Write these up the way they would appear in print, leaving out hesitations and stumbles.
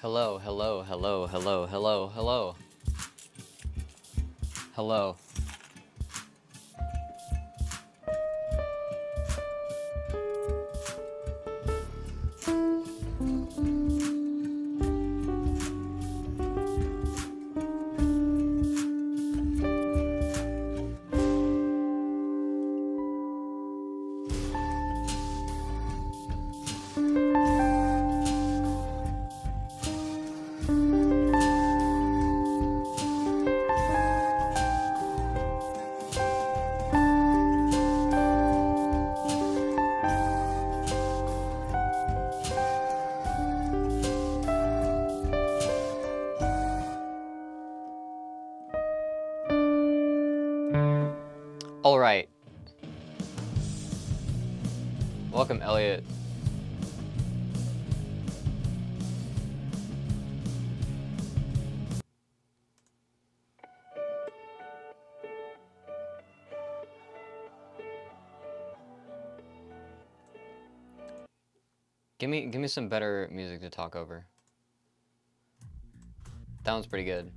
Hello, hello, hello, hello, hello, hello. Hello. All right. Welcome, Elliot. Give me some better music to talk over. That one's pretty good.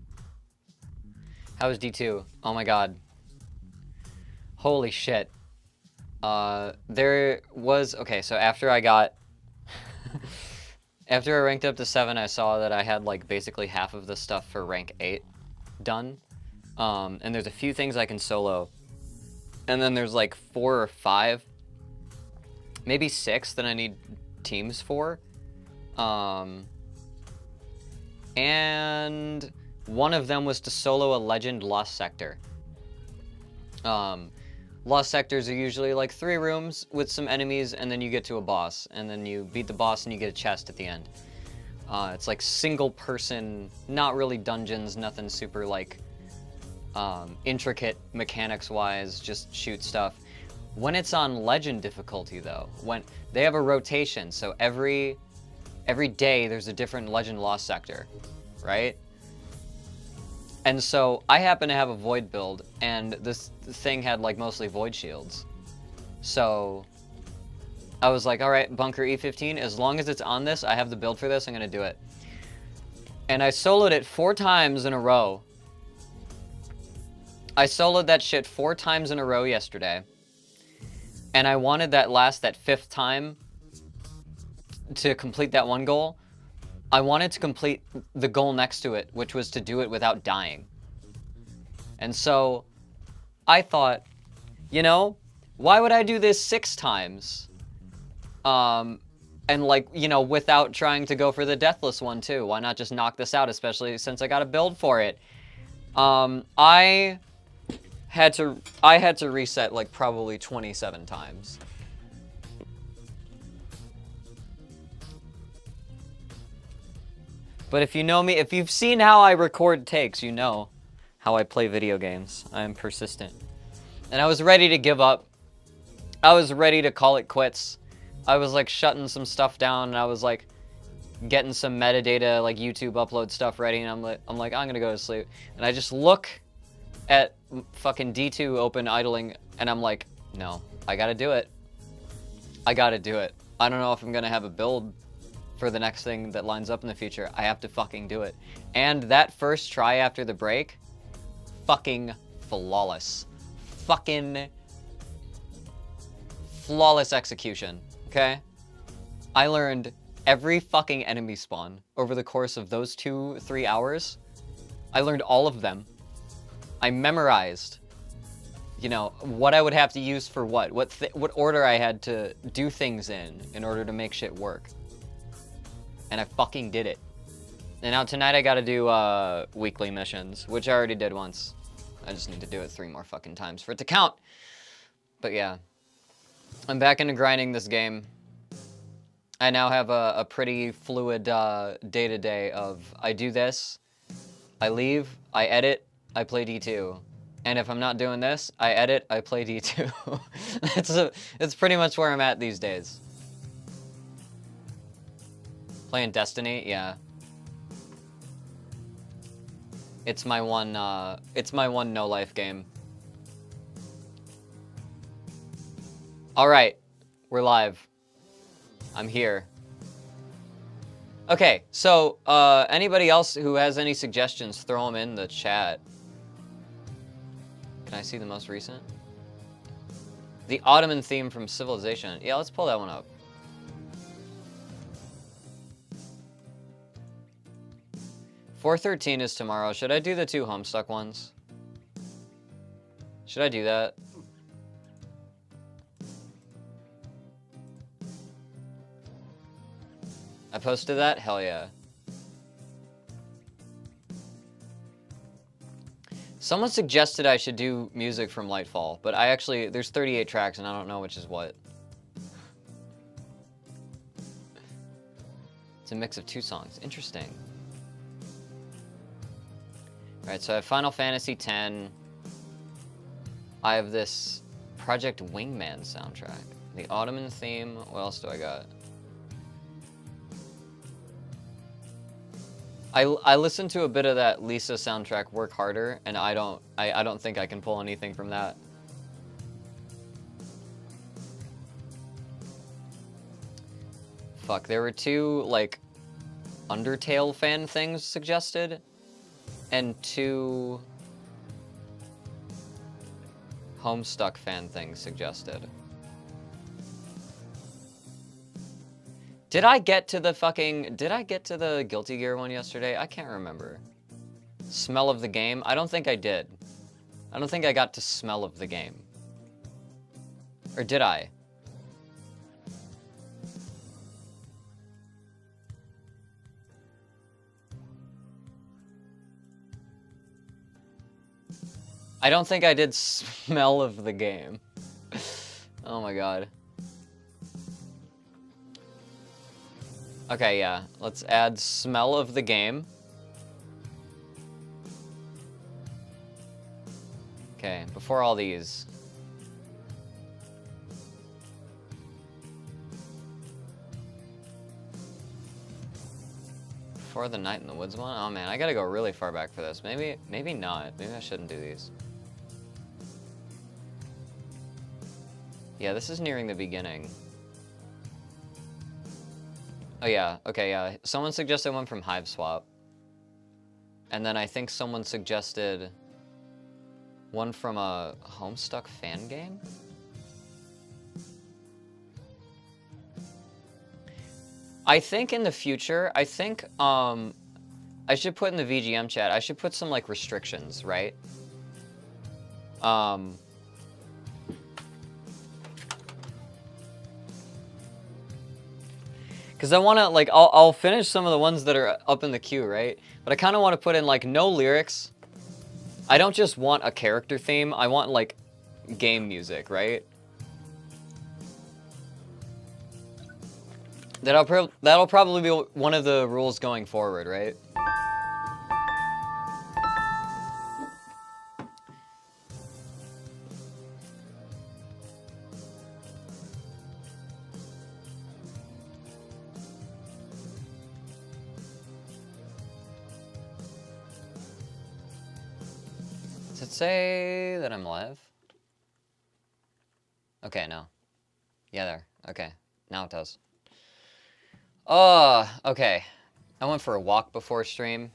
How was D2? Oh my god. Holy shit. There was, okay, so after I got, after I ranked up to 7, I saw that I had like basically half of the stuff for rank 8 done. And there's a few things I can solo. And then there's like 4 or 5, maybe 6 that I need teams for. And one of them was to solo a legend Lost Sector. Lost sectors are usually like 3 rooms with some enemies, and then you get to a boss, and then you beat the boss and you get a chest at the end. It's like single person, not really dungeons, nothing super like intricate mechanics wise, just shoot stuff. When it's on legend difficulty though, when they have a rotation, so every day there's a different legend Lost Sector, right? And so I happen to have a void build, and this thing had like mostly void shields. So I was like, all right, bunker E15, as long as it's on this, I have the build for this, I'm gonna do it. And I soloed it 4 times in a row. I soloed that shit 4 times in a row yesterday. And I wanted that 5th time to complete that one goal. I wanted to complete the goal next to it, which was to do it without dying. And so I thought, you know, why would I do this 6 times? And like, you know, without trying to go for the deathless one too. Why not just knock this out, especially since I got a build for it? I had to reset like probably 27 times. But if you know me, if you've seen how I record takes, you know how I play video games. I am persistent. And I was ready to give up. I was ready to call it quits. I was like shutting some stuff down, and I was like getting some metadata, like YouTube upload stuff ready, and I'm like, I'm gonna go to sleep. And I just look at fucking D2 open idling, and I'm like, no, I gotta do it. I gotta do it. I don't know if I'm gonna have a build for the next thing that lines up in the future. I have to fucking do it. And that first try after the break, fucking flawless. Fucking flawless execution, okay? I learned every fucking enemy spawn over the course of those 2-3 hours. I learned all of them. I memorized, you know, what I would have to use for what order I had to do things in order to make shit work. And I fucking did it. And now tonight I gotta do weekly missions, which I already did once. I just need to do it 3 more fucking times for it to count. But yeah, I'm back into grinding this game. I now have a pretty fluid day-to-day of I do this, I leave, I edit, I play D2. And if I'm not doing this, I edit, I play D2. It's pretty much where I'm at these days. Playing Destiny, yeah. It's my one no-life game. Alright, we're live. I'm here. Okay, so anybody else who has any suggestions, throw them in the chat. Can I see the most recent? The Ottoman theme from Civilization. Yeah, let's pull that one up. $413 is tomorrow. Should I do the 2 Homestuck ones? Should I do that? I posted that? Hell yeah. Someone suggested I should do music from Lightfall, but I actually, there's 38 tracks and I don't know which is what. It's a mix of 2 songs. Interesting. Alright, so I have Final Fantasy X. I have this Project Wingman soundtrack. The Ottoman theme. What else do I got? I listened to a bit of that Lisa soundtrack, Work Harder, and I don't think I can pull anything from that. Fuck, there were 2 like Undertale fan things suggested, and 2 Homestuck fan things suggested. Did I get to the Guilty Gear one yesterday? I can't remember. Smell of the game? I don't think I did. I don't think I got to smell of the game. Or did I? I don't think I did smell of the game. Oh my god. Okay, yeah. Let's add smell of the game. Okay, before all these. Before the Night in the Woods one? Oh man, I gotta go really far back for this. Maybe not. Maybe I shouldn't do these. Yeah, this is nearing the beginning. Oh yeah, okay, yeah. Someone suggested one from Hive Swap. And then I think someone suggested one from a Homestuck fan game? I think in the future, I think I should put in the VGM chat, I should put some like restrictions, right? Because I want to, like, I'll finish some of the ones that are up in the queue, right? But I kind of want to put in, like, no lyrics. I don't just want a character theme. I want, like, game music, right? That'll probably be one of the rules going forward, right? Does it say that I'm live? Okay, no. Yeah, there. Okay, now it does. Okay. I went for a walk before stream.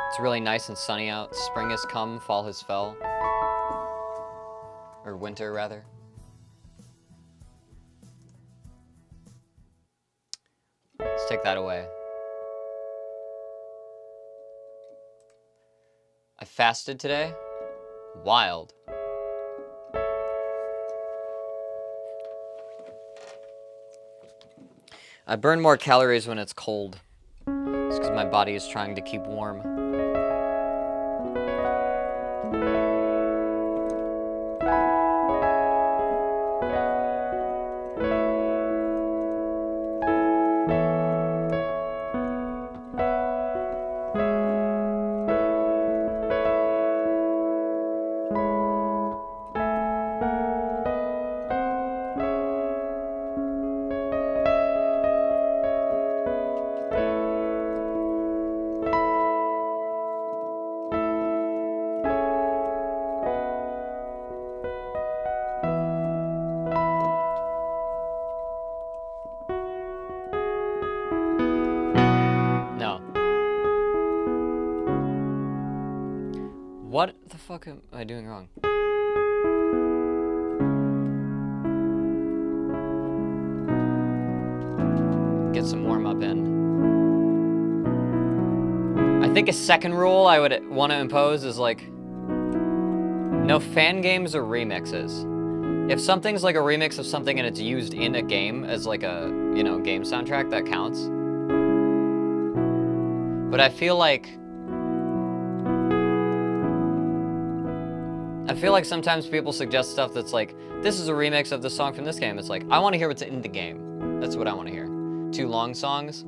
It's really nice and sunny out. Spring has come, fall has fell. Or winter, rather. Let's take that away. I fasted today. Wild. I burn more calories when it's cold. It's because my body is trying to keep warm. What the fuck am I doing wrong? Get some warm-up in. I think a second rule I would want to impose is, like, no fan games or remixes. If something's like a remix of something and it's used in a game as like a, you know, game soundtrack, that counts. But I feel like sometimes people suggest stuff that's like, this is a remix of the song from this game. It's like, I want to hear what's in the game. That's what I want to hear. 2 long songs.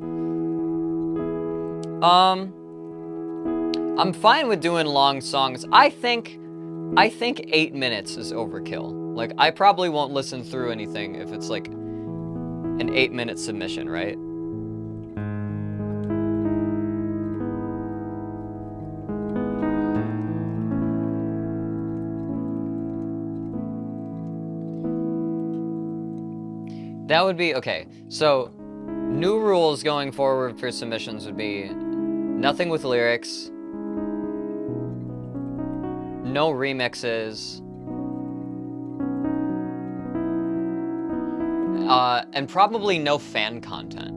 I'm fine with doing long songs. I think 8 minutes is overkill. Like, I probably won't listen through anything if it's like an 8-minute submission, right? That would be, okay, so new rules going forward for submissions would be nothing with lyrics, no remixes, and probably no fan content.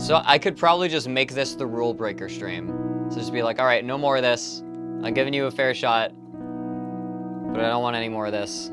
So I could probably just make this the rule breaker stream. So just be like, all right, no more of this. I'm giving you a fair shot, but I don't want any more of this.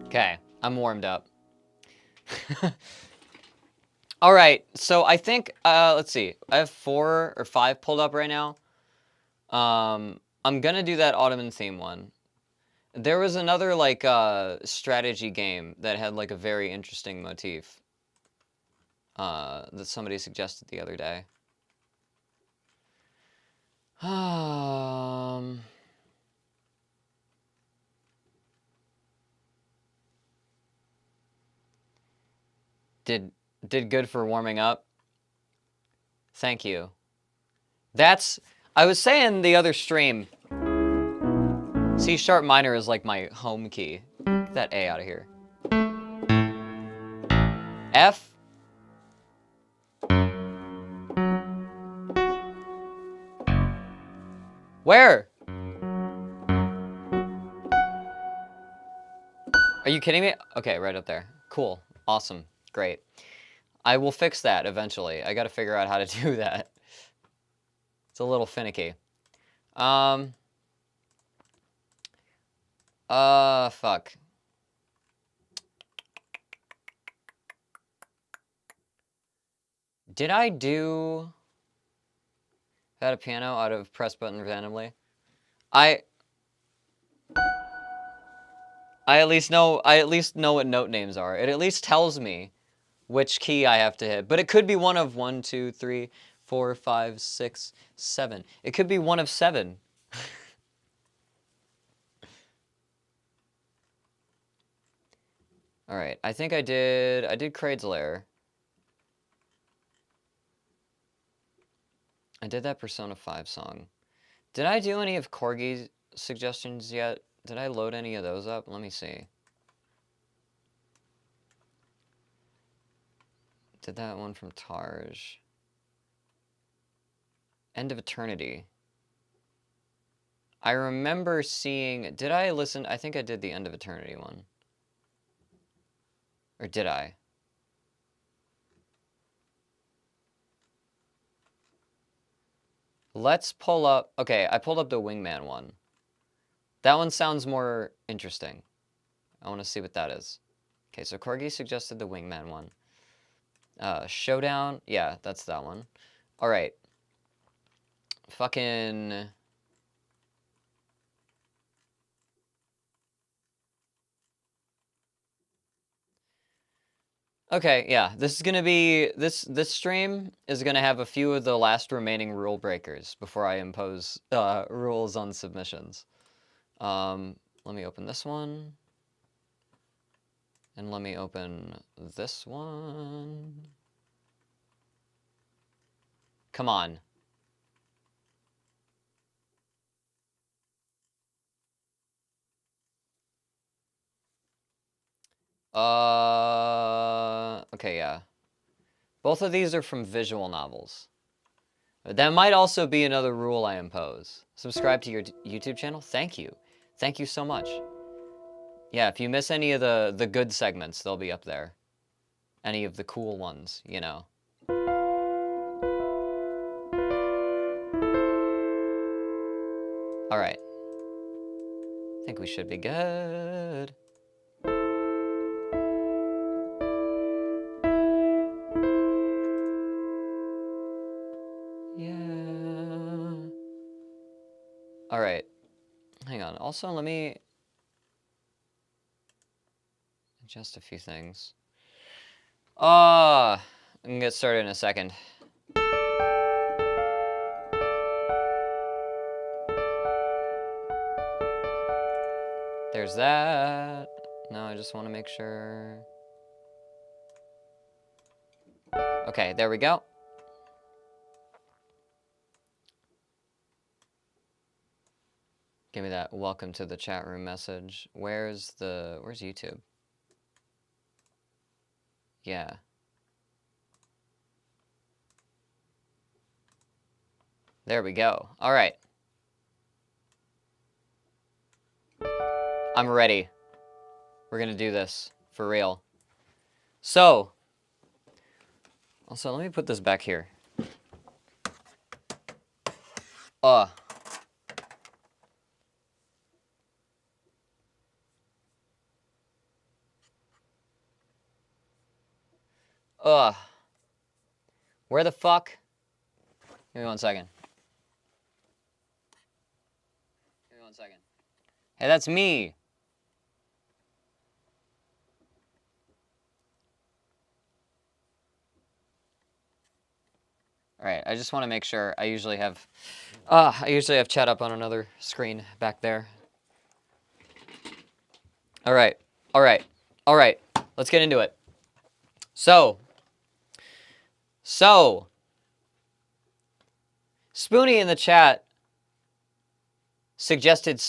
Okay, I'm warmed up. All right, so I think, let's see. I have 4 or 5 pulled up right now. I'm gonna do that Ottoman theme one. There was another, like, strategy game that had, like, a very interesting motif that somebody suggested the other day. Did good for warming up. Thank you. I was saying the other stream, C# minor is like my home key. Get that A out of here. F. Where? Are you kidding me? Okay, right up there. Cool. Awesome. Great. I will fix that eventually. I gotta figure out how to do that. It's a little finicky. Fuck. Did I do that a piano out of press button randomly? I at least know what note names are. It at least tells me which key I have to hit. But it could be one of 1, 2, 3, 4, 5, 6, 7. It could be one of 7. All right, I think I did Craig's Lair. I did that Persona 5 song. Did I do any of Corgi's suggestions yet? Did I load any of those up? Let me see. Did that one from Tarj. End of Eternity. I remember seeing... Did I listen? I think I did the End of Eternity one. Or did I? Let's pull up... Okay, I pulled up the Wingman one. That one sounds more interesting. I want to see what that is. Okay, so Corgi suggested the Wingman one. Showdown. Yeah, that's that one. All right. Fucking... Okay, yeah. This is gonna be... This stream is gonna have a few of the last remaining rule breakers before I impose rules on submissions. Let me open this one. And let me open this one. Come on. Okay, yeah. Both of these are from visual novels. That might also be another rule I impose. Subscribe to your YouTube channel? Thank you. Thank you so much. Yeah, if you miss any of the good segments, they'll be up there. Any of the cool ones, you know. All right. I think we should be good. Yeah. All right. Hang on. Also, let me adjust a few things. I can get started in a second. There's that. Now I just want to make sure. Okay, there we go. Give me that welcome to the chat room message. Where's YouTube? Yeah. There we go. All right. I'm ready. We're gonna do this for real. So, also let me put this back here. Where the fuck? Give me 1 second. Give me 1 second. Hey, that's me. All right, I just want to make sure. I usually have chat up on another screen back there. All right. Let's get into it. So, Spoonie in the chat suggested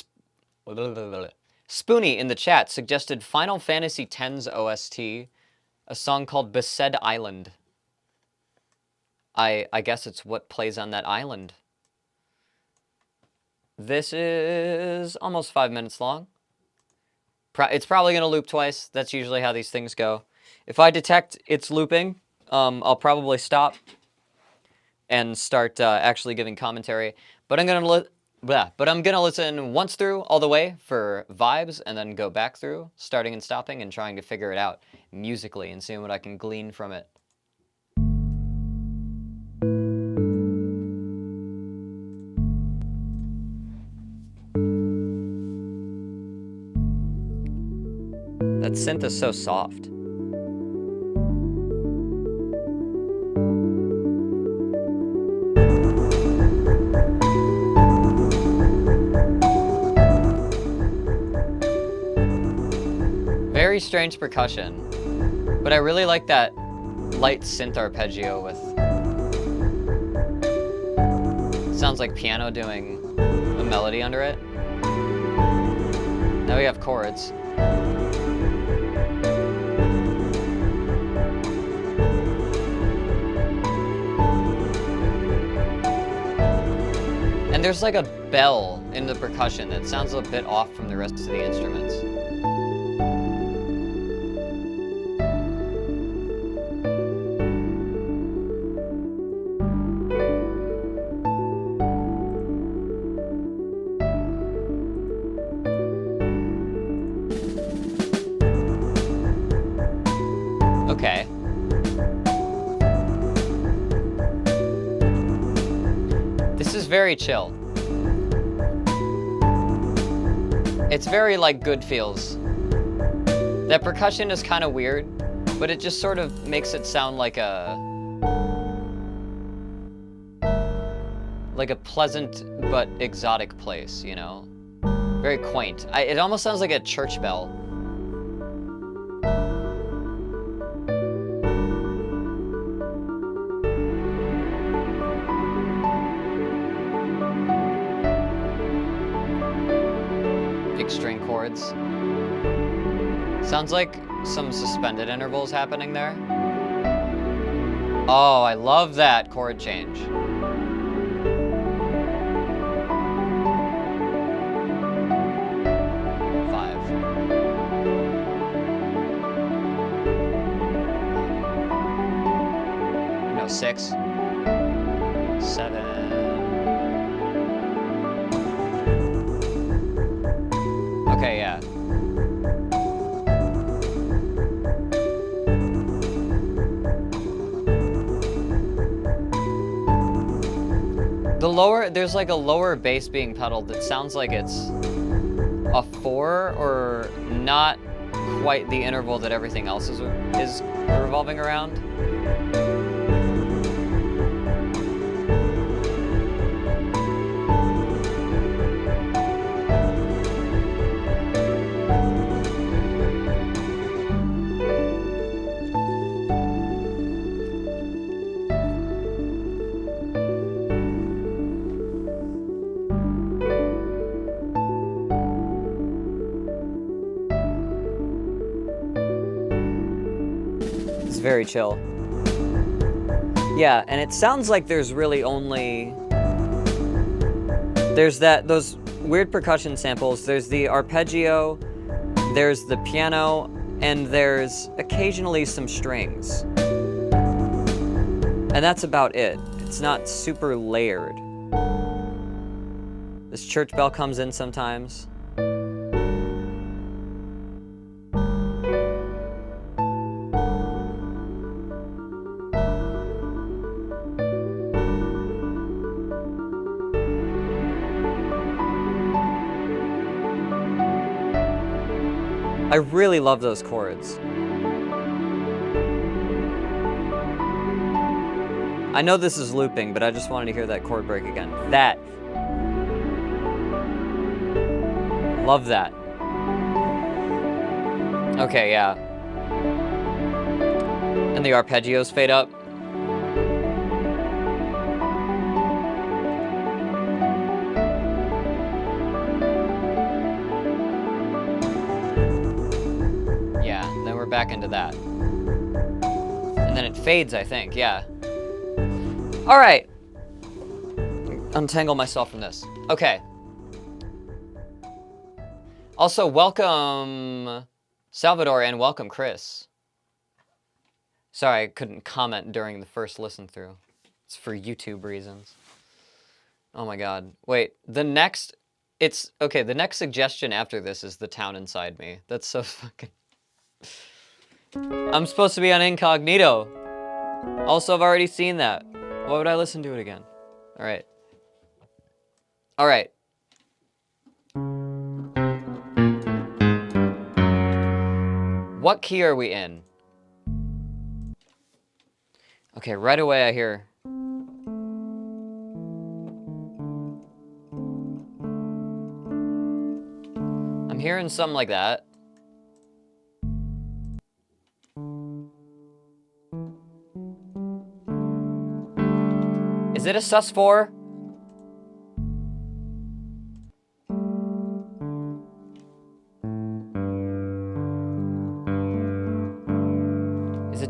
Final Fantasy X's OST, a song called Besaid Island. I guess it's what plays on that island. This is almost 5 minutes long. It's probably going to loop twice. That's usually how these things go. If I detect it's looping, I'll probably stop and start actually giving commentary. But I'm gonna listen once through all the way for vibes, and then go back through, starting and stopping, and trying to figure it out musically and seeing what I can glean from it. That synth is so soft. Very strange percussion, but I really like that light synth arpeggio with sounds like piano doing a melody under it. Now we have chords. And there's like a bell in the percussion that sounds a bit off from the rest of the instruments. Okay. This is very chill. It's very, like, good feels. That percussion is kind of weird, but it just sort of makes it sound like a pleasant but exotic place, you know? Very quaint. It almost sounds like a church bell. String chords. Sounds like some suspended intervals happening there. Oh, I love that chord change. Five. No, 6. 7. Okay, yeah. There's like a lower bass being pedaled that sounds like it's a 4 or not quite the interval that everything else is revolving around. Very chill. Yeah, and it sounds like there's really only... There's those weird percussion samples, there's the arpeggio, there's the piano, and there's occasionally some strings. And that's about it. It's not super layered. This church bell comes in sometimes. I really love those chords. I know this is looping, but I just wanted to hear that chord break again. That. Love that. Okay, yeah. And the arpeggios fade up. Back into that. And then it fades, I think, yeah. All right. Untangle myself from this. Okay. Also, welcome Salvador and welcome Chris. Sorry, I couldn't comment during the first listen through. It's for YouTube reasons. Oh my god. Wait, the next suggestion after this is The Town Inside Me. That's so fucking... I'm supposed to be on incognito. Also, I've already seen that. Why would I listen to it again? All right. All right. What key are we in? Okay, right away I hear... I'm hearing something like that. Is it a sus4?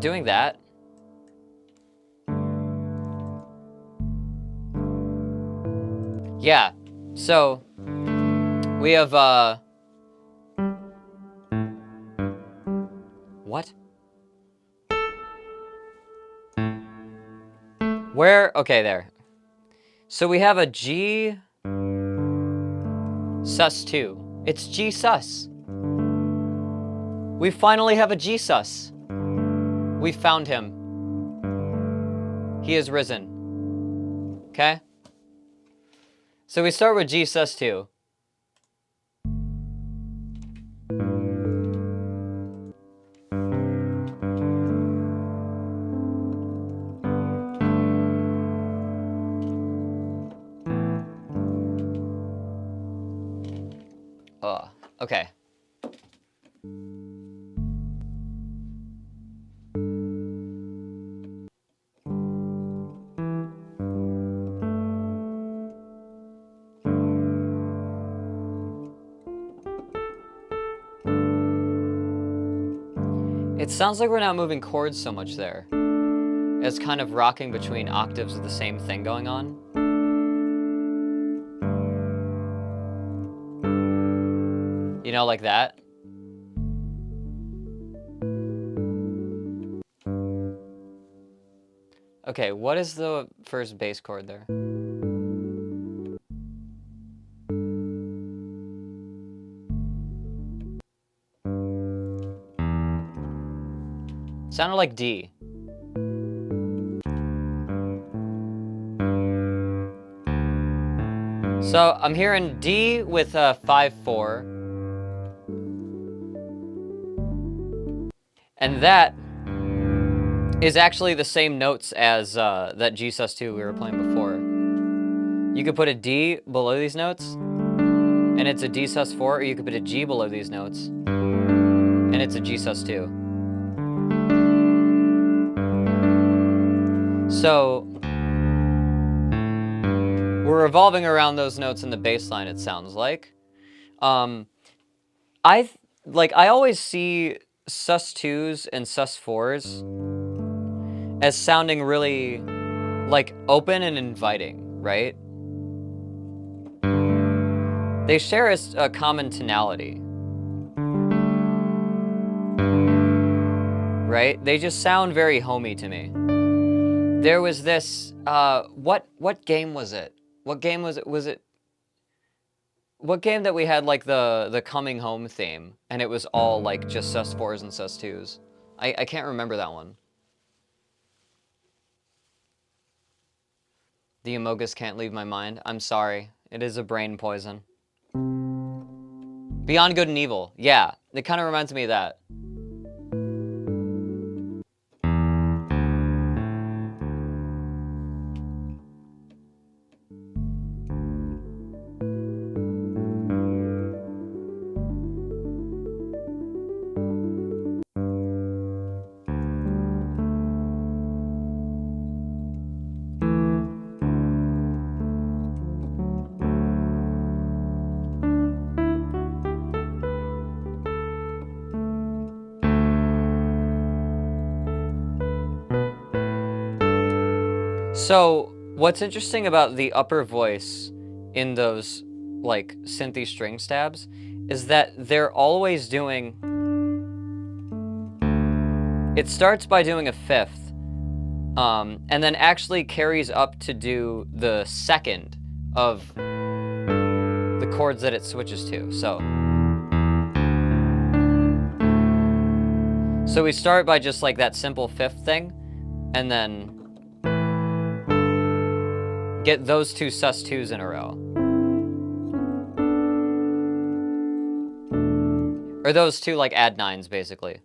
doing that. Yeah, so we have, what? Where? Okay, there. So we have a G sus2. It's G sus. We finally have a G sus. We found him. He has risen. Okay? So we start with G sus2. Okay. It sounds like we're not moving chords so much there. It's kind of rocking between octaves of the same thing going on. You know, like that. Okay, what is the first bass chord there? Sounded like D. So I'm hearing D with a 5/4. And that is actually the same notes as that G sus2 we were playing before. You could put a D below these notes, and it's a D sus4, or you could put a G below these notes, and it's a G sus2. So we're revolving around those notes in the bass line, it sounds like. I always see sus2s and sus4s as sounding really like open and inviting, right? They share a common tonality, right? They just sound very homey to me. There was this, what game was it? What game was it? What game that we had like the coming home theme, and it was all like just sus4s and sus2s? I can't remember that one. The Amogus can't leave my mind. I'm sorry. It is a brain poison. Beyond Good and Evil. Yeah, it kind of reminds me of that. So, what's interesting about the upper voice in those, like, synthy string stabs is that they're always doing... It starts by doing a fifth, and then actually carries up to do the second of the chords that it switches to, so we start by just, like, that simple fifth thing, and then get those two sus2s in a row. Or those two, like, add nines, basically.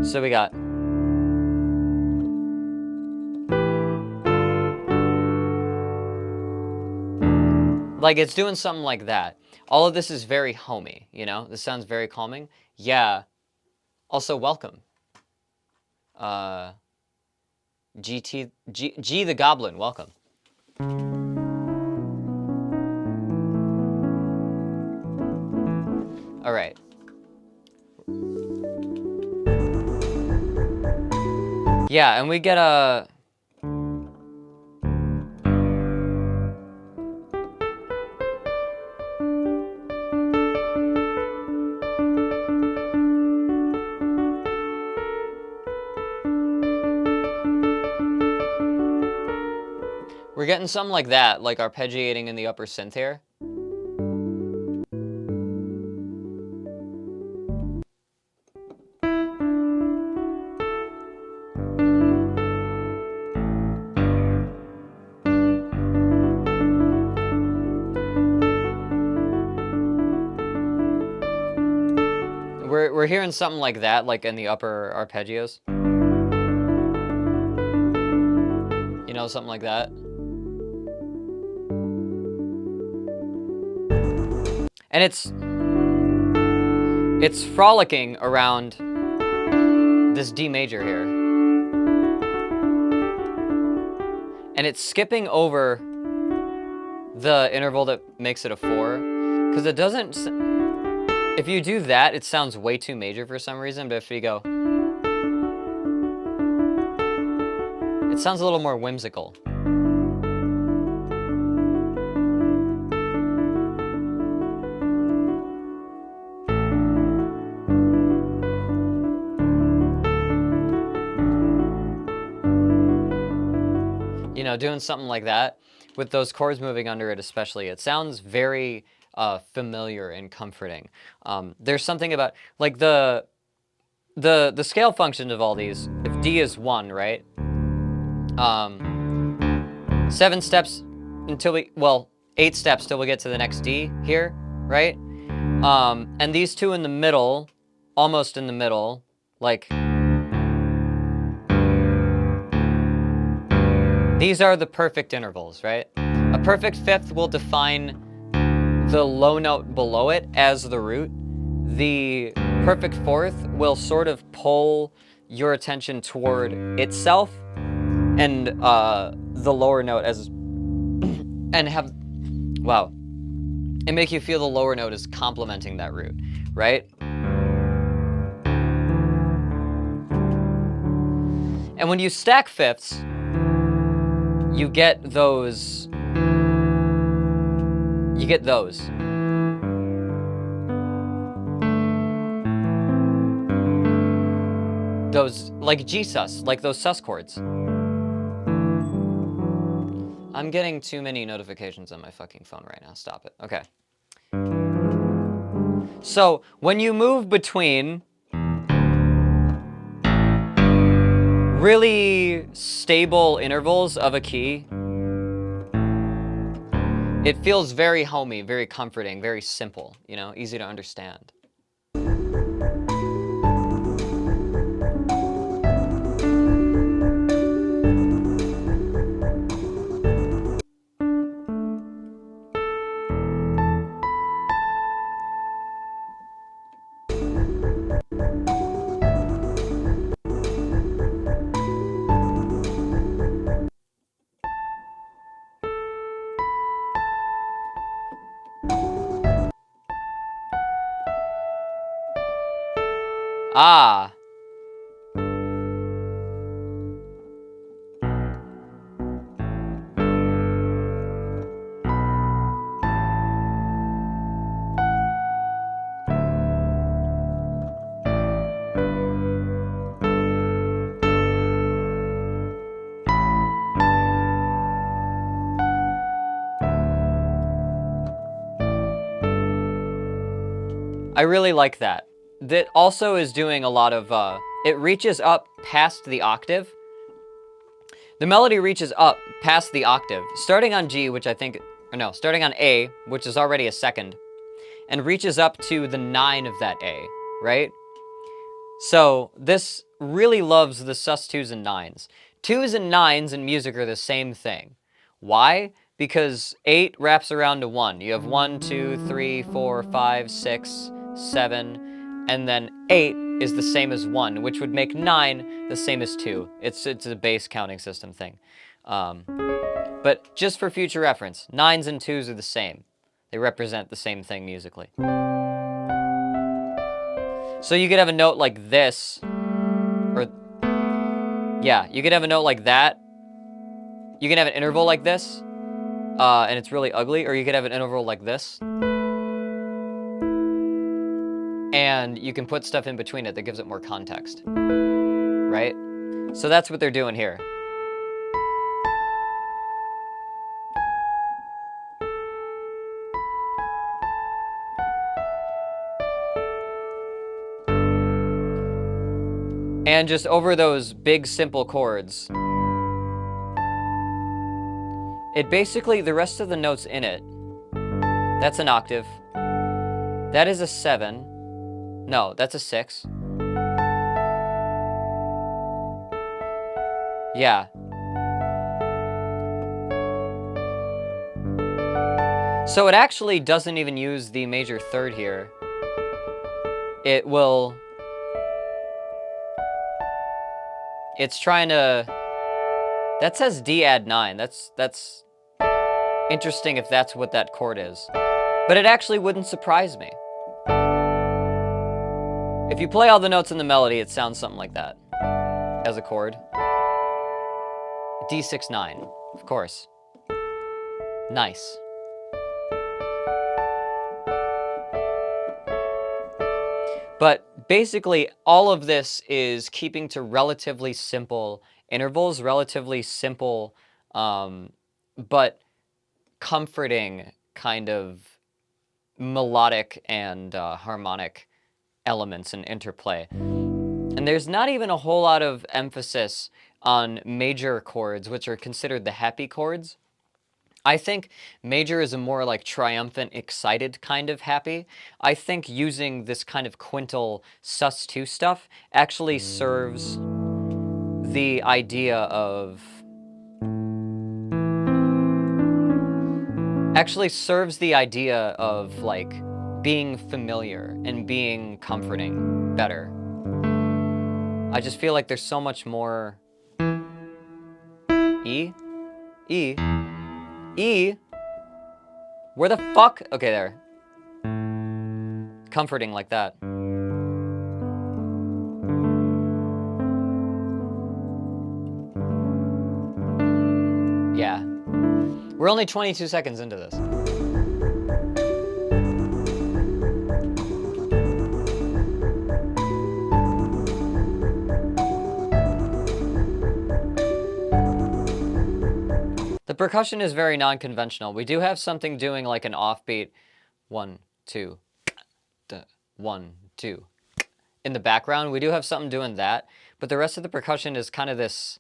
So we got... Like, it's doing something like that. All of this is very homey, you know? This sounds very calming. Yeah. Also, welcome. G the Goblin, welcome. All right. Yeah, and we get a... We're getting something like that, like arpeggiating in the upper synth here. We're hearing something like that, like in the upper arpeggios. You know, something like that. And it's frolicking around this D major here. And it's skipping over the interval that makes it a 4. Because it doesn't... If you do that, it sounds way too major for some reason, but if you go... It sounds a little more whimsical. You know, doing something like that, with those chords moving under it especially, it sounds very familiar and comforting. There's something about, like, the scale function of all these, if D is 1, right? 7 steps until we, well, 8 steps till we get to the next D here, right? And these two in the middle, almost in the middle, like... These are the perfect intervals, right? A perfect fifth will define the low note below it as the root. The perfect fourth will sort of pull your attention toward itself and the lower note as... and have... Wow. And make you feel the lower note is complementing that root, right? And when you stack fifths, you get those... You get those. Those, like G sus, like those sus chords. I'm getting too many notifications on my fucking phone right now. Stop it. Okay. So, when you move between really stable intervals of a key, it feels very homey, very comforting, very simple, you know, easy to understand. Ah. I really like that. That also is doing a lot of, it reaches up past the octave. The melody reaches up past the octave, starting on G, which I think, or no, starting on A, which is already a second, and reaches up to the 9 of that A, right? So this really loves the sus 2s and 9s. 2s and 9s in music are the same thing. Why? Because 8 wraps around to 1. You have 1, 2, 3, 4, 5, 6, 7, and then 8 is the same as 1, which would make 9 the same as 2. It's a base counting system thing. But just for future reference, 9s and 2s are the same. They represent the same thing musically. So you could have a note like this, or yeah, you could have a note like that. You can have an interval like this, and it's really ugly, or you could have an interval like this. And you can put stuff in between it that gives it more context, right? So that's what they're doing here. And just over those big, simple chords, it basically, the rest of the notes in it, that's an octave. That is a 7. No, that's a 6. Yeah. So it actually doesn't even use the major third here. It will... It's trying to... That says D add 9. That's interesting if that's what that chord is. But it actually wouldn't surprise me. If you play all the notes in the melody, it sounds something like that. As a chord. D6 9, of course. Nice. But basically, all of this is keeping to relatively simple intervals, relatively simple, but comforting kind of melodic and harmonic elements and interplay. And there's not even a whole lot of emphasis on major chords, which are considered the happy chords. I think major is a more like triumphant, excited kind of happy. I think using this kind of quintal sus2 stuff actually serves the idea of... like being familiar and being comforting better. I just feel like there's so much more... E? E? E? Where the fuck? Okay, there. Comforting like that. Yeah. We're only 22 seconds into this. The percussion is very non-conventional. We do have something doing like an offbeat 1, 2, 1, 2 in the background. We do have something doing that, but the rest of the percussion is kind of this,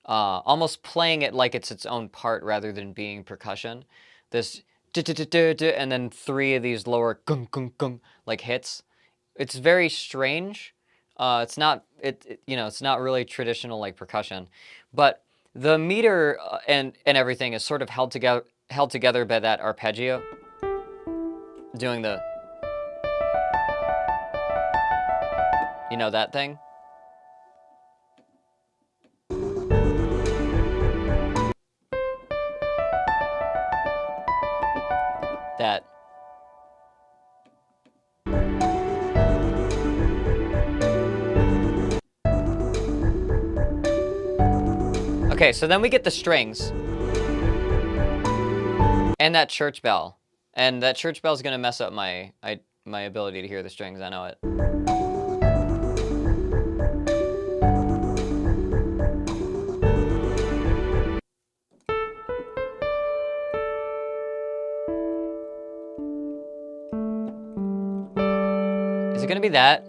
almost playing it like it's its own part rather than being percussion. This and then 3 of these lower gung gung gung like hits. It's very strange. It's not it's not really traditional like percussion, but the meter and everything is sort of held together by that arpeggio, doing the, you know, that thing. That. Okay, so then we get the strings. And that church bell. And that church bell is going to mess up my ability to hear the strings, I know it. Is it going to be that?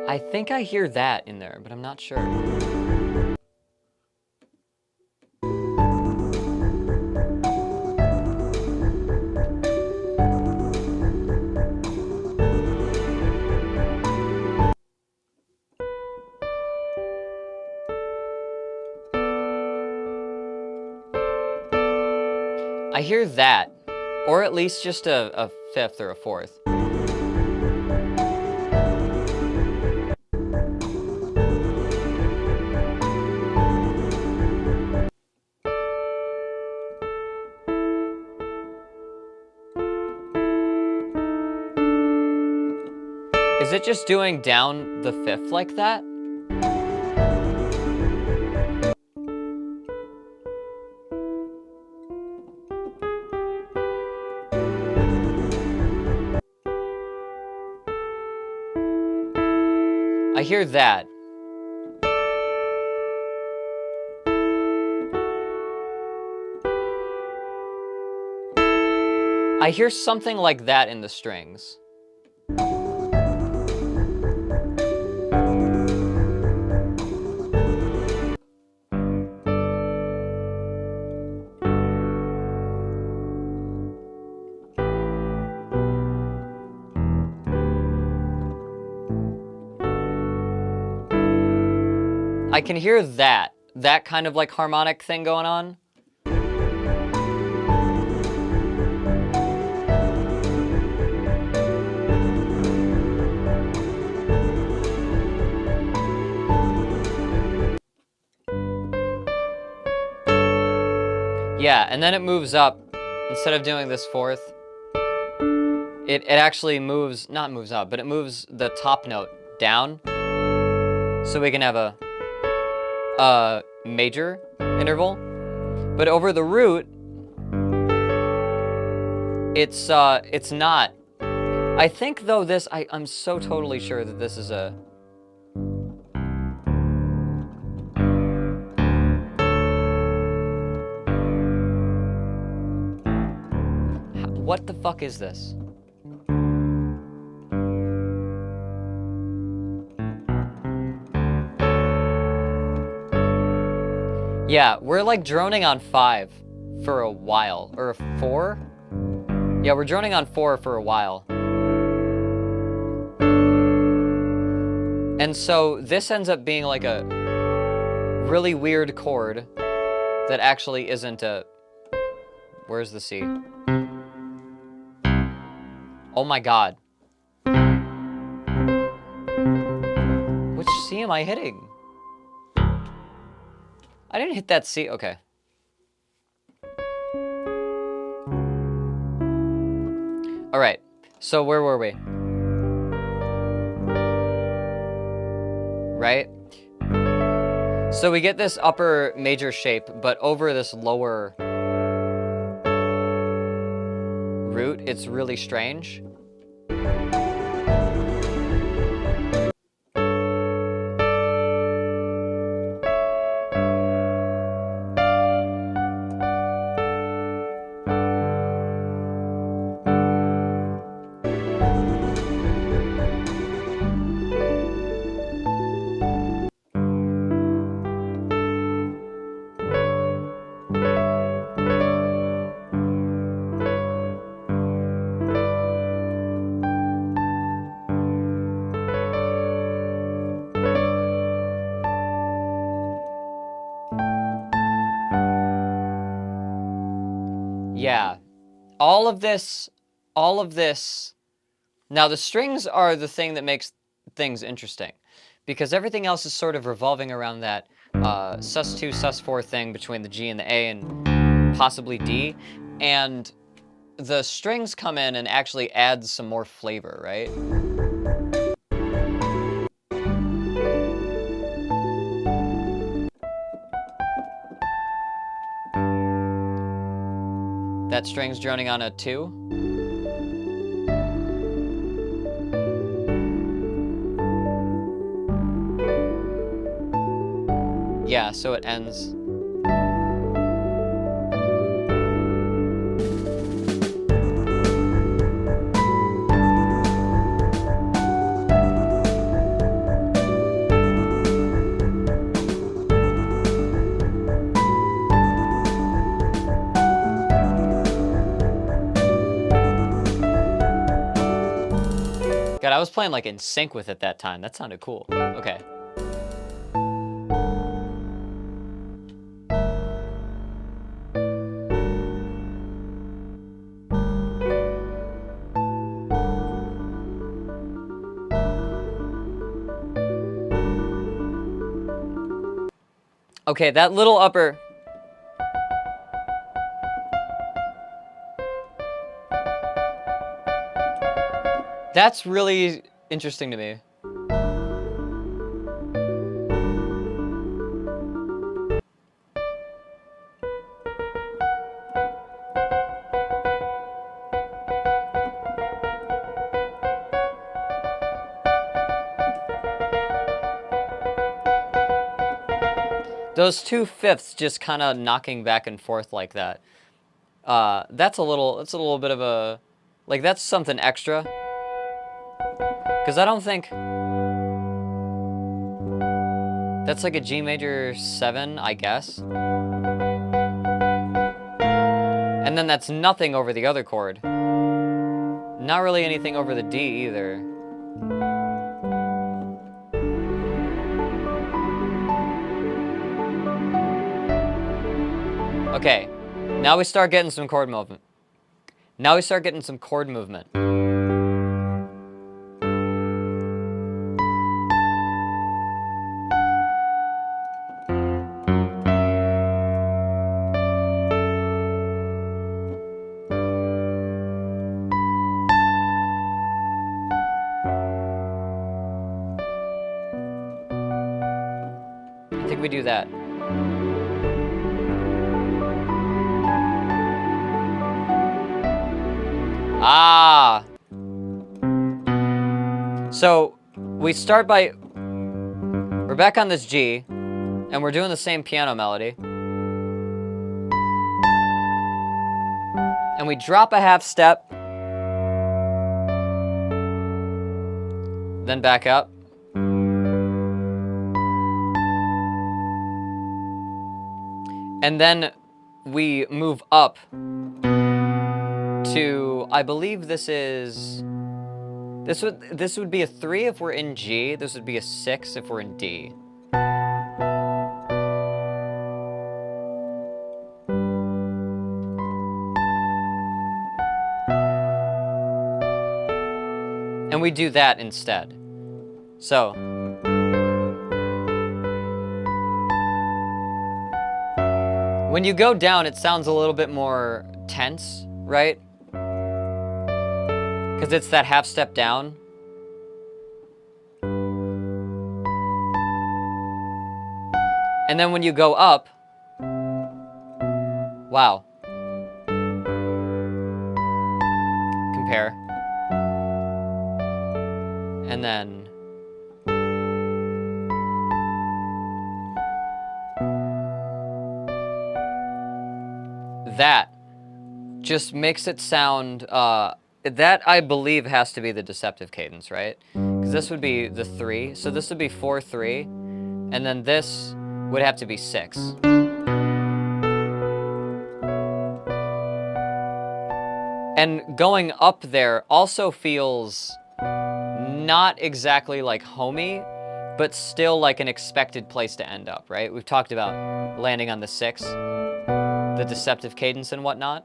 I think I hear that in there, but I'm not sure. I hear that, or at least just a fifth or a fourth. it just doing down the fifth like that? I hear that. I hear something like that in the strings. I can hear that kind of like harmonic thing going on. Yeah, and then it moves up. Instead of doing this fourth, it actually moves, not moves up, but it moves the top note down. So we can have a major interval. But over the root, it's not. I think though this, I'm so totally sure that this is a... What the fuck is this? Yeah, we're like droning on 5 for a while, or 4? Yeah, we're droning on 4 for a while. And so this ends up being like a really weird chord that actually isn't a... Where's the C? Oh my god. Which C am I hitting? I didn't hit that C. Okay. All right. So where were we? Right? So we get this upper major shape, but over this lower root, it's really strange. Yeah, all of this, now the strings are the thing that makes things interesting, because everything else is sort of revolving around that sus2, sus4 thing between the G and the A and possibly D, and the strings come in and actually add some more flavor, right? That string's droning on a 2. Yeah, so it ends. God, I was playing like in sync with it that time. That sounded cool. Okay. Okay, that little upper... That's really interesting to me. Those 2/5 just kind of knocking back and forth like that. That's a little bit of a, like, that's something extra. Because I don't think that's like a G major 7, I guess. And then that's nothing over the other chord. Not really anything over the D either. Okay, now we start getting some chord movement. I think we do that. Ah! So, we start by... We're back on this G, and we're doing the same piano melody. And we drop a half step. Then back up. And then we move up to, I believe this is, this would be a 3 if we're in G. This would be a 6 if we're in D. And we do that instead. So, when you go down, it sounds a little bit more tense, right? Because it's that half step down. And then when you go up, wow. Compare. And then that just makes it sound, that I believe has to be the deceptive cadence, right? Because this would be the 3, so this would be 4/3, and then this would have to be 6. And going up there also feels not exactly like homey, but still like an expected place to end up, right? We've talked about landing on the 6, the deceptive cadence and whatnot.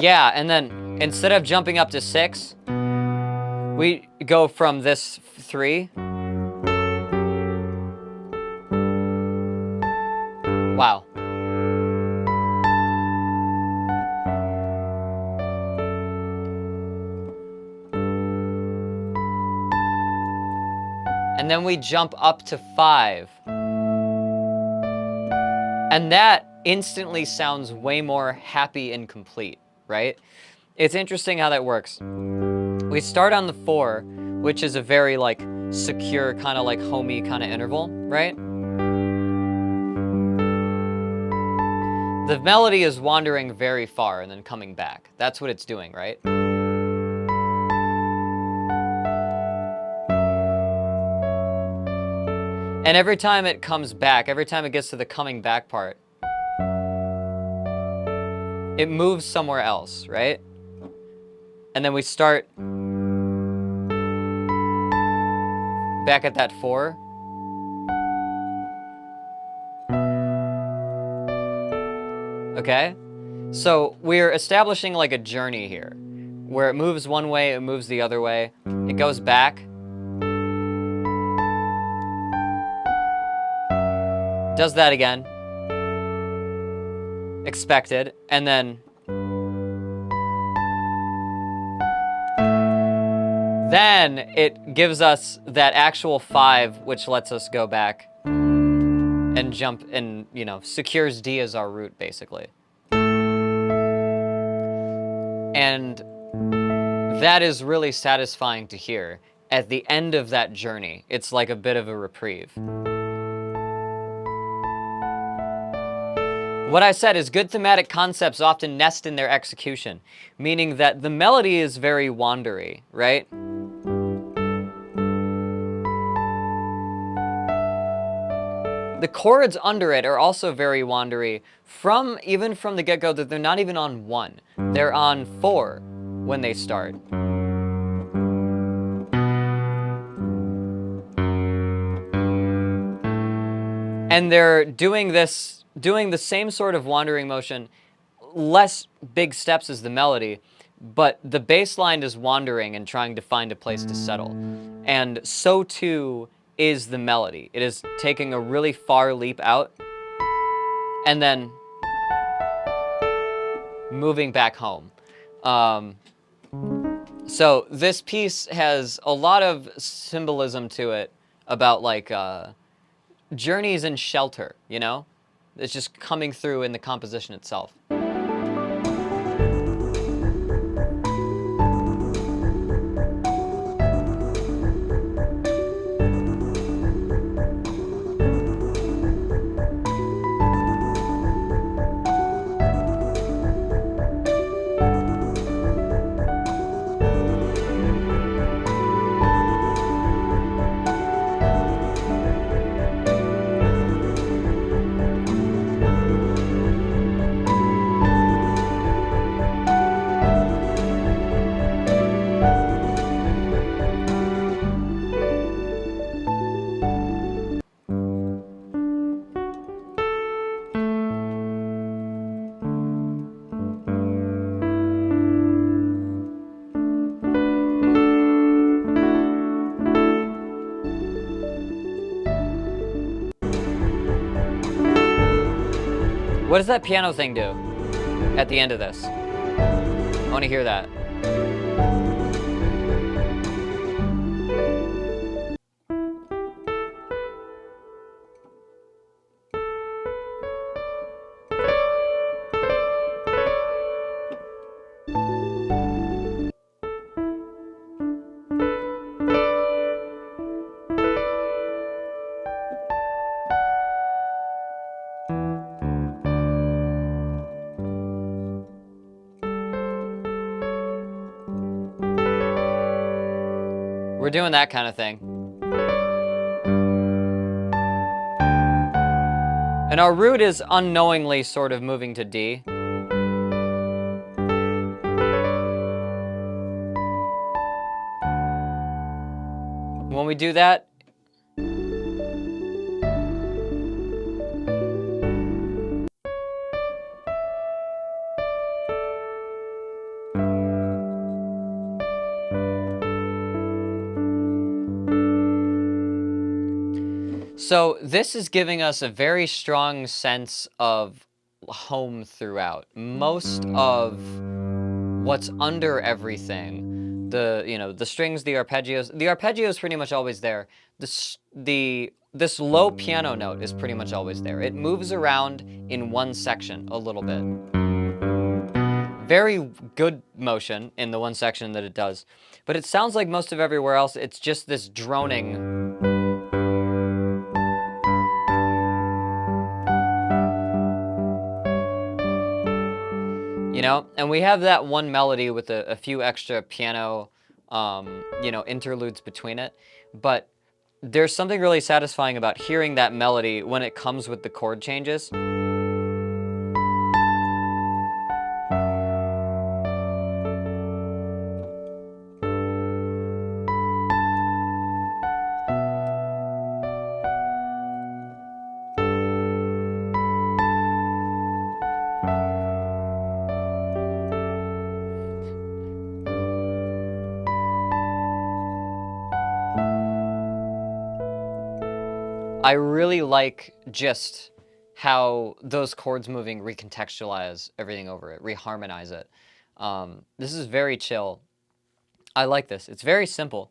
Yeah, and then instead of jumping up to 6, we go from this 3. Wow. And then we jump up to 5. And that instantly sounds way more happy and complete, right? It's interesting how that works. We start on the 4, which is a very like secure, kind of like homey kind of interval, right? The melody is wandering very far and then coming back. That's what it's doing, right? And every time it comes back, every time it gets to the coming back part, it moves somewhere else, right? And then we start back at that 4. Okay? So we're establishing like a journey here, where it moves one way, it moves the other way, it goes back, does that again, expected, and then it gives us that actual 5, which lets us go back and jump and, you know, secures D as our root, basically. And that is really satisfying to hear. At the end of that journey, it's like a bit of a reprieve. What I said is good thematic concepts often nest in their execution, meaning that the melody is very wandery, right? The chords under it are also very wandery, even from the get-go, that they're not even on 1. They're on 4 when they start. And they're doing the same sort of wandering motion, less big steps as the melody, but the bass line is wandering and trying to find a place to settle. And so too is the melody. It is taking a really far leap out and then moving back home. So this piece has a lot of symbolism to it about like journeys and shelter, you know? It's just coming through in the composition itself. What does that piano thing do at the end of this? I want to hear that. We're doing that kind of thing. And our root is unknowingly sort of moving to D. When we do that, so this is giving us a very strong sense of home throughout. Most of what's under everything, the strings, the arpeggios is pretty much always there. This low piano note is pretty much always there. It moves around in one section a little bit. Very good motion in the one section that it does. But it sounds like most of everywhere else, it's just this droning. You know, and we have that one melody with a few extra piano, interludes between it. But there's something really satisfying about hearing that melody when it comes with the chord changes. I really like just how those chords moving recontextualize everything over it, reharmonize it. This is very chill. I like this. It's very simple.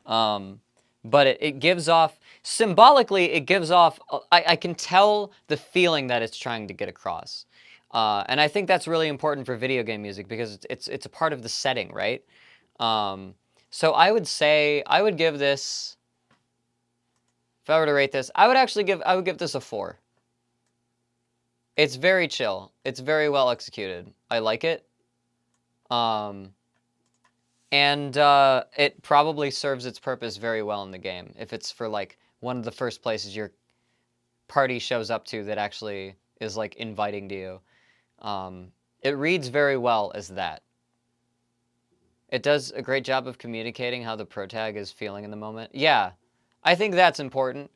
But it gives off, symbolically, it gives off, I can tell the feeling that it's trying to get across. And I think that's really important for video game music because it's a part of the setting, right? So I would say, I would give this, if I were to rate this, I would give this a 4. It's very chill. It's very well executed. I like it. And it probably serves its purpose very well in the game. If it's for, like, one of the first places your party shows up to that actually is, like, inviting to you. It reads very well as that. It does a great job of communicating how the protag is feeling in the moment. Yeah, I think that's important.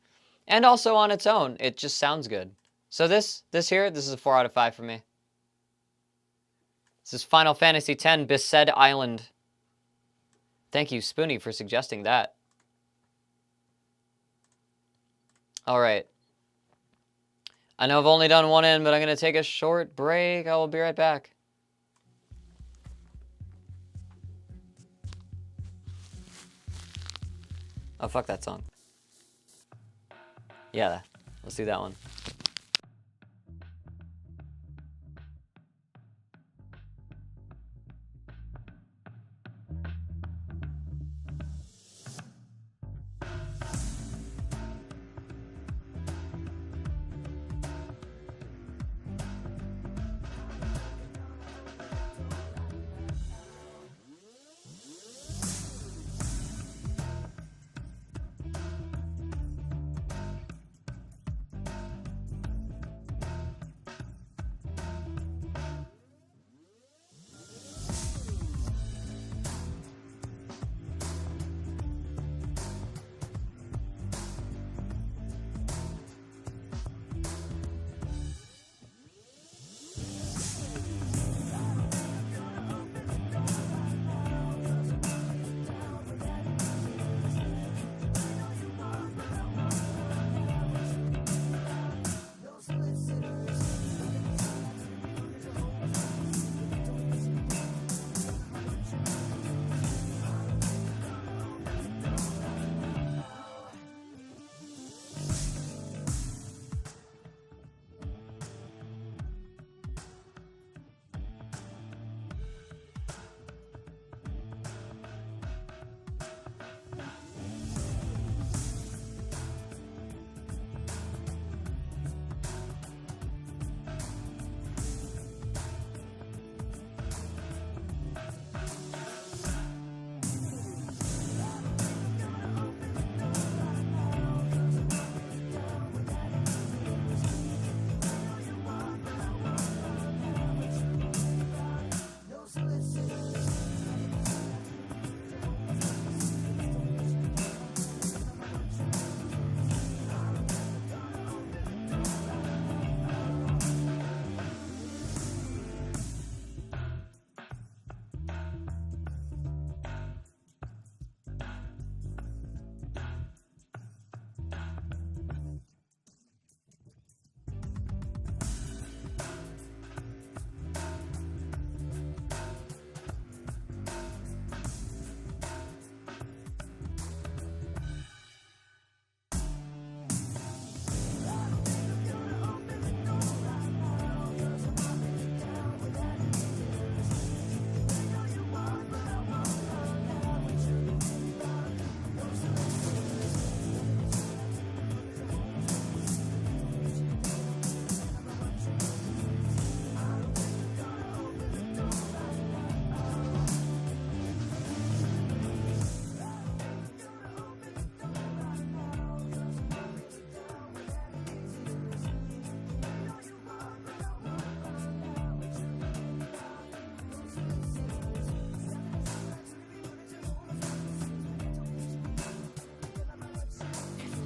And also on its own, it just sounds good. So this is a 4 out of 5 for me. This is Final Fantasy X, Besaid Island. Thank you, Spoonie, for suggesting that. All right. I know I've only done one in, but I'm going to take a short break. I will be right back. Oh, fuck that song. Yeah, let's do that one.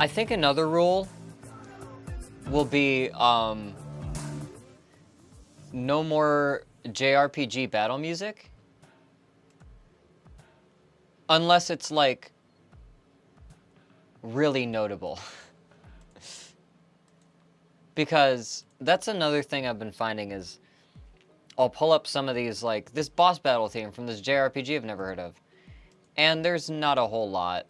I think another rule will be no more JRPG battle music. Unless it's, like, really notable. Because that's another thing I've been finding is I'll pull up some of these, like, this boss battle theme from this JRPG I've never heard of. And there's not a whole lot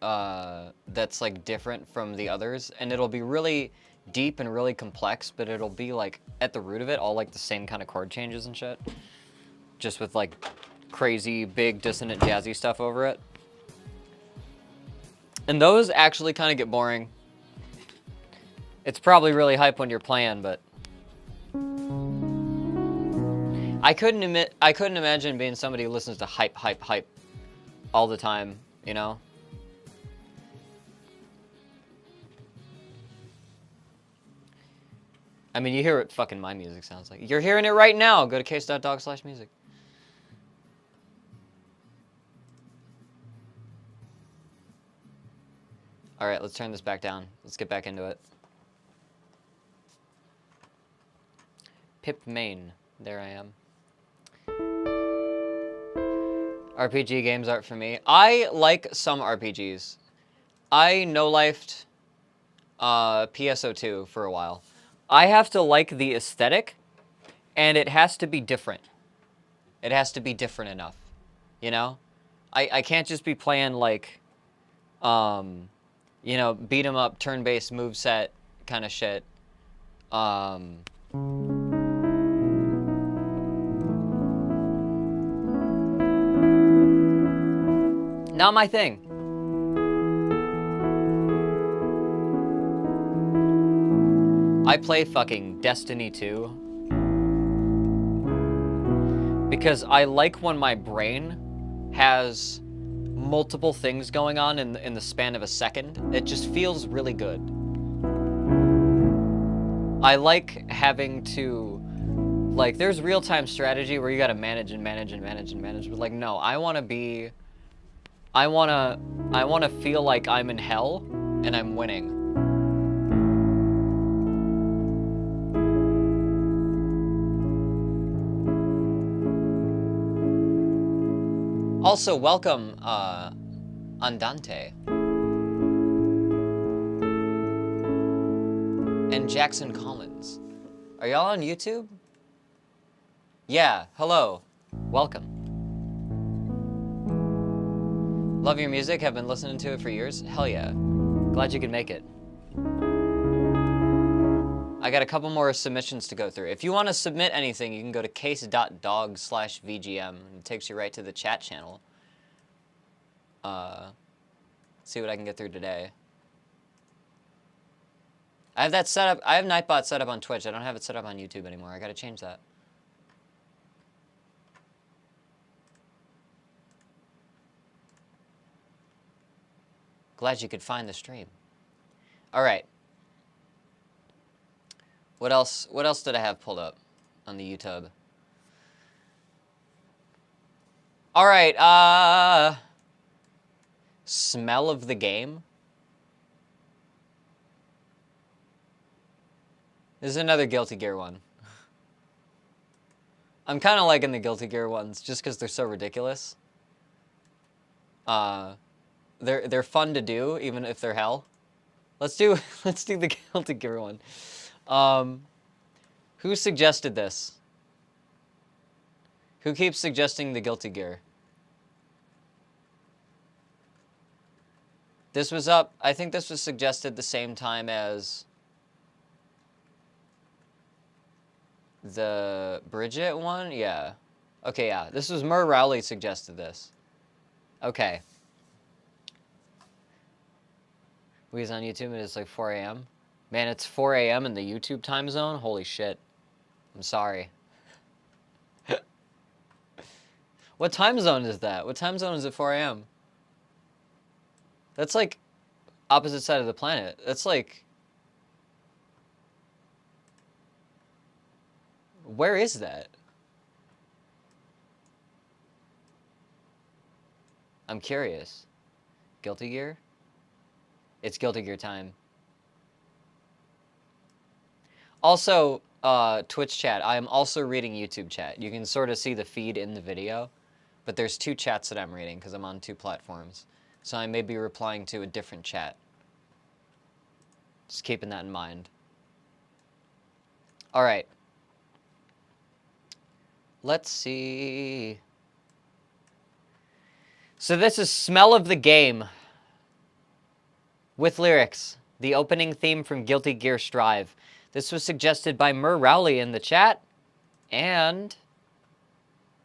that's, like, different from the others. And it'll be really deep and really complex, but it'll be, like, at the root of it, all, like, the same kind of chord changes and shit. Just with, like, crazy, big, dissonant, jazzy stuff over it. And those actually kind of get boring. It's probably really hype when you're playing, but I couldn't imagine being somebody who listens to hype all the time, you know? I mean, you hear what fucking my music sounds like. You're hearing it right now. Go to case.dog/music. All right, let's turn this back down. Let's get back into it. Pip main. There I am. RPG games aren't for me. I like some RPGs. I no-lifed PSO2 for a while. I have to like the aesthetic, and it has to be different. It has to be different enough, you know? I can't just be playing, like, you know, beat 'em up, turn-based moveset kind of shit. Not my thing. I play fucking Destiny 2 because I like when my brain has multiple things going on in the span of a second. It just feels really good. I like having to, like, there's real-time strategy where you gotta manage and manage and manage and manage, but like, no, I wanna feel like I'm in hell and I'm winning. Also, welcome, Andante. And Jackson Collins. Are y'all on YouTube? Yeah, hello. Welcome. Love your music, have been listening to it for years. Hell yeah. Glad you could make it. I got a couple more submissions to go through. If you want to submit anything, you can go to case.dog/VGM. It takes you right to the chat channel. See what I can get through today. I have that set up. I have Nightbot set up on Twitch. I don't have it set up on YouTube anymore. I gotta change that. Glad you could find the stream. All right. What else did I have pulled up on the YouTube? All right, smell of the game. This is another Guilty Gear one. I'm kind of liking the Guilty Gear ones just because they're so ridiculous. They're fun to do, even if they're hell. Let's do the Guilty Gear one. Who suggested this? Who keeps suggesting the Guilty Gear? This was up, I think this was suggested the same time as the Bridget one? Yeah. Okay, yeah. This was Mur Rowley suggested this. Okay. We's on YouTube and it's like 4 a.m. Man, it's 4 a.m. in the YouTube time zone? Holy shit. I'm sorry. What time zone is that? What time zone is it 4 a.m.? That's like opposite side of the planet. That's like... Where is that? I'm curious. Guilty Gear? It's Guilty Gear time. Also, Twitch chat. I am also reading YouTube chat. You can sort of see the feed in the video, but there's two chats that I'm reading because I'm on two platforms. So I may be replying to a different chat. Just keeping that in mind. All right. Let's see. So this is Smell of the Game. With lyrics. The opening theme from Guilty Gear Strive. This was suggested by Mur Rowley in the chat. And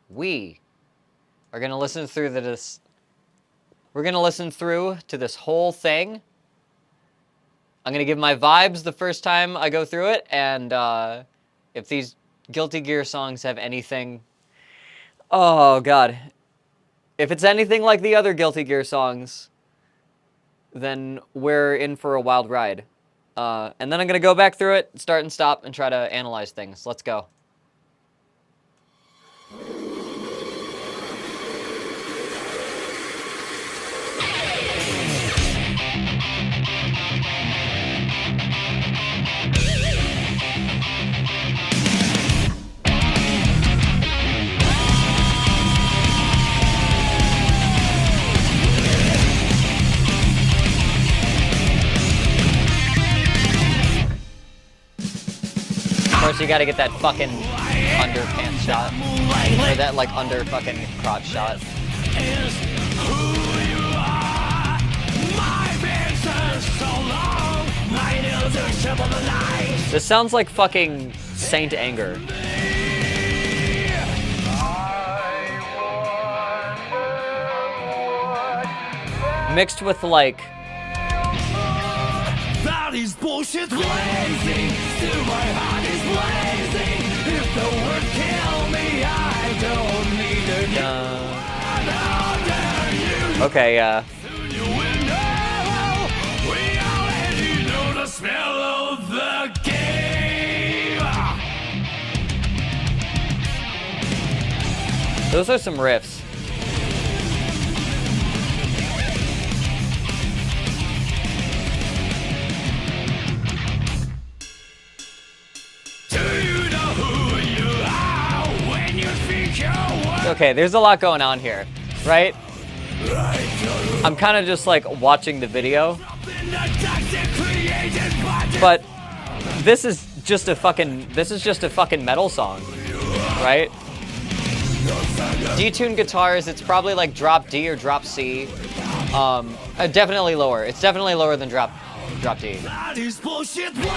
we are going to listen through this. We're going to listen through to this whole thing. I'm going to give my vibes the first time I go through it. And if these Guilty Gear songs have anything... Oh, God. If it's anything like the other Guilty Gear songs, then we're in for a wild ride. And then I'm going to go back through it, start and stop, and try to analyze things. Let's go. Of course, you gotta get that fucking underpants shot. Or that, like, under fucking crotch shot. This sounds like fucking Saint Anger. Mixed with, like... That is bullshit blazing, still my heart is blazing. If the word kill me, I don't need a Okay, Soon you will know, we already know the smell of the game. those are some riffs. Okay, there's a lot going on here, right? I'm kind of just like watching the video, but this is just a fucking metal song, right? Detuned guitars, it's probably like drop D or drop C. Definitely lower. It's definitely lower than drop D. That is bullshit blazing,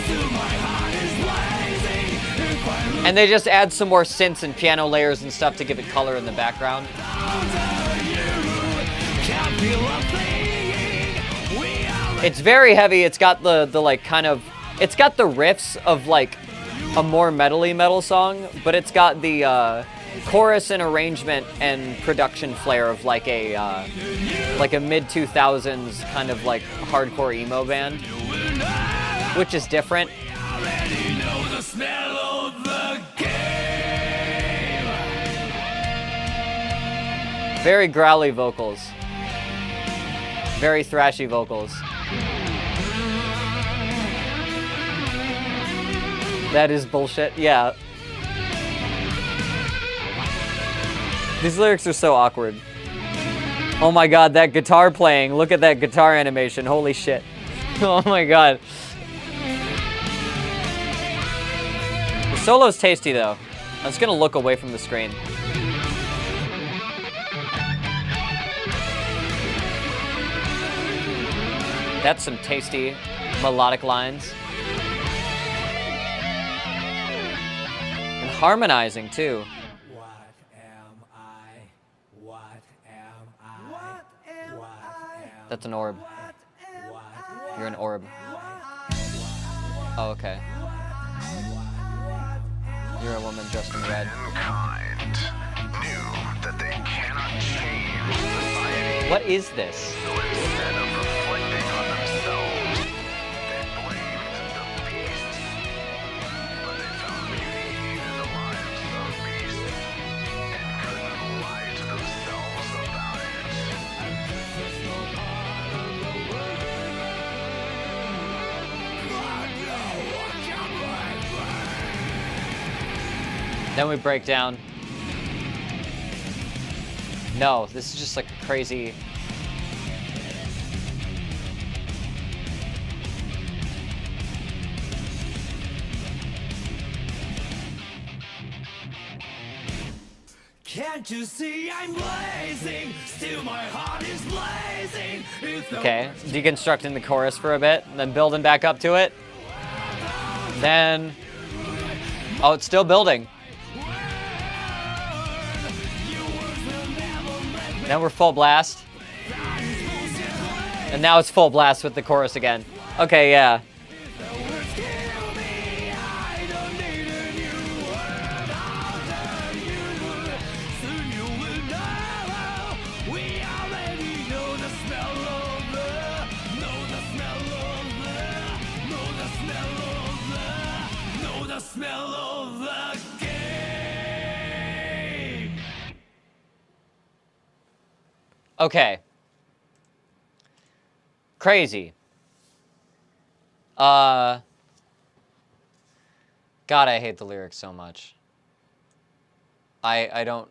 still my heart is blazing. If I And they just add some more synths and piano layers and stuff to give it color in the background. It's very heavy. It's got the like kind of, it's got the riffs of like a more metally metal song, but it's got the chorus and arrangement and production flair of like a mid 2000s kind of like hardcore emo band, which is different. Very growly vocals. Very thrashy vocals. That is bullshit. Yeah. These lyrics are so awkward. Oh my god, that guitar playing. Look at that guitar animation. Holy shit. Oh my god. The solo's tasty though. I'm just gonna look away from the screen. That's some tasty melodic lines. And harmonizing too. What am I? What am I? What am I? That's an orb. You're an orb. Oh, okay. You're a woman dressed in red. Mankind knew that they cannot change society. What is this? So instead of reflecting on themselves, they blamed the beasts. But they found beauty in the lives of beasts and couldn't lie to themselves about it. Then we break down. No, this is just like crazy. Can't you see I'm blazing? Still my heart is blazing. If the Okay, deconstructing the chorus for a bit, and then building back up to it. Then, oh, it's still building. Then we're full blast. And now it's full blast with the chorus again. Okay, yeah. words kill me, I don't need a new word after you. Soon you will know. We already know the smell of the, know the smell of the, know the smell of the, know the smell of the game. Okay. Crazy. God, I hate the lyrics so much. I don't...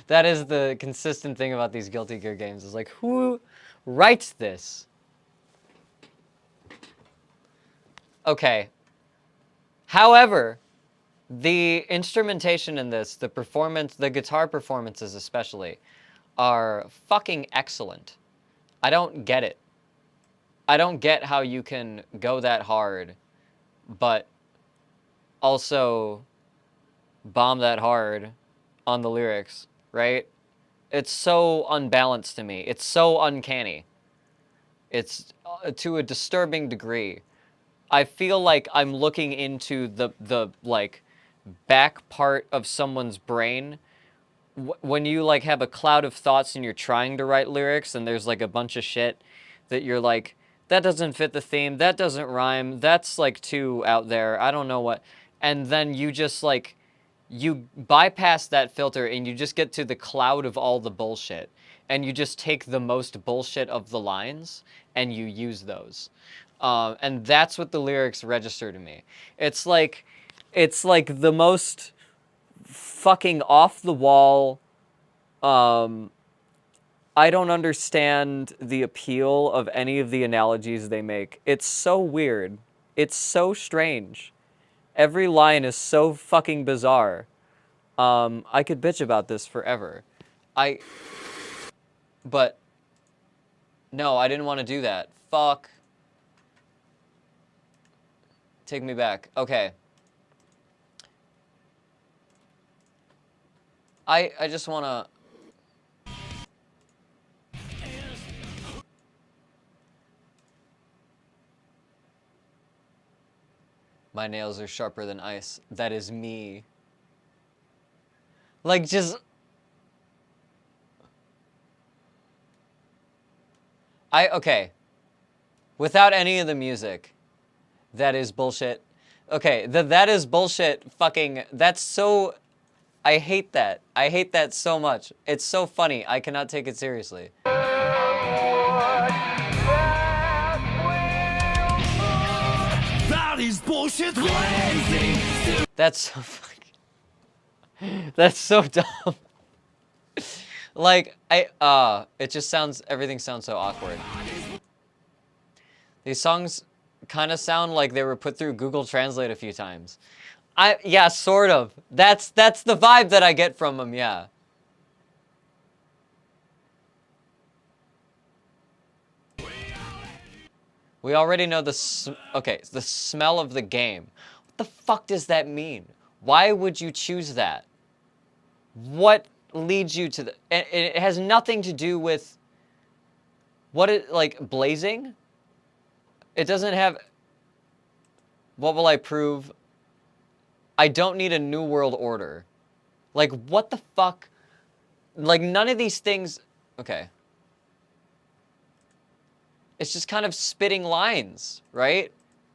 That is the consistent thing about these Guilty Gear games, is like, who writes this? Okay. However, the instrumentation in this, the performance, the guitar performances especially, are fucking excellent. I don't get it. I don't get how you can go that hard, but also bomb that hard on the lyrics, right? It's so unbalanced to me. It's so uncanny. It's to a disturbing degree. I feel like I'm looking into the like back part of someone's brain when you like have a cloud of thoughts and you're trying to write lyrics and there's like a bunch of shit that you're like, that doesn't fit the theme, that doesn't rhyme, that's like too out there, I don't know what. And then you just like, you bypass that filter and you just get to the cloud of all the bullshit. And you just take the most bullshit of the lines and you use those. And that's what the lyrics register to me. It's like the most fucking off the wall. I don't understand the appeal of any of the analogies they make. It's so weird. It's so strange. Every line is so fucking bizarre. I could bitch about this forever. But no, I didn't want to do that. Fuck. Take me back. Okay. I just want to... My nails are sharper than ice. That is me. Like, just... Okay. Without any of the music, that is bullshit. Okay, that is bullshit fucking... That's so... I hate that. I hate that so much. It's so funny. I cannot take it seriously. That is bullshit lazy. That's so fucking... That's so dumb. Like, it just sounds... Everything sounds so awkward. These songs kind of sound like they were put through Google Translate a few times. Yeah, sort of. That's the vibe that I get from them, yeah. We already know the smell of the game. What the fuck does that mean? Why would you choose that? What leads you to the... It has nothing to do with... like, blazing? It doesn't have... What will I prove? I don't need a new world order. Like, what the fuck? Like, none of these things... Okay. It's just kind of spitting lines, right?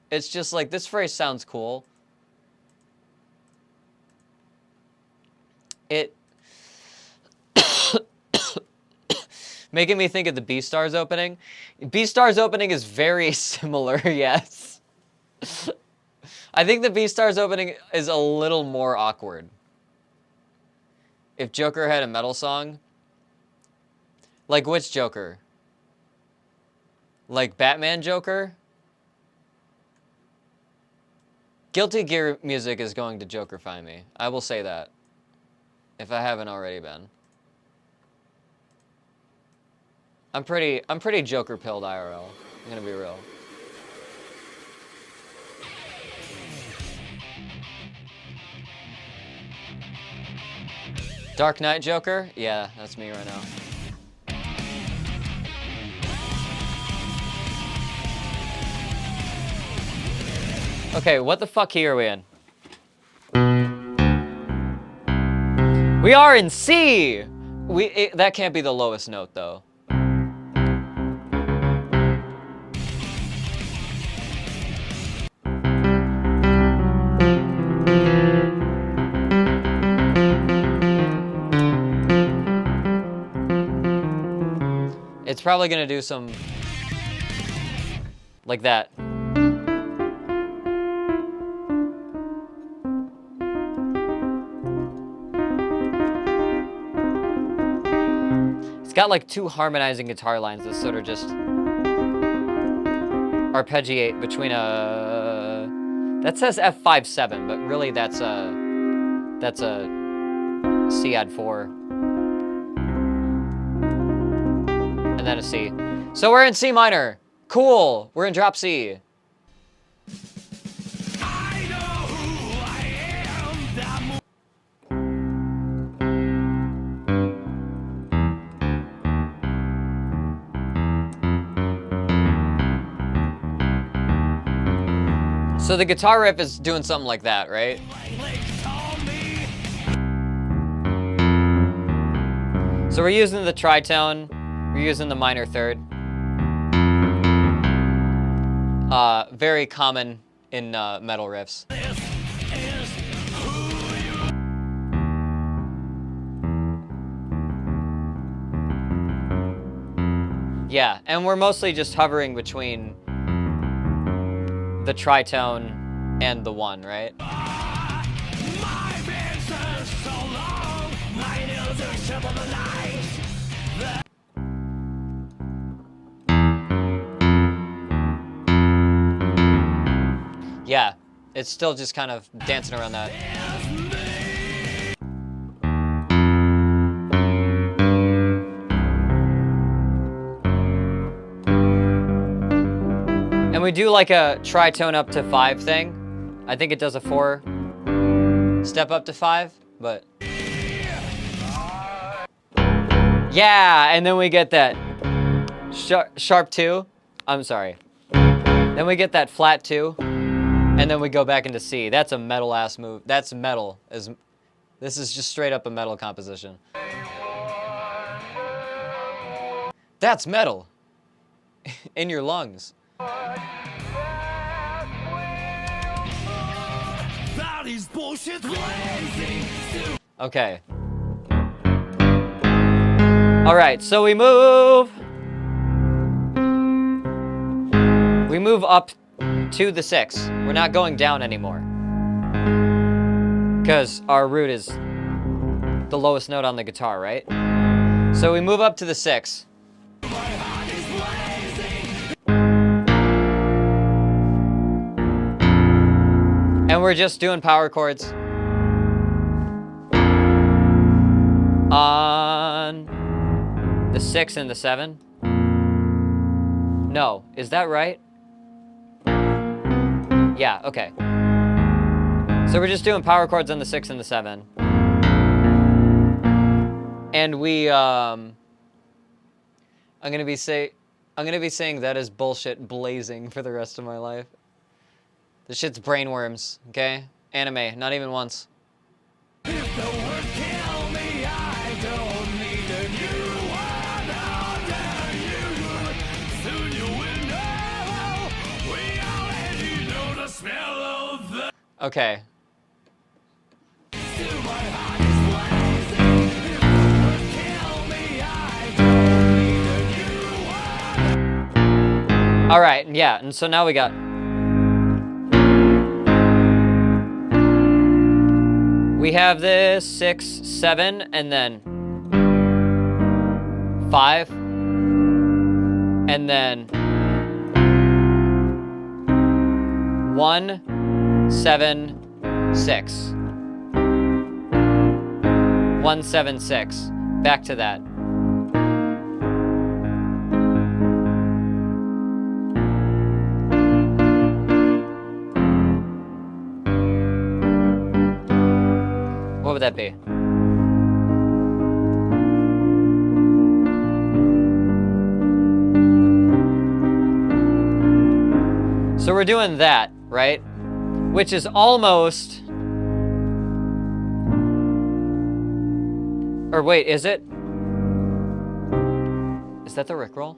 It's just like, this phrase sounds cool. It... Making me think of the Beastars opening. Beastars opening is very similar, yes. I think the Beastars opening is a little more awkward. If Joker had a metal song... Like, which Joker? Like, Batman Joker? Guilty Gear music is going to Jokerify me. I will say that. If I haven't already been. I'm pretty Joker pilled IRL. I'm gonna be real. Dark Knight Joker? Yeah, that's me right now. Okay, what the fuck key are we in? We are in C! That can't be the lowest note, though. It's probably gonna do some... like that. It's got like two harmonizing guitar lines that sort of just arpeggiate between a... That says F5-7, but really that's a C add 4. And then a C. So we're in C minor. Cool. We're in drop C. I know who I am. So the guitar riff is doing something like that, right? So we're using the tritone, we're using the minor third. Very common in metal riffs. Yeah, and we're mostly just hovering between the tritone and the one, right? Yeah, it's still just kind of dancing around that. And we do like a tritone up to 5 thing. I think it does a 4 step up to 5, but... Yeah, and then we get that sharp 2. I'm sorry. Then we get that flat 2, and then we go back into C. That's a metal ass move. That's metal. This is just straight up a metal composition. That's metal. In your lungs. That is bullshit. Okay. All right, so we move up to the 6. We're not going down anymore. Because our root is the lowest note on the guitar, right? So we move up to the 6. And we're just doing power chords on the 6 and the 7. No, is that right? Yeah, okay. So we're just doing power chords on the 6 and the 7. And we, I'm gonna be saying that is bullshit blazing for the rest of my life. This shit's brainworms, okay? Anime, not even once. If the word kill me, I don't need a new one under you. Soon you will know. We already know the smell of the. Okay. Still my heart is blazing. If the word kill me, I don't need a new one. All right, yeah, and so now we got. We have this 6, 7, and then 5, and then 1, 176. 176. Back to that. What would that be? So we're doing that, right? Which is almost... Or wait, is it? Is that the Rickroll?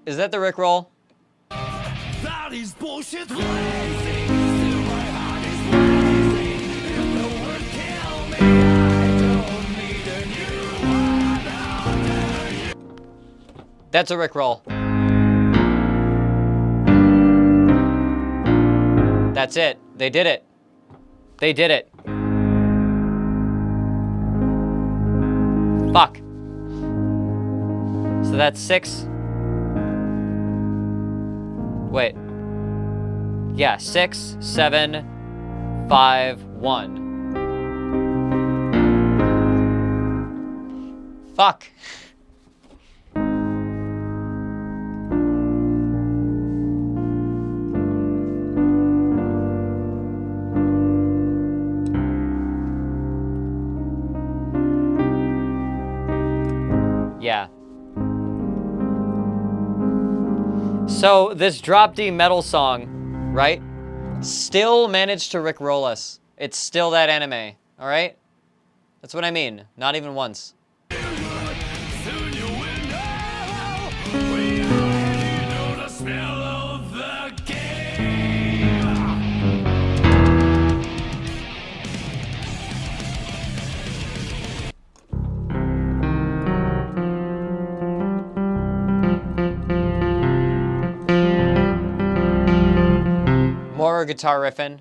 Is that the Rickroll? That is bullshit lazy. Still my heart is blazing. If the word kill me, I don't need a new one. That's a Rickroll. That's it. They did it. They did it. Fuck. So that's 6. Wait. Yeah, 6, 7, 5, 1. Fuck. Yeah. So this Drop D metal song, right? Still managed to Rickroll us. It's still that anime, all right? That's what I mean. Not even once. Soon you will know. We already know the smell of the game. More guitar riffing.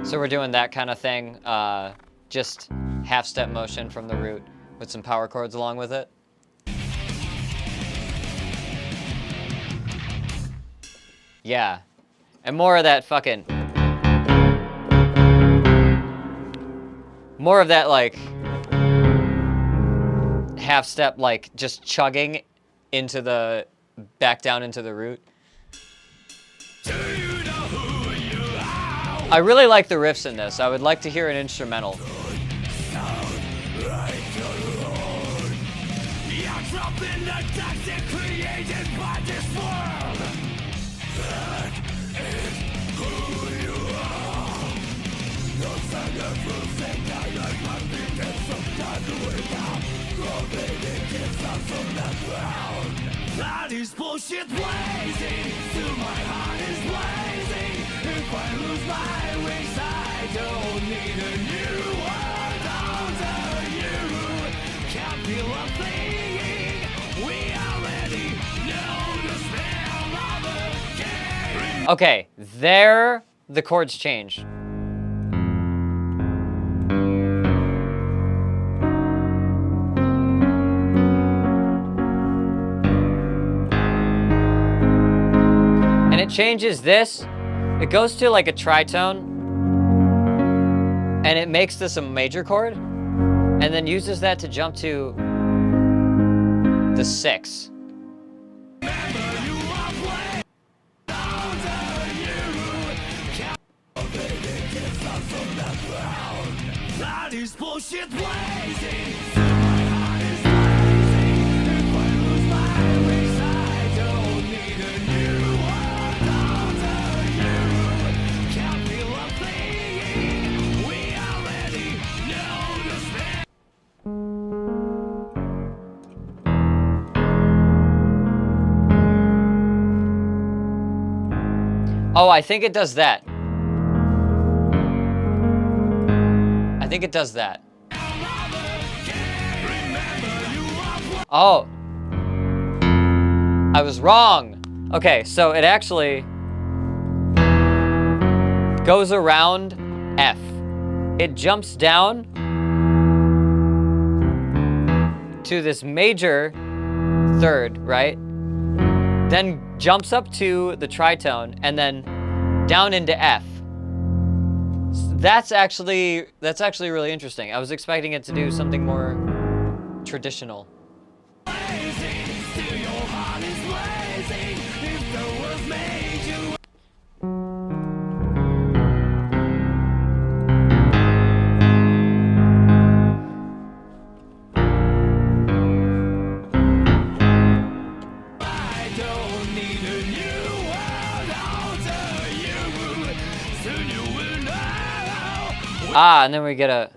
So we're doing that kind of thing, just half-step motion from the root with some power chords along with it. Yeah, and more of that fucking... More of that, like, half-step, like, just chugging into the... back down into the root. Do you know who you are? I really like the riffs in this. I would like to hear an instrumental. Sound like your own. You're trapped in the toxic created by this world. That is who you are. No second will say that I must be dead sometime to wake up. Providing it's not from the ground. That is bullshit blazing. Still my heart is blazing. If I lose my wings, I don't need a new world under you. Can't feel a thing. We already know the smell of the game. Okay, there the chords change. And it changes this. It goes to like a tritone. And it makes this a major chord. And then uses that to jump to the 6. That is bullshit blazing. My heart is blazing. If I lose my wings, I don't need a new world under you. Can't feel a thing. We already know the smell. Oh, I think it does that. I think it does that. Oh. I was wrong. Okay, so it actually goes around F. It jumps down to this major third, right? Then jumps up to the tritone and then down into F. That's actually really interesting. I was expecting it to do something more traditional. Ah, and then we get a...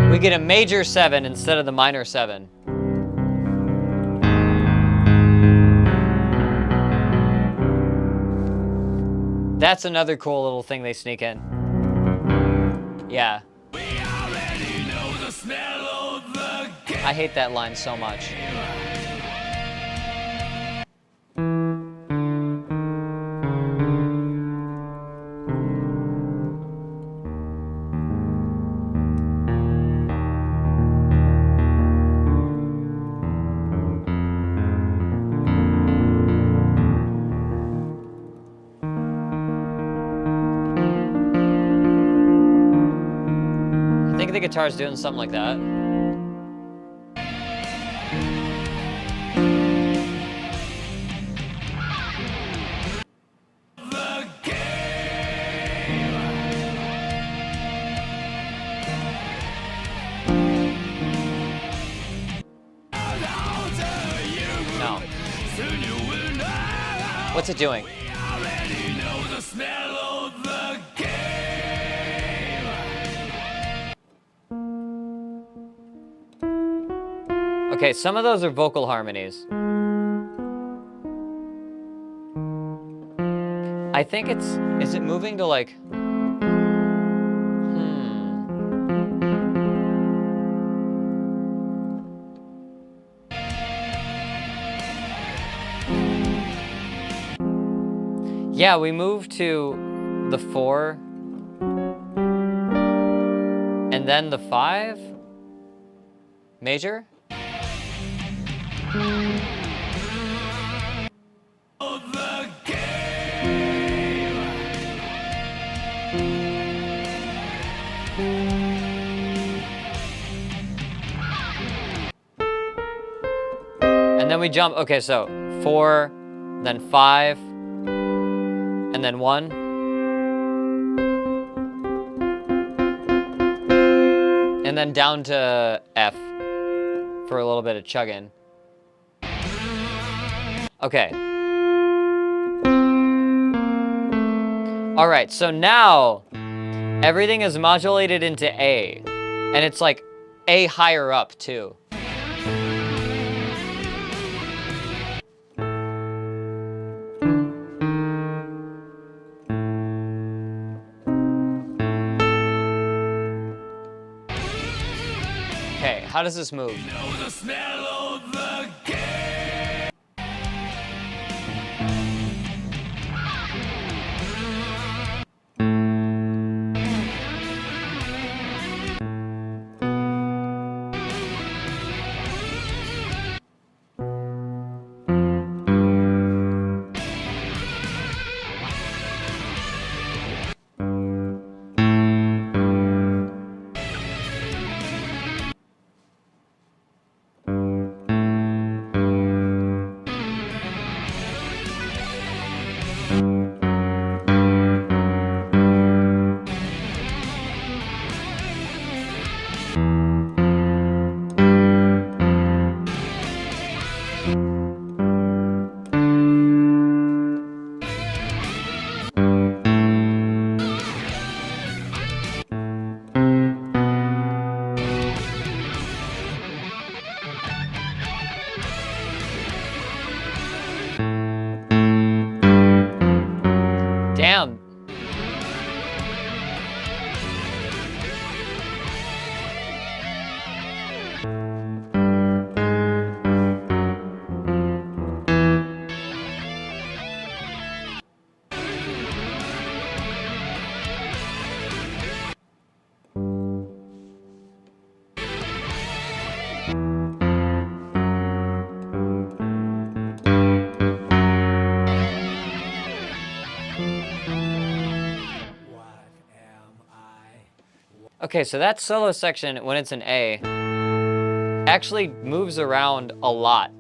We get a major 7 instead of the minor 7. That's another cool little thing they sneak in. Yeah. I hate that line so much. I think the guitar's doing something like that. No. What's it doing? Okay, some of those are vocal harmonies. I think it's... Is it moving to like... Yeah, we move to the 4. And then the 5? Major? And then we jump, okay, so 4, then 5, and then 1. And then down to F for a little bit of chugging. Okay. All right, so now everything is modulated into A, and it's like A higher up too. Okay, how does this move? Okay, so that solo section, when it's an A, actually moves around a lot.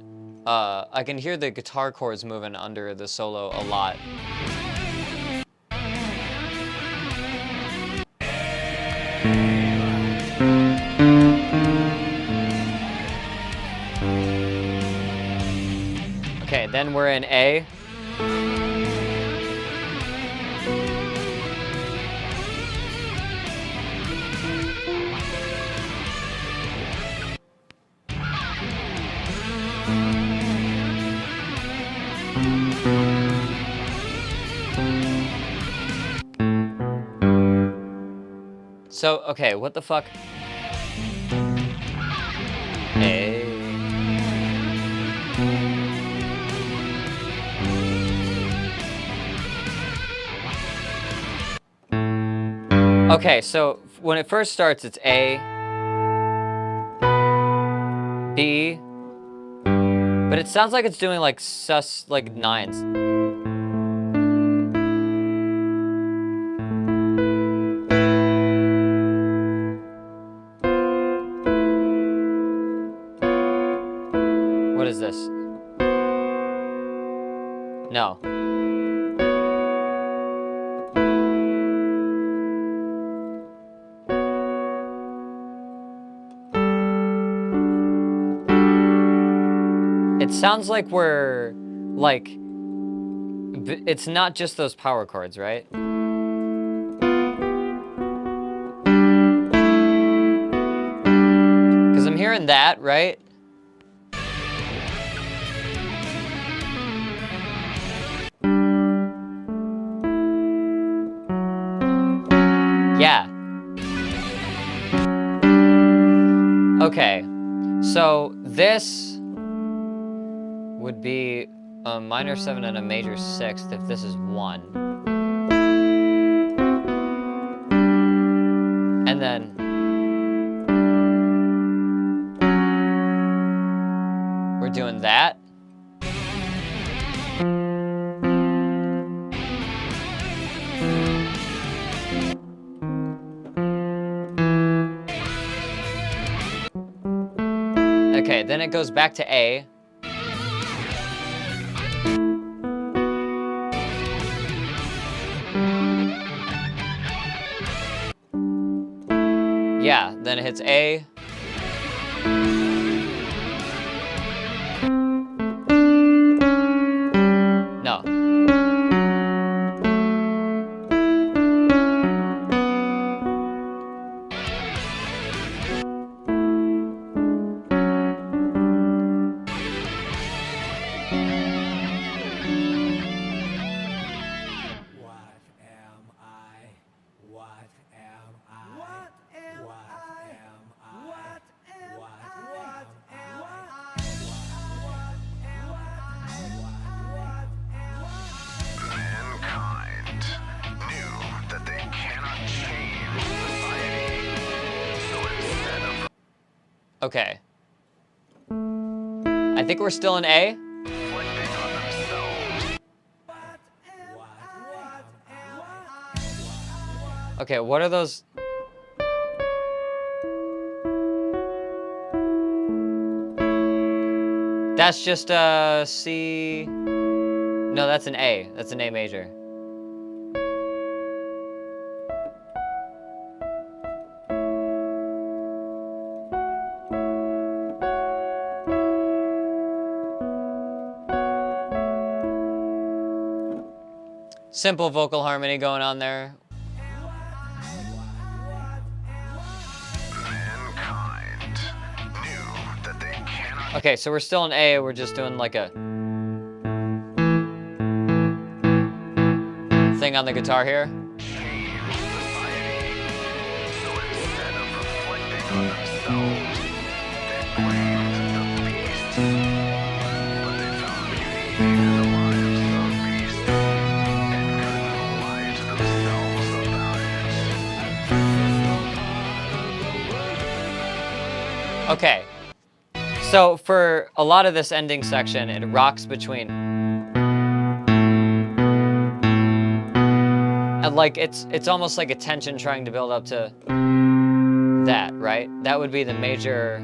I can hear the guitar chords moving under the solo a lot. Okay, then we're in A. So, okay, what the fuck? A. Okay, so when it first starts, it's A, B, but it sounds like it's doing like sus, like nines. What is this? No. It sounds like we're, like, it's not just those power chords, right? Because I'm hearing that, right? Yeah. Okay, so this would be a minor 7 and a major 6th if this is 1. And then we're doing that. Okay, then it goes back to A. Yeah, then it hits A. No. Mankind knew that they cannot change society. So instead of Okay. I think we're still in A. reflecting on themselves, Okay, what are those? That's just a C. No, that's an A. That's an A major. Simple vocal harmony going on there. mankind knew that they cannot Okay, so we're still in A. We're just doing like a thing on the guitar here. change society. So instead of reflecting on themselves, they blamed the beasts, but they found beauty in the lives of beasts and couldn't lie to themselves about it. Okay. So for a lot of this ending section, it rocks between, and like it's almost like a tension trying to build up to that, right? That would be the major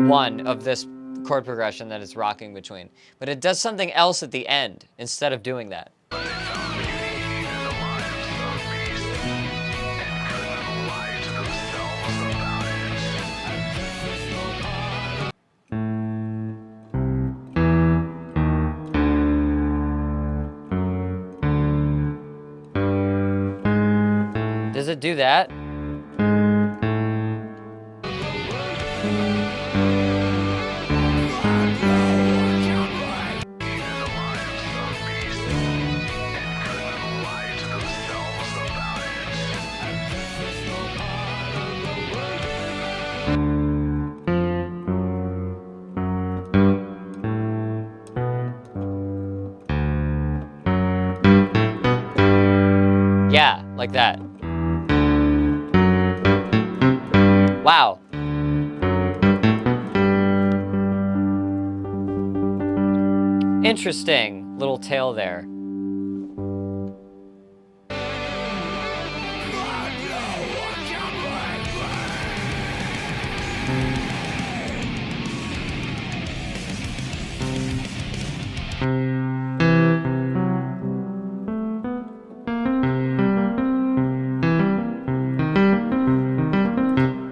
one of this chord progression that it's rocking between. But it does something else at the end instead of doing that. But they found beauty in the lives of beasts and couldn't lie to themselves about it. Does it do that? Yeah, like that. Wow. Interesting little tail there.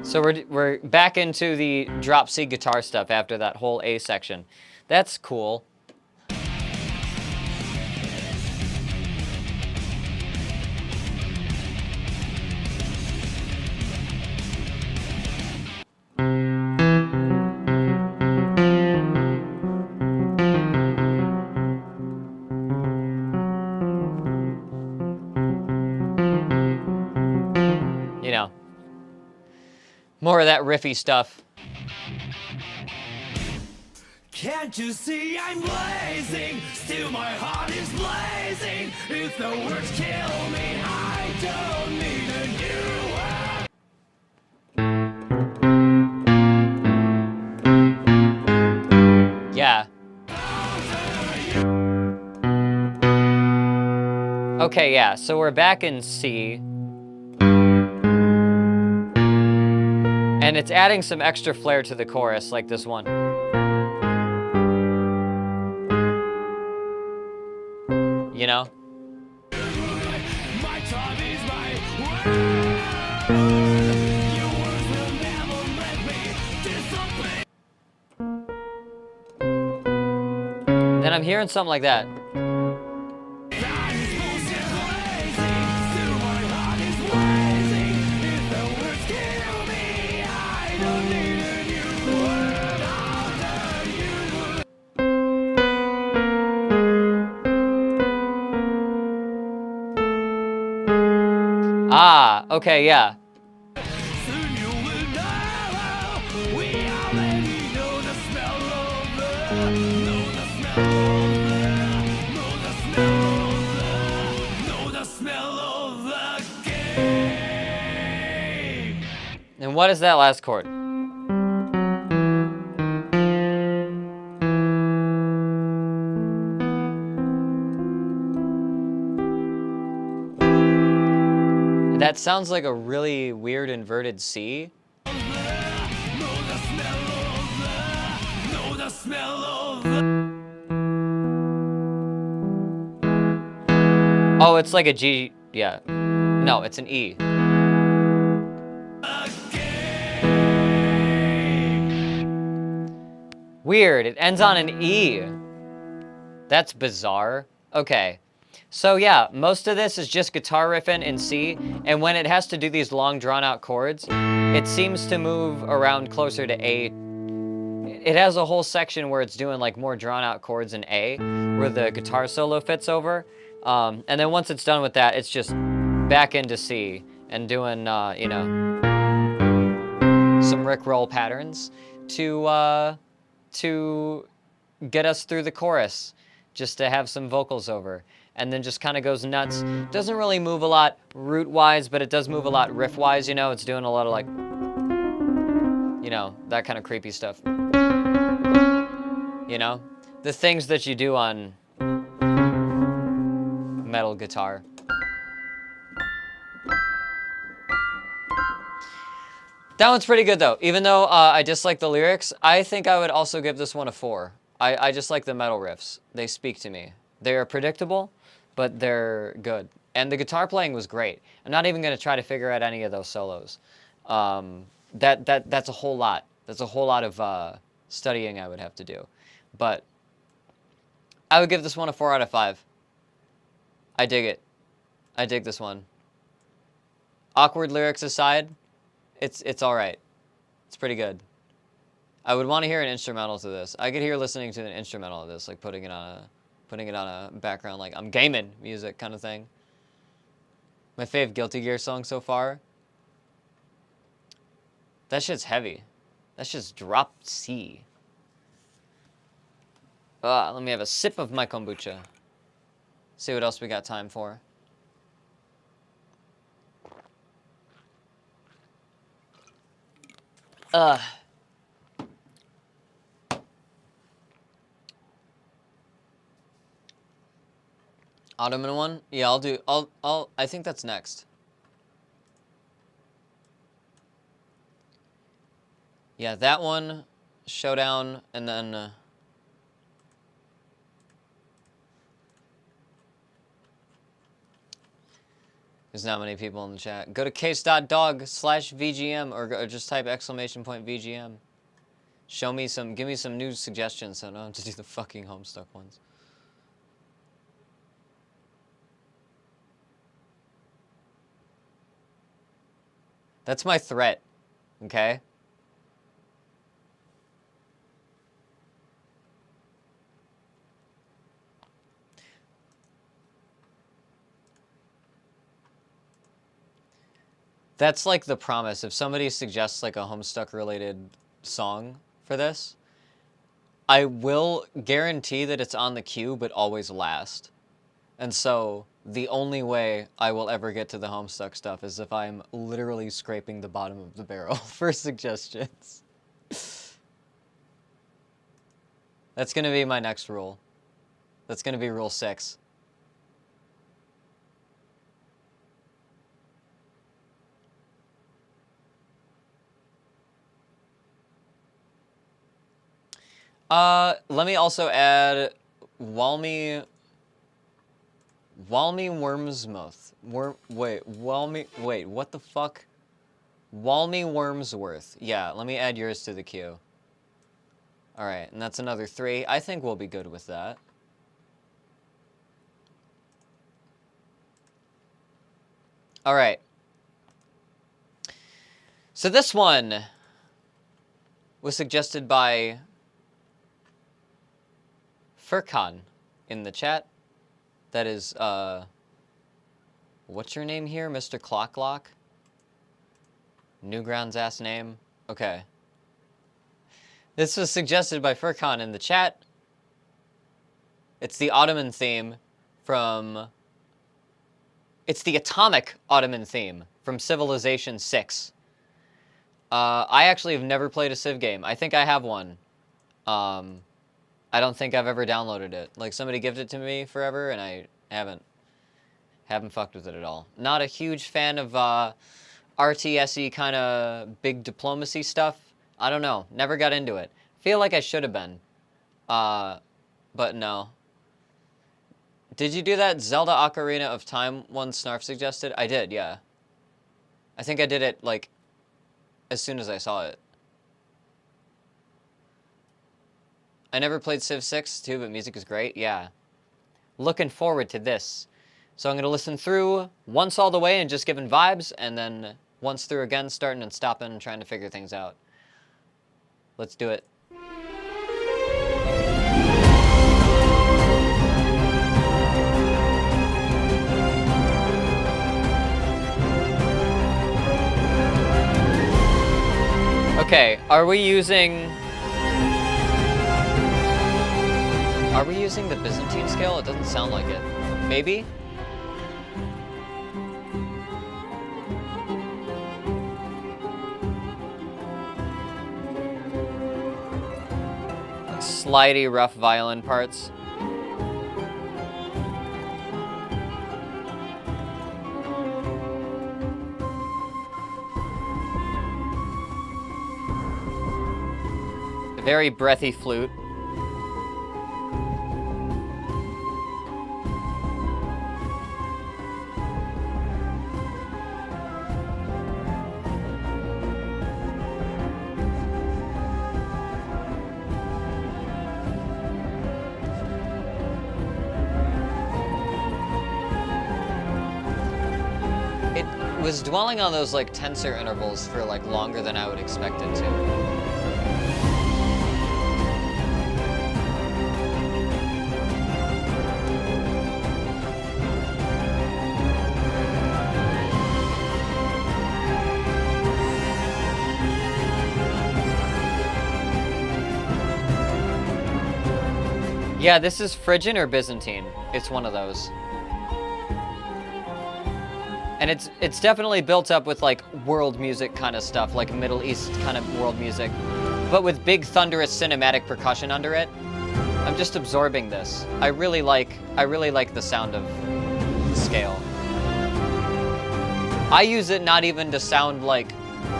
So we're back into the drop C guitar stuff after that whole A section. That's cool. You know, more of that riffy stuff. Can't you see I'm blazing? Still my heart is blazing. If the words kill me, I don't need a new word. Yeah. Okay, yeah, so we're back in C. And it's adding some extra flair to the chorus, like this one. You know? My time is my word. Your words will never let me disappoint. Then I'm hearing something like that. That is bullshit blazing. Still my heart is blazing. If the words kill me, I don't need a new word. I'll tell you. Ah, okay, yeah. Soon you will know. We already know the smell of the, know the smell of the, know the smell of the game. And what is that last chord? That sounds like a really weird inverted C. Know the smell of the, know the smell of the. Oh, it's like a G, yeah. No, it's an E. Weird, it ends on an E. That's bizarre. Okay. So yeah, most of this is just guitar riffing in C, and when it has to do these long drawn-out chords, it seems to move around closer to A. It has a whole section where it's doing like more drawn-out chords in A, where the guitar solo fits over, and then once it's done with that, it's just back into C and doing, you know, some some Rickroll patterns to get us through the chorus, just to have some vocals over. And then just kind of goes nuts. Doesn't really move a lot root-wise, but it does move a lot riff-wise, you know? It's doing a lot of like, you know, that kind of creepy stuff. You know? The things that you do on metal guitar. That one's pretty good though. Even though I dislike the lyrics, I think I would also give this one a 4. I just like the metal riffs. They speak to me. They are predictable, but they're good. And the guitar playing was great. I'm not even going to try to figure out any of those solos. That's a whole lot. That's a whole lot of studying I would have to do. But I would give this one a 4 out of 5. I dig it. I dig this one. Awkward lyrics aside, it's all right. It's pretty good. I would want to hear an instrumental to this. I could hear listening to an instrumental of this, like putting it on a background, like I'm gaming music kind of thing. My fave Guilty Gear song so far. That shit's heavy. That shit's drop C. Let me have a sip of my kombucha. See what else we got time for. Ottoman one? Yeah, I think that's next. Yeah, that one, Showdown, and then... There's not many people in the chat. Go to case.dog/VGM or just type !VGM. Give me some new suggestions so I don't have to do the fucking Homestuck ones. That's my threat, okay? That's like the promise. If somebody suggests like a Homestuck related song for this, I will guarantee that it's on the queue, but always last. And so the only way I will ever get to the Homestuck stuff is if I'm literally scraping the bottom of the barrel for suggestions. That's going to be my next rule. That's going to be rule 6. Let me also add Walmy Wormsmouth. Wait, what the fuck? Walmy Wormsworth. Yeah, let me add yours to the queue. Alright, and that's another 3. I think we'll be good with that. Alright. So this one was suggested by Furkan in the chat. That is, what's your name here, Mr. Clocklock? Newground's ass name? Okay. This was suggested by Furkan in the chat. It's the Ottoman theme from... It's the atomic Ottoman theme from Civilization 6. I actually have never played a Civ game. I think I have one. I don't think I've ever downloaded it. Like, somebody gifted it to me forever, and I haven't fucked with it at all. Not a huge fan of RTS-y kind of big diplomacy stuff. I don't know. Never got into it. Feel like I should have been. But no. Did you do that Zelda Ocarina of Time one Snarf suggested? I did, yeah. I think I did it, like, as soon as I saw it. I never played Civ 6 too, but music is great. Yeah. Looking forward to this. So I'm going to listen through once all the way and just giving vibes, and then once through again, starting and stopping and trying to figure things out. Let's do it. Okay, are we using the Byzantine scale? It doesn't sound like it. Maybe? Slidey, rough violin parts. A very breathy flute. Was dwelling on those like tensor intervals for like longer than I would expect it to. Yeah, this is Phrygian or Byzantine. It's one of those. And it's definitely built up with like world music kind of stuff, like Middle East kind of world music, but with big thunderous cinematic percussion under it. I'm just absorbing this. I really like the sound of the scale. I use it not even to sound like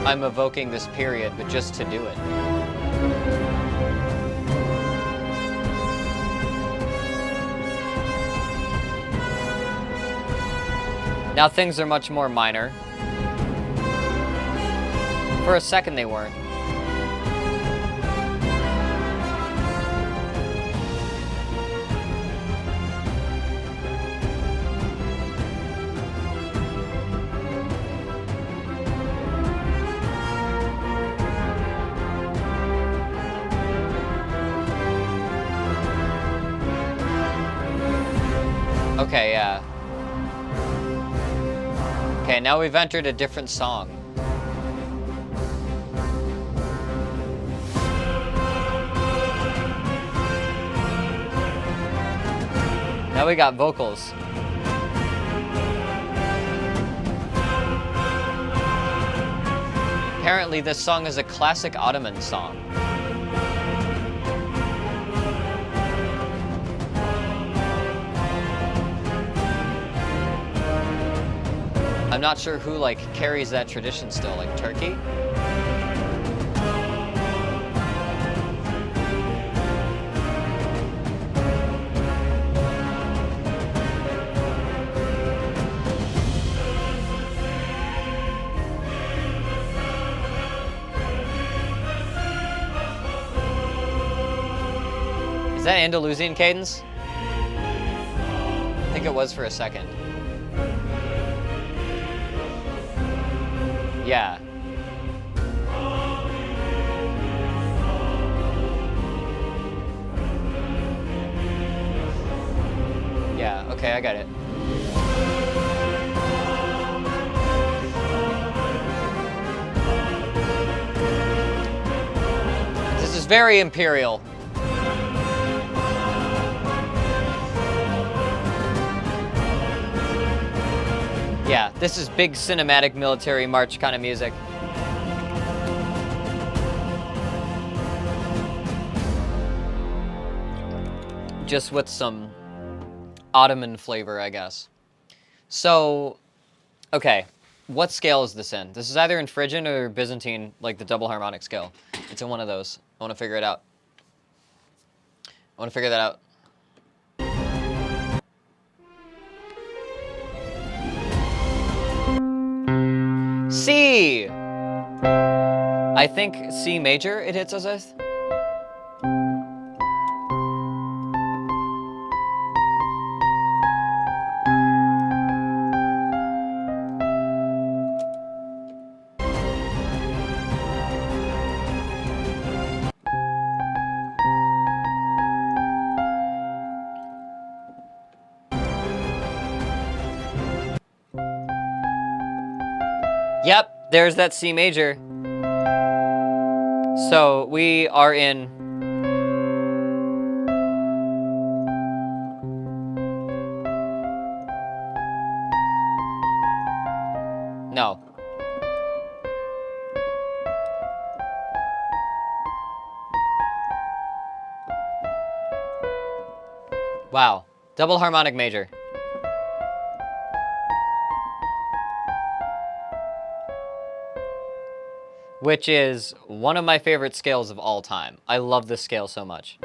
I'm evoking this period, but just to do it. Now things are much more minor. For a second they weren't. Okay, yeah. Okay, now we've entered a different song. Now we got vocals. Apparently this song is a classic Ottoman song. I'm not sure who like carries that tradition still, like Turkey? Is that Andalusian cadence? I think it was for a second. Yeah. Yeah, okay, I got it. This is very imperial. Yeah, this is big cinematic military march kind of music. Just with some Ottoman flavor, I guess. So, okay, what scale is this in? This is either in Phrygian or Byzantine, like the double harmonic scale. It's in one of those. I want to figure it out. I want to figure that out. C! I think C major it hits us with. Yep, there's that C major. So we are in... No. Wow. Double harmonic major. Which is one of my favorite scales of all time. I love this scale so much.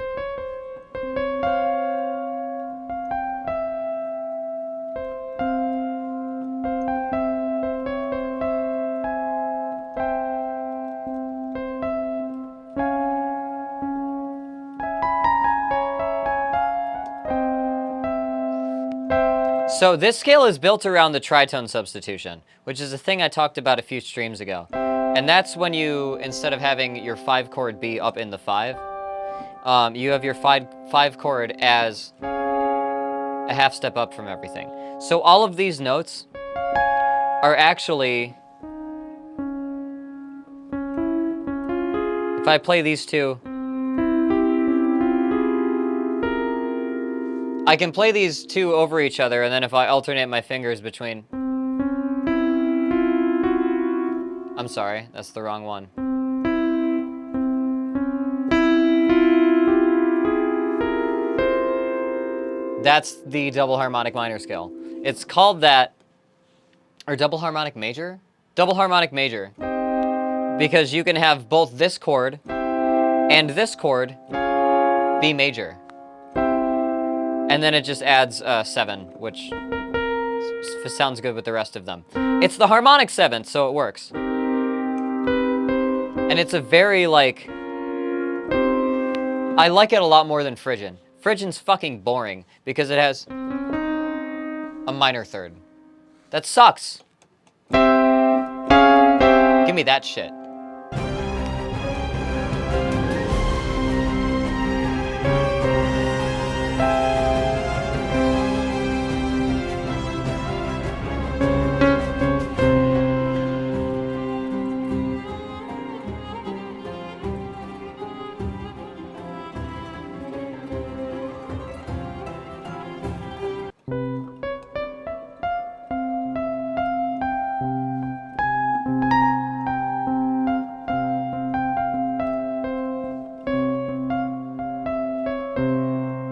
So this scale is built around the tritone substitution, which is a thing I talked about a few streams ago. And that's when you, instead of having your 5 chord be up in the 5, you have your 5 chord as a half step up from everything. So all of these notes are actually, if I play these two, I can play these two over each other, and then if I alternate my fingers between... I'm sorry, that's the wrong one. That's the double harmonic minor scale. It's called that, or double harmonic major? Double harmonic major. Because you can have both this chord and this chord be major. And then it just adds 7, which sounds good with the rest of them. It's the harmonic 7th, so it works. And it's a very, like... I like it a lot more than Phrygian. Phrygian's fucking boring because it has a minor third. That sucks. Give me that shit.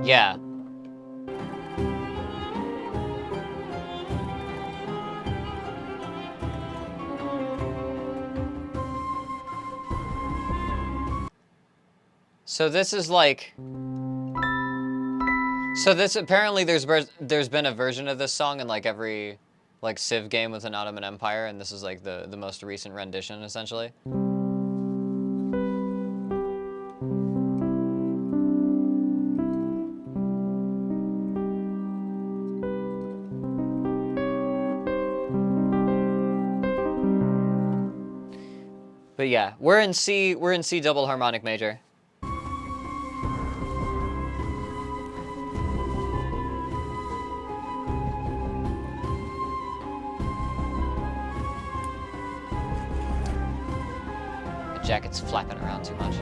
Yeah. So this is like... So this, apparently there's been a version of this song in like every like Civ game with an Ottoman Empire, and this is like the most recent rendition, essentially. But yeah, we're in C double harmonic major. The jacket's flapping around too much.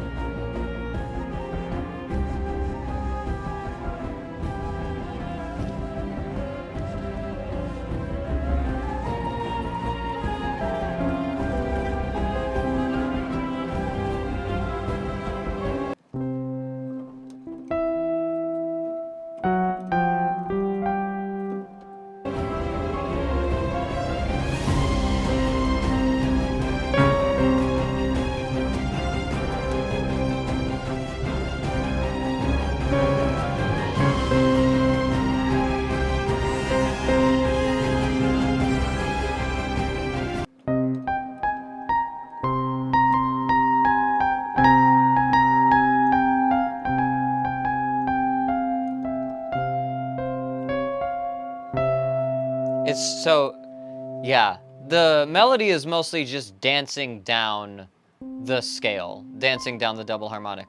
It's so, yeah, the melody is mostly just dancing down the scale, dancing down the double harmonic.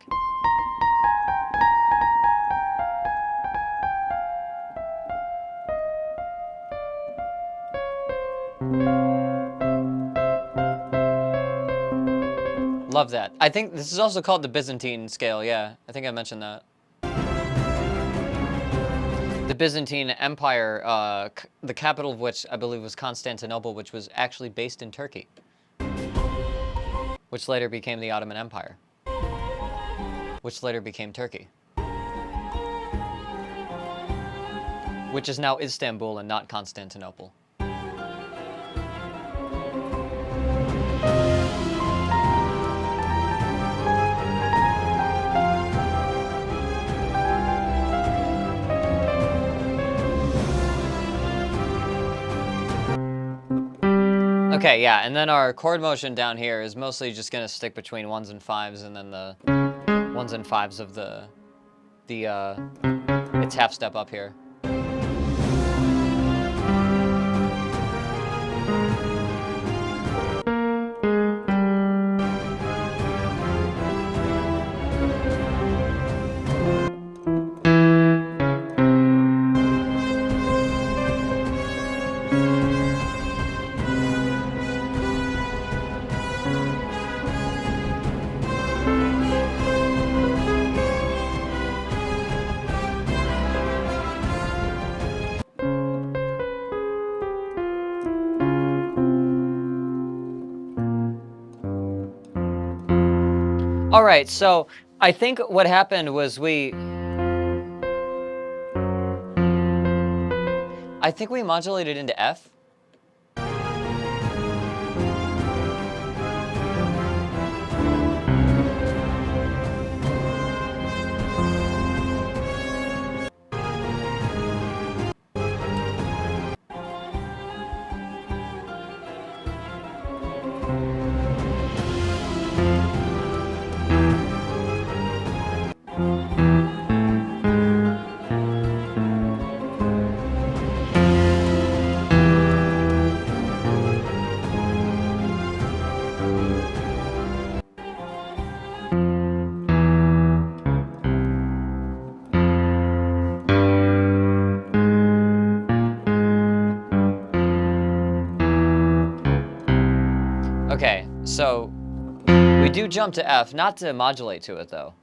Love that. I think this is also called the Byzantine scale, yeah. I think I mentioned that. The Byzantine Empire, the capital of which I believe was Constantinople, which was actually based in Turkey, which later became the Ottoman Empire, which later became Turkey, which is now Istanbul and not Constantinople. Okay, yeah, and then our chord motion down here is mostly just gonna stick between 1s and 5s, and then the 1s and 5s of its half step up here. All right, so I think what happened was I think we modulated into F. Okay, so we do jump to F, not to modulate to it though.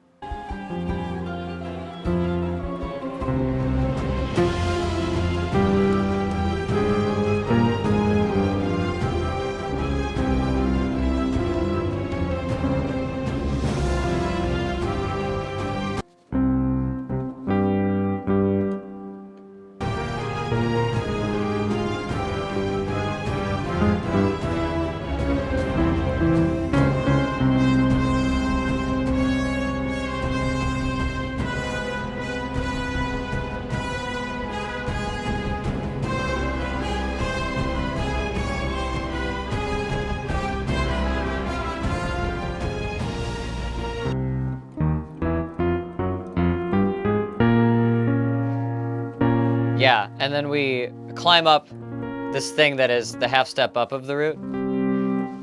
Yeah, and then we climb up this thing that is the half step up of the root.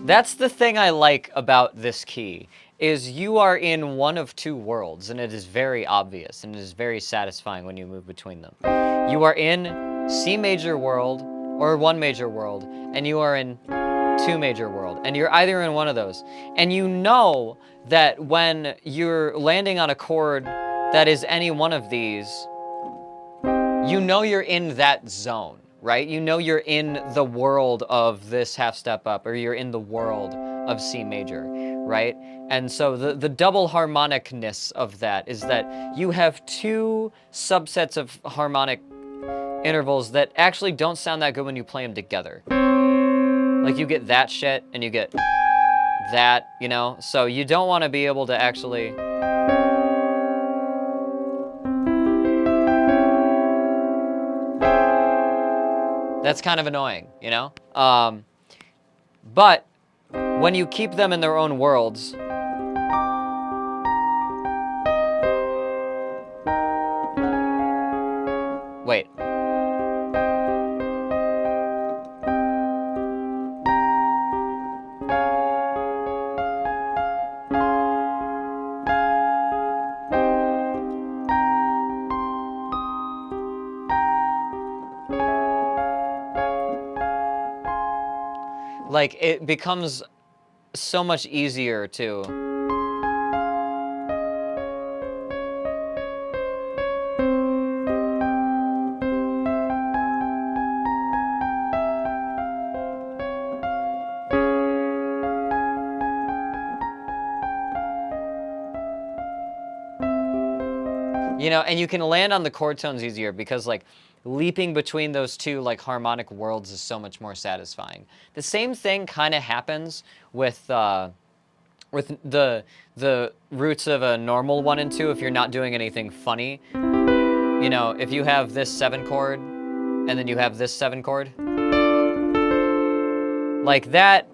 That's the thing I like about this key, is you are in one of two worlds, and it is very obvious, and it is very satisfying when you move between them. You are in C major world, or 1 major world, and you are in 2 major world, and you're either in one of those. And you know that when you're landing on a chord that is any one of these, you know you're in that zone, right? You know you're in the world of this half step up, or you're in the world of C major, right? And so the double harmonicness of that is that you have two subsets of harmonic intervals that actually don't sound that good when you play them together. Like you get that shit and you get that, you know? So you don't want to be able to actually... That's kind of annoying, you know? But when you keep them in their own worlds, wait. Like, it becomes so much easier too. You know, and you can land on the chord tones easier because, like, leaping between those two, like, harmonic worlds is so much more satisfying. The same thing kind of happens with the roots of a normal 1 and 2 if you're not doing anything funny. You know, if you have this 7 chord and then you have this 7 chord, like, that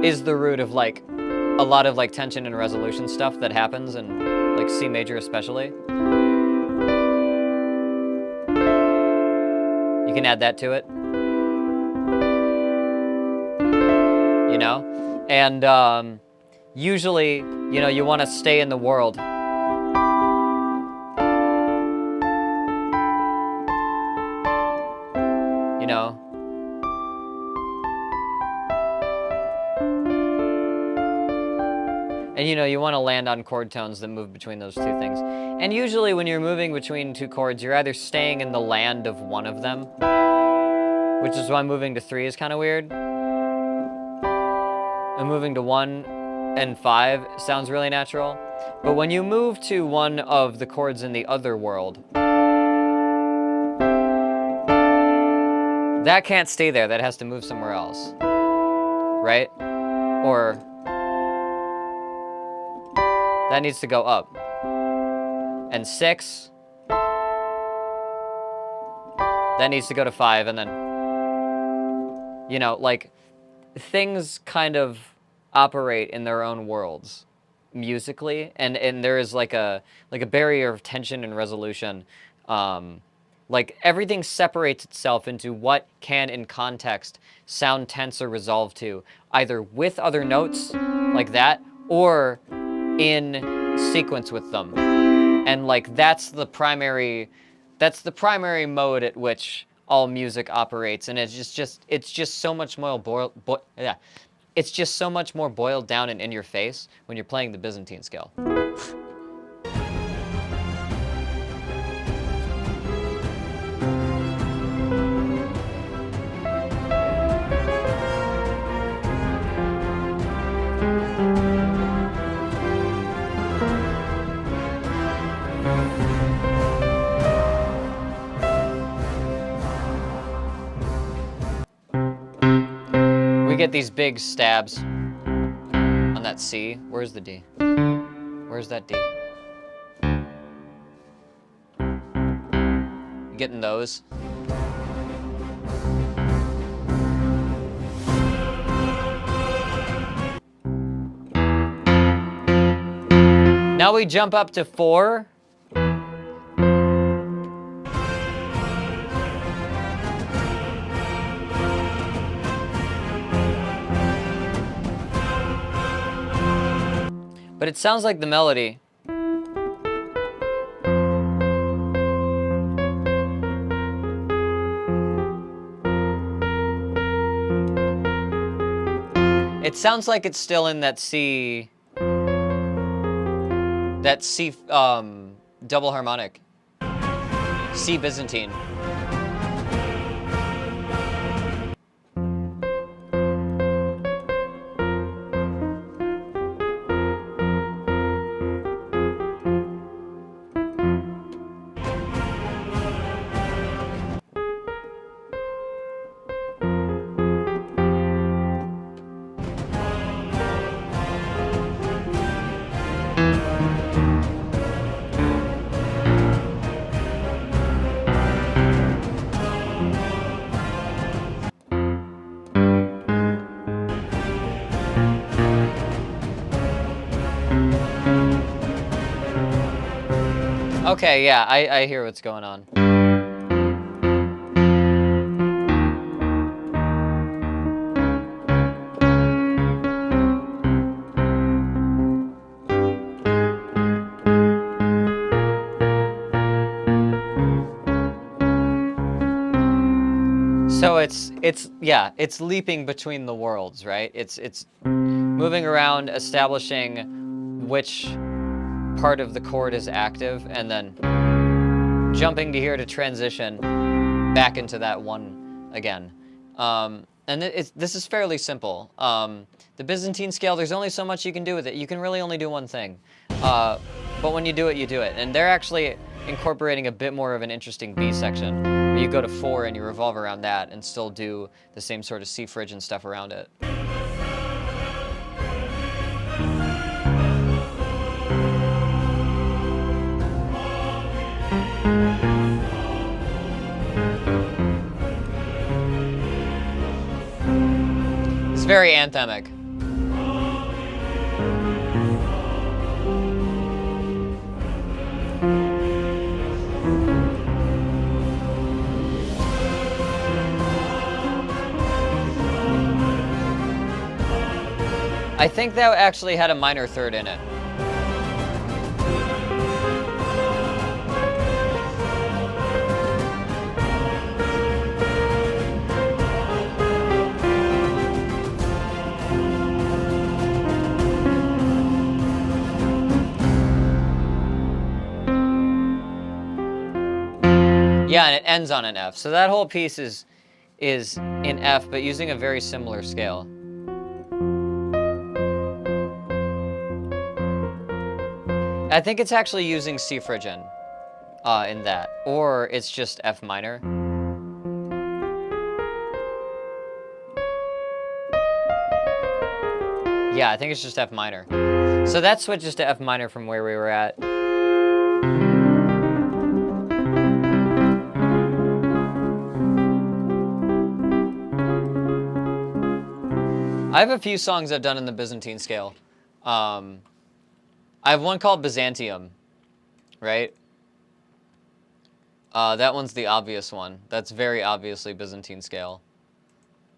is the root of, like, a lot of, like, tension and resolution stuff that happens in, like, C major especially. You can add that to it. You know? And usually, you know, you want to stay in the world. You know? And, you know, you want to land on chord tones that move between those two things. And usually when you're moving between two chords, you're either staying in the land of one of them, which is why moving to 3 is kind of weird. And moving to 1 and 5 sounds really natural. But when you move to one of the chords in the other world, that can't stay there. That has to move somewhere else. Right? Or that needs to go up. And 6, that needs to go to 5, and then, you know, like, things kind of operate in their own worlds musically, and there is like a barrier of tension and resolution. Like, everything separates itself into what can, in context, sound tense or resolved to, either with other notes, like that, or in sequence with them. And, like, that's the primary mode at which all music operates, and it's just so much more it's just so much more boiled down and in your face when you're playing the Byzantine scale. We get these big stabs on that C. Where's the D? Where's that D? You getting those? Now we jump up to 4. But it sounds like the melody. It sounds like it's still in that C double harmonic. C Byzantine. Okay, yeah, I hear what's going on. So it's leaping between the worlds, right? It's moving around, establishing which part of the chord is active, and then jumping to here to transition back into that one again. And this is fairly simple. The Byzantine scale, there's only so much you can do with it. You can really only do one thing. But when you do it, you do it. And they're actually incorporating a bit more of an interesting B section, where you go to 4 and you revolve around that and still do the same sort of C phrygian stuff around it. It's very anthemic. I think that actually had a minor third in it. Yeah, and it ends on an F. So that whole piece is in F, but using a very similar scale. I think it's actually using C phrygian in that, or it's just F minor. Yeah, I think it's just F minor. So that switches to F minor from where we were at. I have a few songs I've done in the Byzantine scale. I have one called Byzantium, right? That one's the obvious one. That's very obviously Byzantine scale.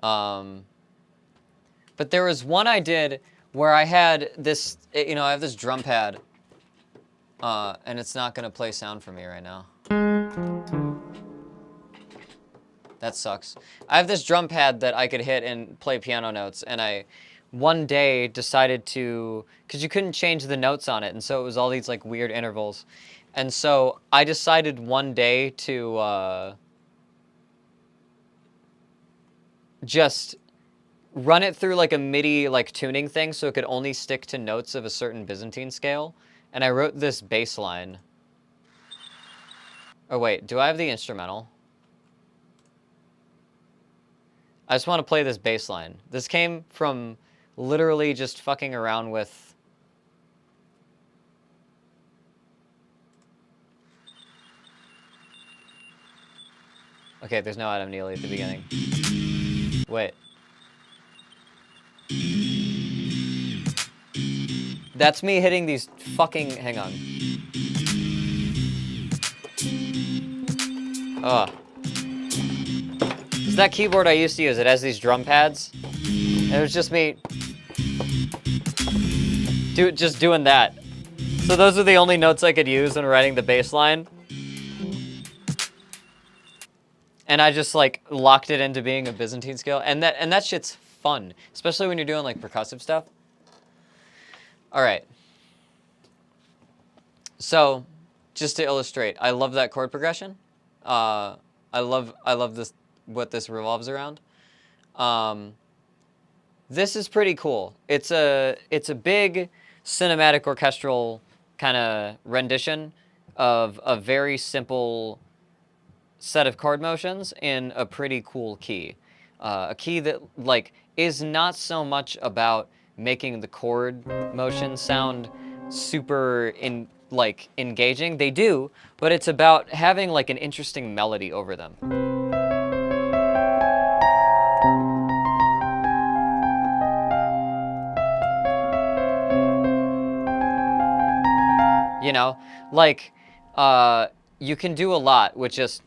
But there was one I did where I had this, I have this drum pad, and it's not gonna play sound for me right now. That sucks. I have this drum pad that I could hit and play piano notes, and I one day decided to, because you couldn't change the notes on it, and so it was all these like weird intervals. And so I decided one day to just run it through like a MIDI like tuning thing so it could only stick to notes of a certain Byzantine scale. And I wrote this bass line. Oh wait, do I have the instrumental? I just want to play this bass line. This came from literally just fucking around with... Okay, there's no Adam Neely at the beginning. Wait. That's me hitting these fucking... Hang on. Ugh. It's that keyboard I used to use. It has these drum pads. And it was just me... just doing that. So those are the only notes I could use when writing the bass line. And I just like locked it into being a Byzantine scale. And that shit's fun. Especially when you're doing like percussive stuff. Alright. So, just to illustrate, I love that chord progression. I love this, what this revolves around. This is pretty cool. It's a big cinematic orchestral kind of rendition of a very simple set of chord motions in a pretty cool key. A key that like is not so much about making the chord motion sound super engaging. They do, but it's about having like an interesting melody over them. You know, like you can do a lot with just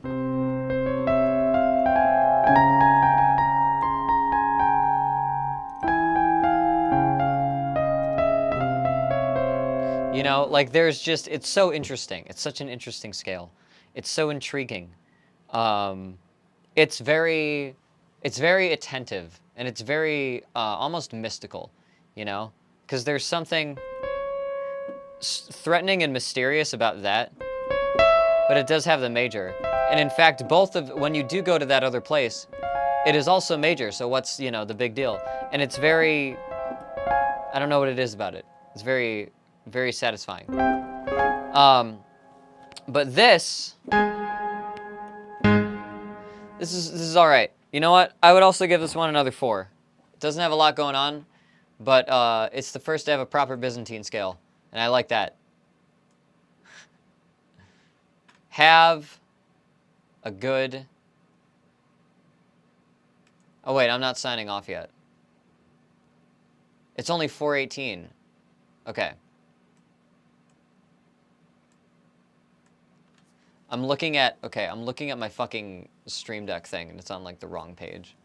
you know, like there's just, it's so interesting. It's such an interesting scale. It's so intriguing. It's very attentive, and it's very almost mystical. you know? Because there's something threatening and mysterious about that. But it does have the major. And in fact, when you do go to that other place, it is also major, so what's, you know, the big deal? And it's very, I don't know what it is about it. It's very, very satisfying. But this is all right. You know what? I would also give this one another 4. It doesn't have a lot going on, but it's the first to have a proper Byzantine scale, and I like that. Have a good... Oh wait, I'm not signing off yet. It's only 4:18. Okay. I'm looking at my fucking Stream Deck thing, and it's on, like, the wrong page.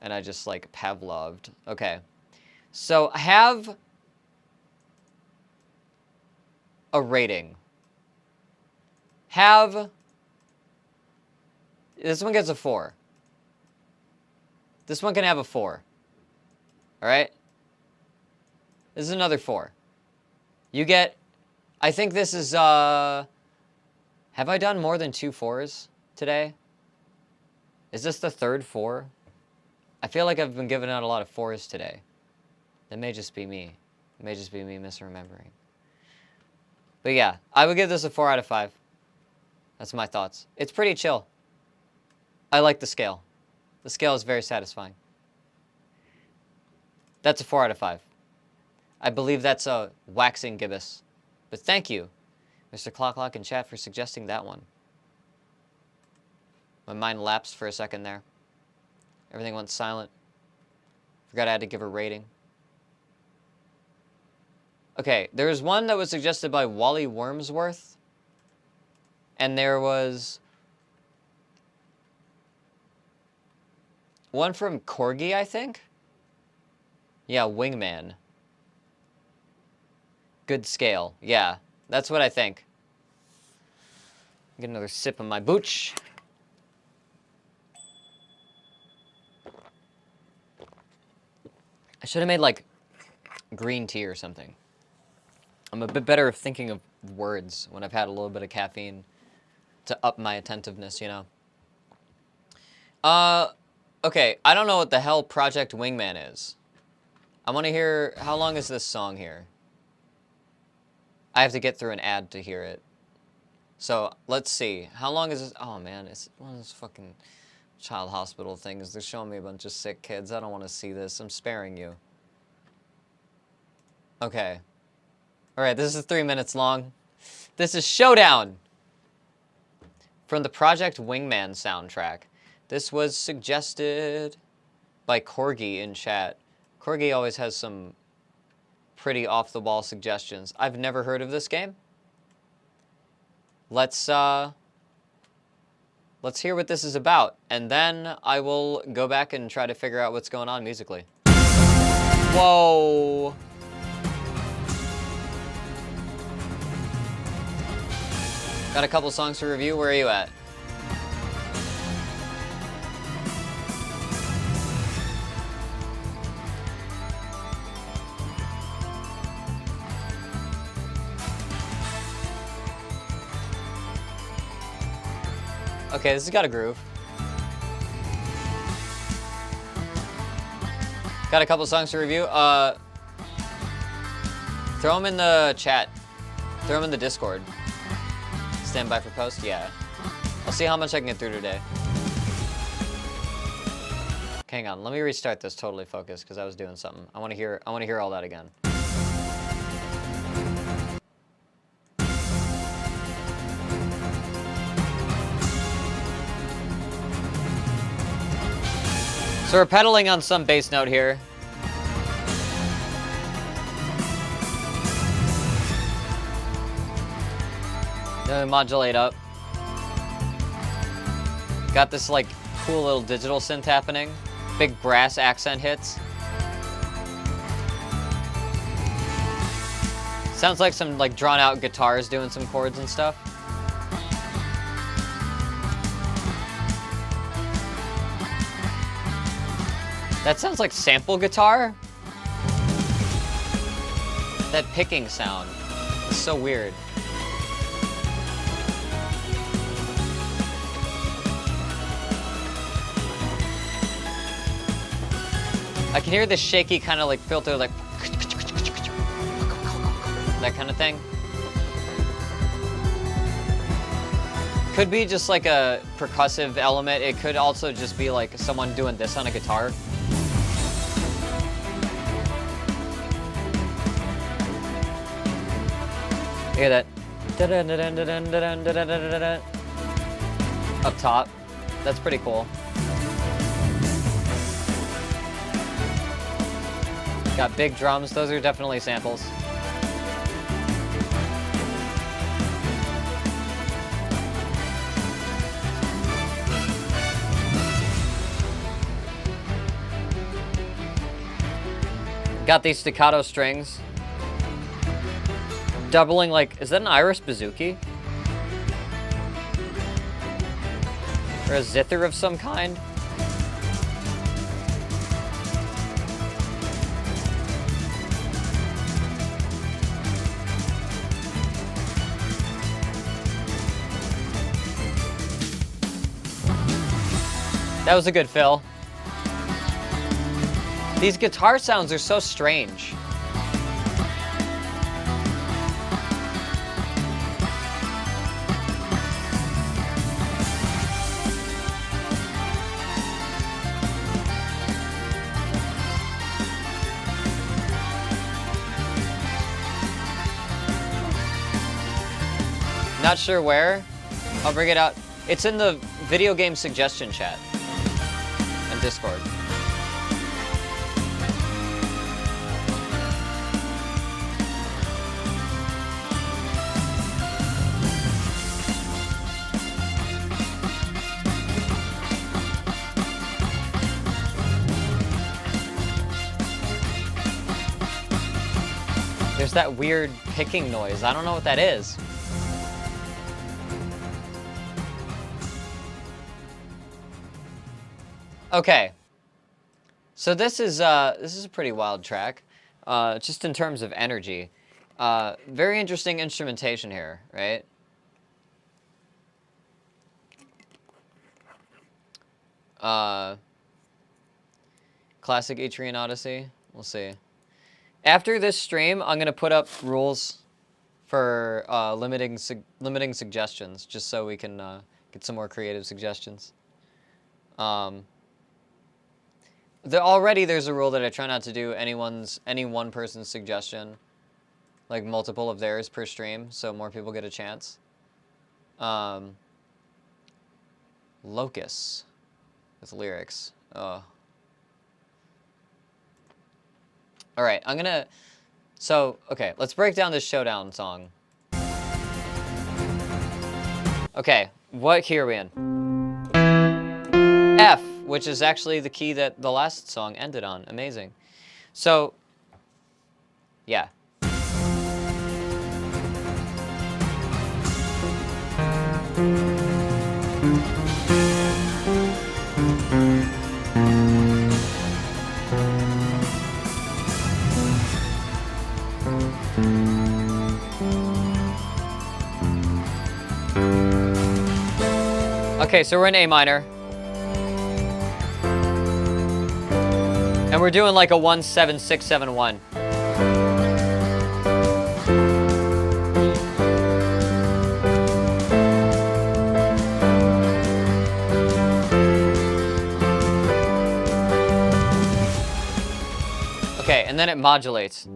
And I just, like, Pavloved. Okay. So, have a rating. This one gets a 4. This one can have a 4. Alright? This is another 4. You get... I think this is, Have I done more than 2 4s today? Is this the third 4? I feel like I've been giving out a lot of 4s today. That may just be me. It may just be me misremembering. But yeah, I would give this a 4 out of 5. That's my thoughts. It's pretty chill. I like the scale. The scale is very satisfying. That's a 4 out of 5. I believe that's a waxing gibbous. But thank you, Mr. Clocklock in chat, for suggesting that one. My mind lapsed for a second there. Everything went silent. Forgot I had to give a rating. Okay, there was one that was suggested by Wally Wormsworth. And there was one from Corgi, I think? Yeah, Wingman. Good scale. Yeah, that's what I think. Get another sip of my booch. I should have made, like, green tea or something. I'm a bit better at thinking of words when I've had a little bit of caffeine to up my attentiveness, you know? Okay, I don't know what the hell Project Wingman is. I want to hear... How long is this song here? I have to get through an ad to hear it. So, let's see. How long is this? Oh, man, it's one of those fucking child hospital things. They're showing me a bunch of sick kids. I don't want to see this. I'm sparing you. Okay. Alright, this is 3 minutes long. This is Showdown! From the Project Wingman soundtrack. This was suggested by Corgi in chat. Corgi always has some pretty off-the-wall suggestions. I've never heard of this game. Let's hear what this is about, and then I will go back and try to figure out what's going on musically. Whoa! Got a couple songs to review. Where are you at? Okay, this has got a groove. Got a couple songs to review. Throw them in the chat. Throw them in the Discord. Stand by for post? Yeah. I'll see how much I can get through today. Hang on, let me restart this totally focused because I was doing something. I want to hear all that again. So we're pedaling on some bass note here. Then we modulate up. Got this like cool little digital synth happening. Big brass accent hits. Sounds like some like drawn out guitars doing some chords and stuff. That sounds like sample guitar. That picking sound is so weird. I can hear this shaky kind of like filter, like that kind of thing. Could be just like a percussive element. It could also just be like someone doing this on a guitar. Hear that? Up top. That's pretty cool. Got big drums. Those are definitely samples. Got these staccato strings. Doubling like, is that an Irish bouzouki? Or a zither of some kind? That was a good fill. These guitar sounds are so strange. Not sure where. I'll bring it out. It's in the video game suggestion chat and Discord. There's that weird picking noise. I don't know what that is. Okay, so this is a pretty wild track, just in terms of energy. Very interesting instrumentation here, right? Classic Etrian Odyssey. We'll see. After this stream, I'm gonna put up rules for limiting suggestions, just so we can get some more creative suggestions. Already there's a rule that I try not to do any one person's suggestion, like multiple of theirs per stream, so more people get a chance. Locus with lyrics. Oh. All right, okay, let's break down this Showdown song. Okay, what key are we in? F, which is actually the key that the last song ended on. Amazing. So, yeah. Okay, so we're in A minor. And we're doing like a 1-7-6-7-1. Okay, and then it modulates.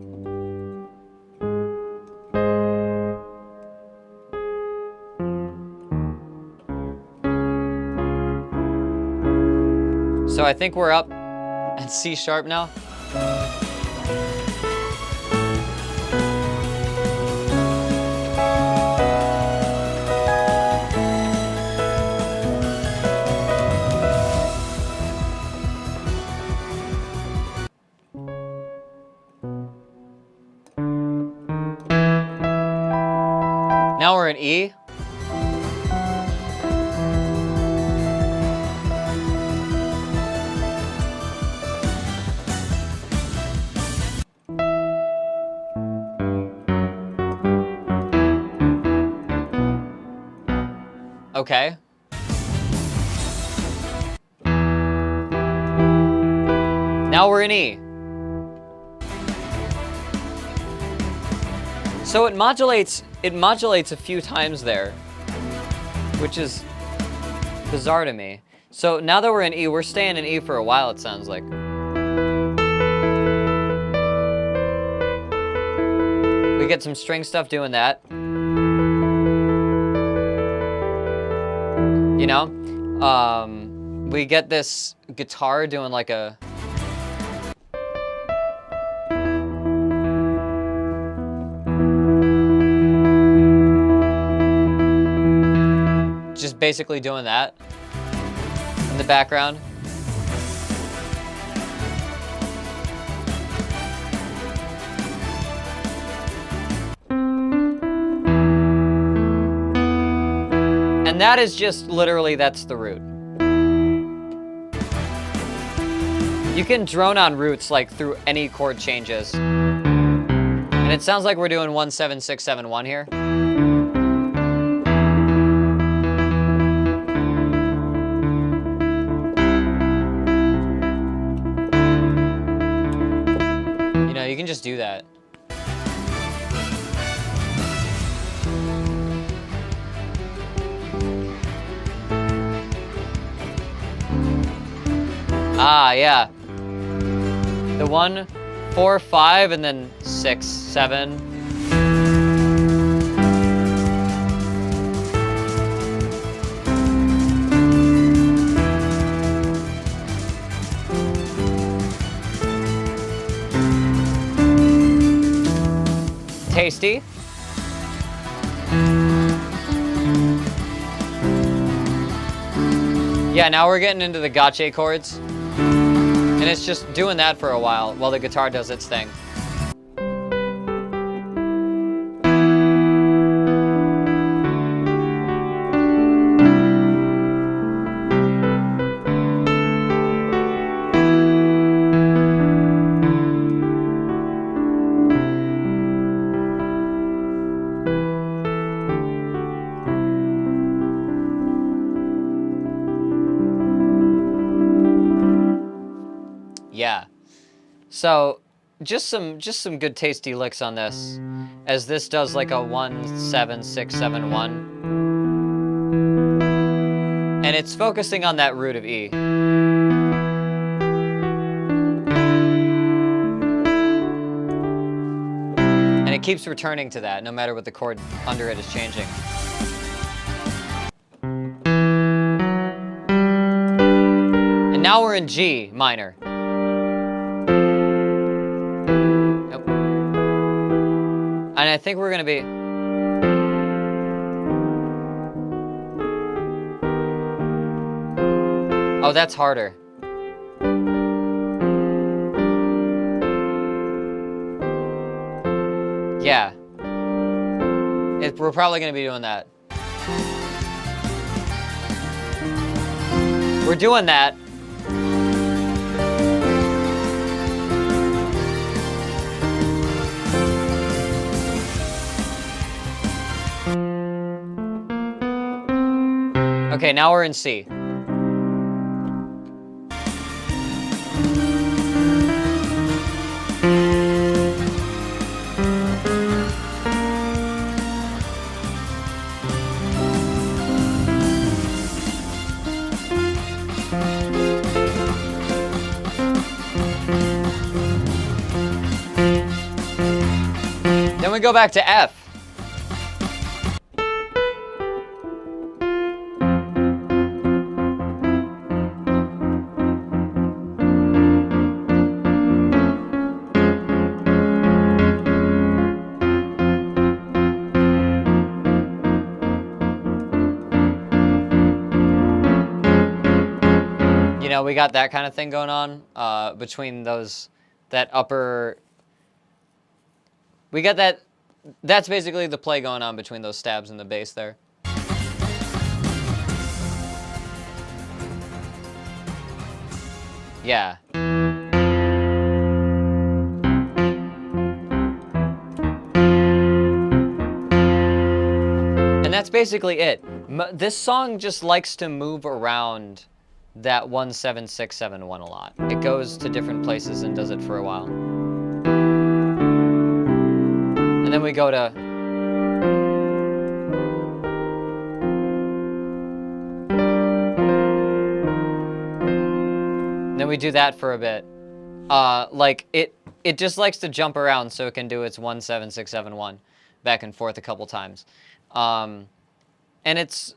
So I think we're up at C sharp now. Now we're in E. Okay. Now we're in E. So it modulates a few times there, which is bizarre to me. So now that we're in E, we're staying in E for a while, it sounds like. We get some string stuff doing that. You know? We get this guitar doing like a... Just basically doing that in the background. And that is just literally, that's the root. You can drone on roots like through any chord changes. And it sounds like we're doing 1 7 6 7 1 here. You know, you can just do that. Ah, yeah. The 1 4 5 and then 6 7. Tasty. Yeah, now we're getting into the gotcha chords. And it's just doing that for a while the guitar does its thing. Yeah. So just some good tasty licks on this, as this does like a 1 7 6 7 1, and it's focusing on that root of E. And it keeps returning to that no matter what the chord under it is changing. And now we're in G minor. And I think we're gonna be... Oh, that's harder. Yeah. We're probably gonna be doing that. We're doing that. Okay, now we're in C. Then we go back to F. You know, we got that kind of thing going on between those, that upper... We got that, that's basically the play going on between those stabs and the bass there. Yeah. And that's basically it. This song just likes to move around that 17671 a lot. It goes to different places and does it for a while. And then we go to... Then we do that for a bit. Like, it just likes to jump around so it can do its 17671 back and forth a couple times. And it's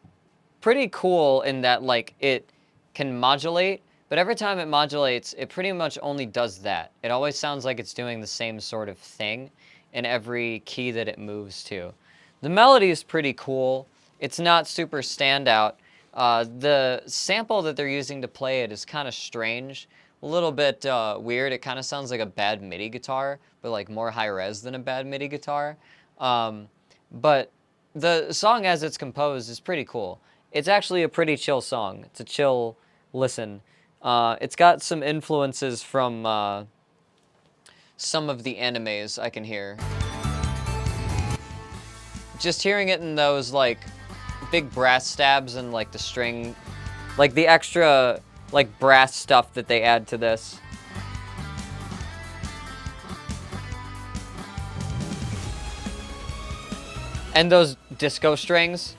pretty cool in that, like, it can modulate, but every time it modulates, it pretty much only does that. It always sounds like it's doing the same sort of thing in every key that it moves to. The melody is pretty cool. It's not super standout. The sample that they're using to play it is kind of strange, a little bit weird. It kind of sounds like a bad MIDI guitar, but like more high res than a bad MIDI guitar. But the song as it's composed is pretty cool. It's actually a pretty chill song. It's a chill listen. It's got some influences from some of the animes I can hear. Just hearing it in those like big brass stabs and like the string, like the extra like brass stuff that they add to this. And those disco strings.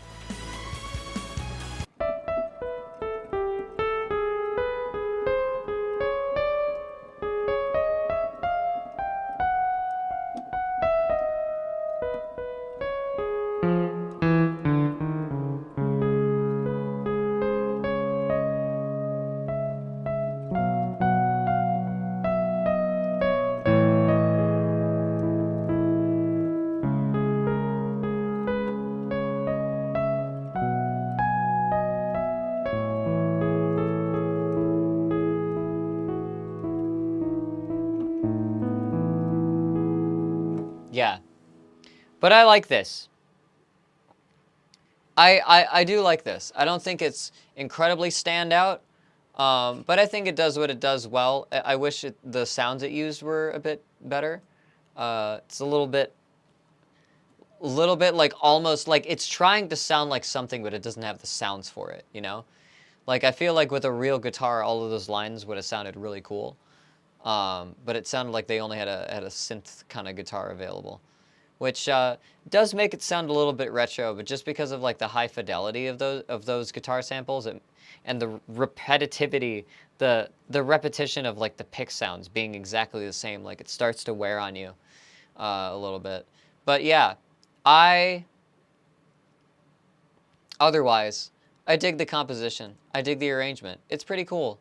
Yeah. But I like this. I do like this. I don't think it's incredibly standout, but I think it does what it does well. I wish the sounds it used were a bit better. It's a little bit like almost like it's trying to sound like something, but it doesn't have the sounds for it, you know? Like, I feel like with a real guitar, all of those lines would have sounded really cool. But it sounded like they only had a synth kind of guitar available, which does make it sound a little bit retro. But just because of like the high fidelity of those guitar samples and the repetitivity, the repetition of like the pick sounds being exactly the same, like it starts to wear on you a little bit. But yeah, otherwise, I dig the composition. I dig the arrangement. It's pretty cool.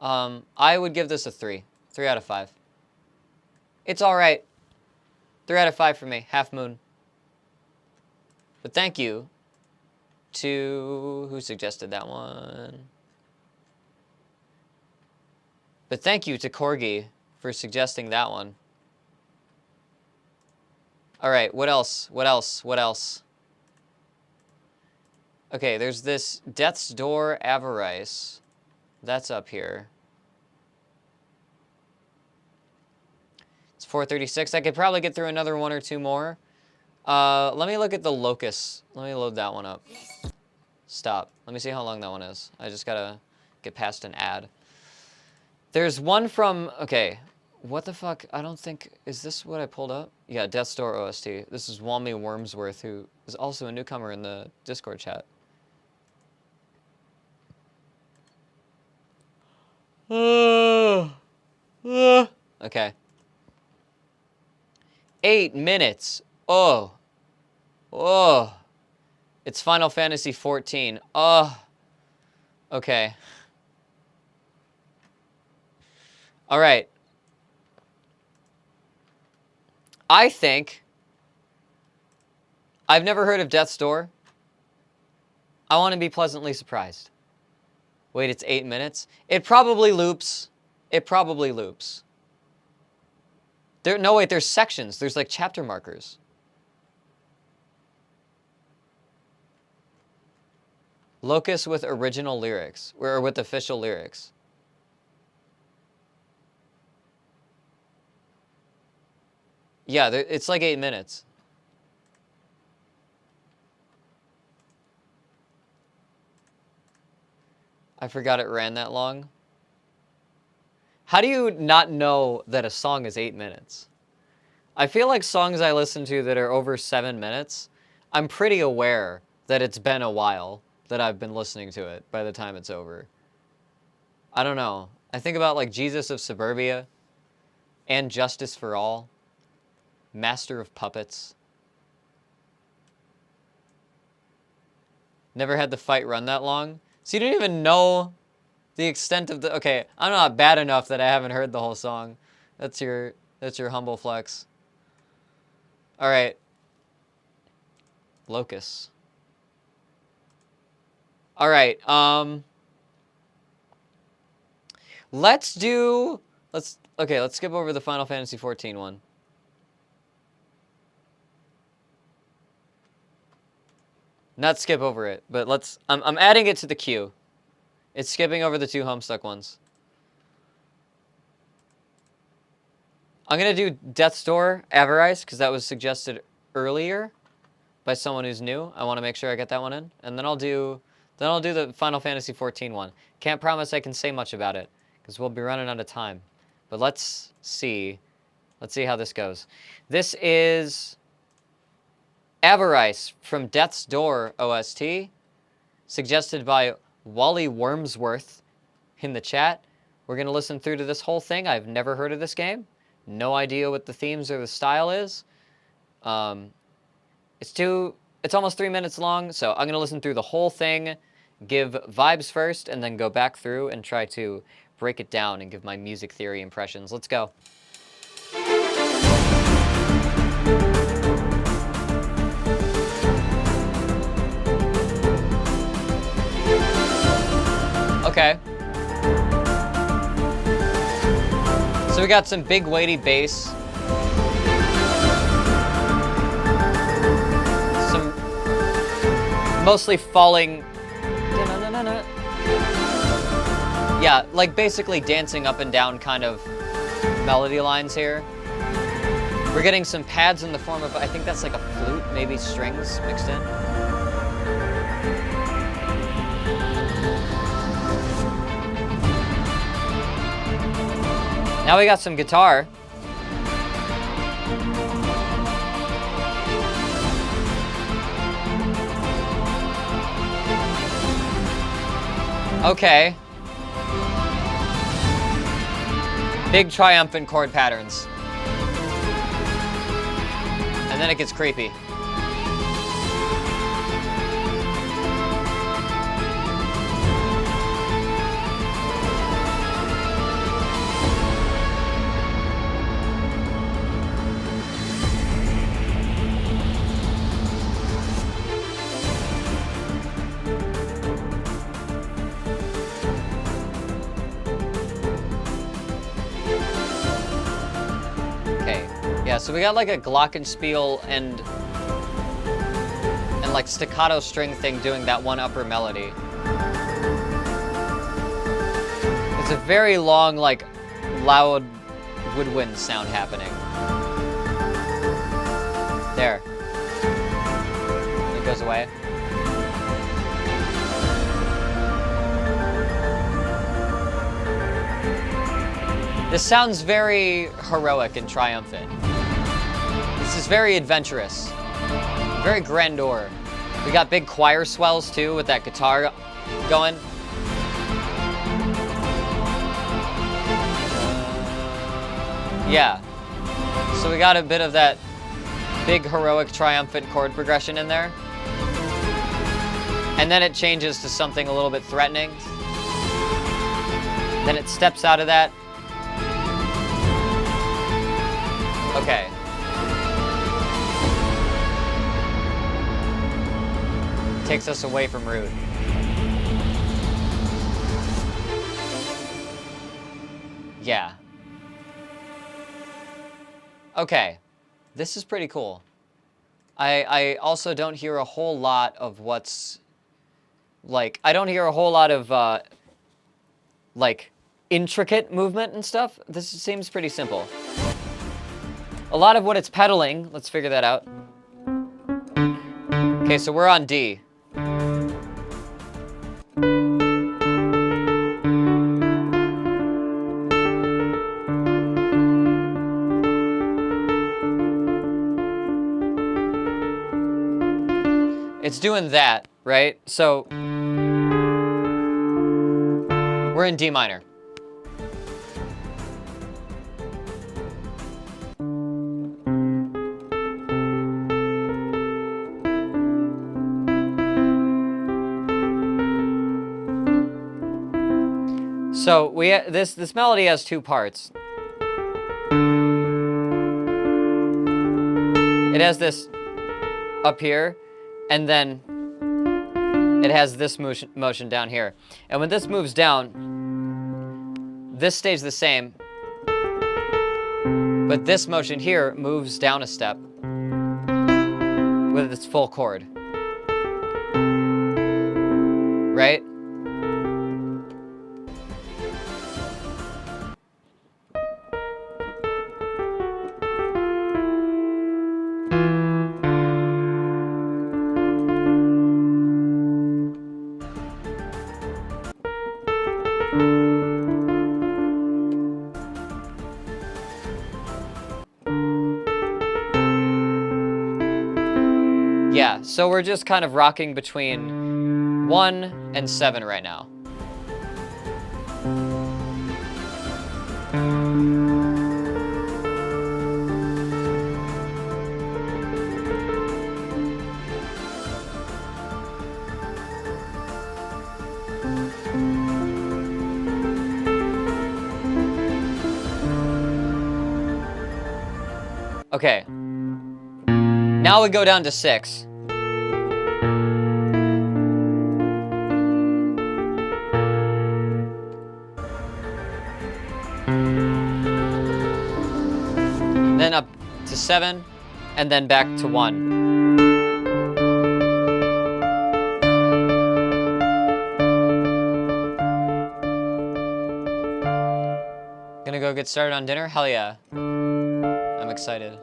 I would give this a 3. 3 out of 5. It's all right. 3 out of 5 for me. Half moon. But thank you to... Who suggested that one? But thank you to Corgi for suggesting that one. All right, what else? What else? What else? Okay, there's this Death's Door Avarice. That's up here. It's 436. I could probably get through another one or two more. Let me look at the Locust. Let me load that one up. Stop. Let me see how long that one is. I just gotta get past an ad. There's one from... Okay, what the fuck? I don't think... Is this what I pulled up? Yeah, Death's Door OST. This is Walmy Wormsworth, who is also a newcomer in the Discord chat. Okay. 8 minutes. Oh. Oh. It's Final Fantasy 14. Oh. Okay. All right. I think... I've never heard of Death's Door. I want to be pleasantly surprised. Wait, it's 8 minutes? It probably loops. It probably loops. No, wait, there's sections. There's like chapter markers. Locust with original lyrics, or with official lyrics. Yeah, it's like 8 minutes. I forgot it ran that long. How do you not know that a song is 8 minutes? I feel like songs I listen to that are over 7 minutes, I'm pretty aware that it's been a while that I've been listening to it by the time it's over. I don't know. I think about like Jesus of Suburbia and Justice for All, Master of Puppets. Never had the fight run that long. So you didn't even know the extent of the... Okay, I'm not bad enough that I haven't heard the whole song. That's your humble flex. All right. Locus. All right. Let's skip over the Final Fantasy XIV one. Not skip over it, but I'm adding it to the queue. It's skipping over the 2 Homestuck ones. I'm gonna do Death's Door, Avarice, because that was suggested earlier by someone who's new. I want to make sure I get that one in, and then I'll do the Final Fantasy XIV one. Can't promise I can say much about it, because we'll be running out of time. But let's see how this goes. This is Avarice from Death's Door OST, suggested by Wally Wormsworth in the chat. We're going to listen through to this whole thing. I've never heard of this game. No idea what the themes or the style is. It's almost 3 minutes long, so I'm going to listen through the whole thing, give vibes first, and then go back through and try to break it down and give my music theory impressions. Let's go. Okay. So we got some big weighty bass. Some mostly falling. Yeah, like basically dancing up and down kind of melody lines here. We're getting some pads in the form of, I think that's like a flute, maybe strings mixed in. Now we got some guitar. Okay. Big triumphant chord patterns. And then it gets creepy. Yeah, so we got like a glockenspiel and like staccato string thing doing that one upper melody. It's a very long, like, loud woodwind sound happening. There. It goes away. This sounds very heroic and triumphant. This is very adventurous. Very grandeur. We got big choir swells too with that guitar going. Yeah. So we got a bit of that big heroic triumphant chord progression in there. And then it changes to something a little bit threatening. Then it steps out of that. Okay. Takes us away from Rude. Yeah. Okay. This is pretty cool. I also don't hear a whole lot of what's... Like, I don't hear a whole lot of, like, intricate movement and stuff. This seems pretty simple. A lot of what it's pedaling, let's figure that out. Okay, so we're on D. it's doing that, right? So we're in D minor. So this melody has two parts. It has this up here, and then it has this motion down here. And when this moves down, this stays the same, but this motion here moves down a step with its full chord. Right? Yeah, so we're just kind of rocking between 1 and 7 right now. Okay. Now we go down to 6. Then up to 7, and then back to 1. Gonna go get started on dinner? Hell yeah. I'm excited.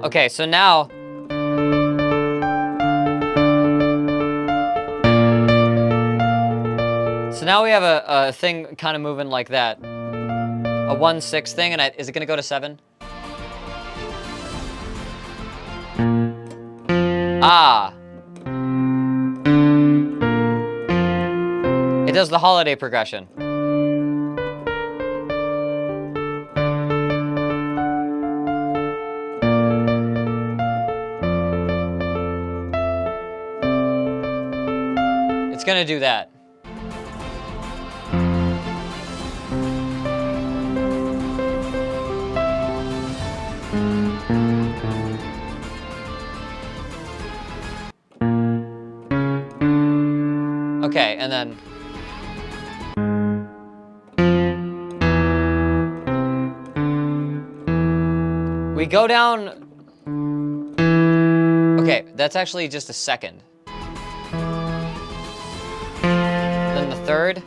Okay, so now we have a thing kind of moving like that. A 1-6 thing, and is it gonna go to 7? Ah. It does the holiday progression. It's gonna do that. Okay, and then we go down. Okay, that's actually just a second. Then the third.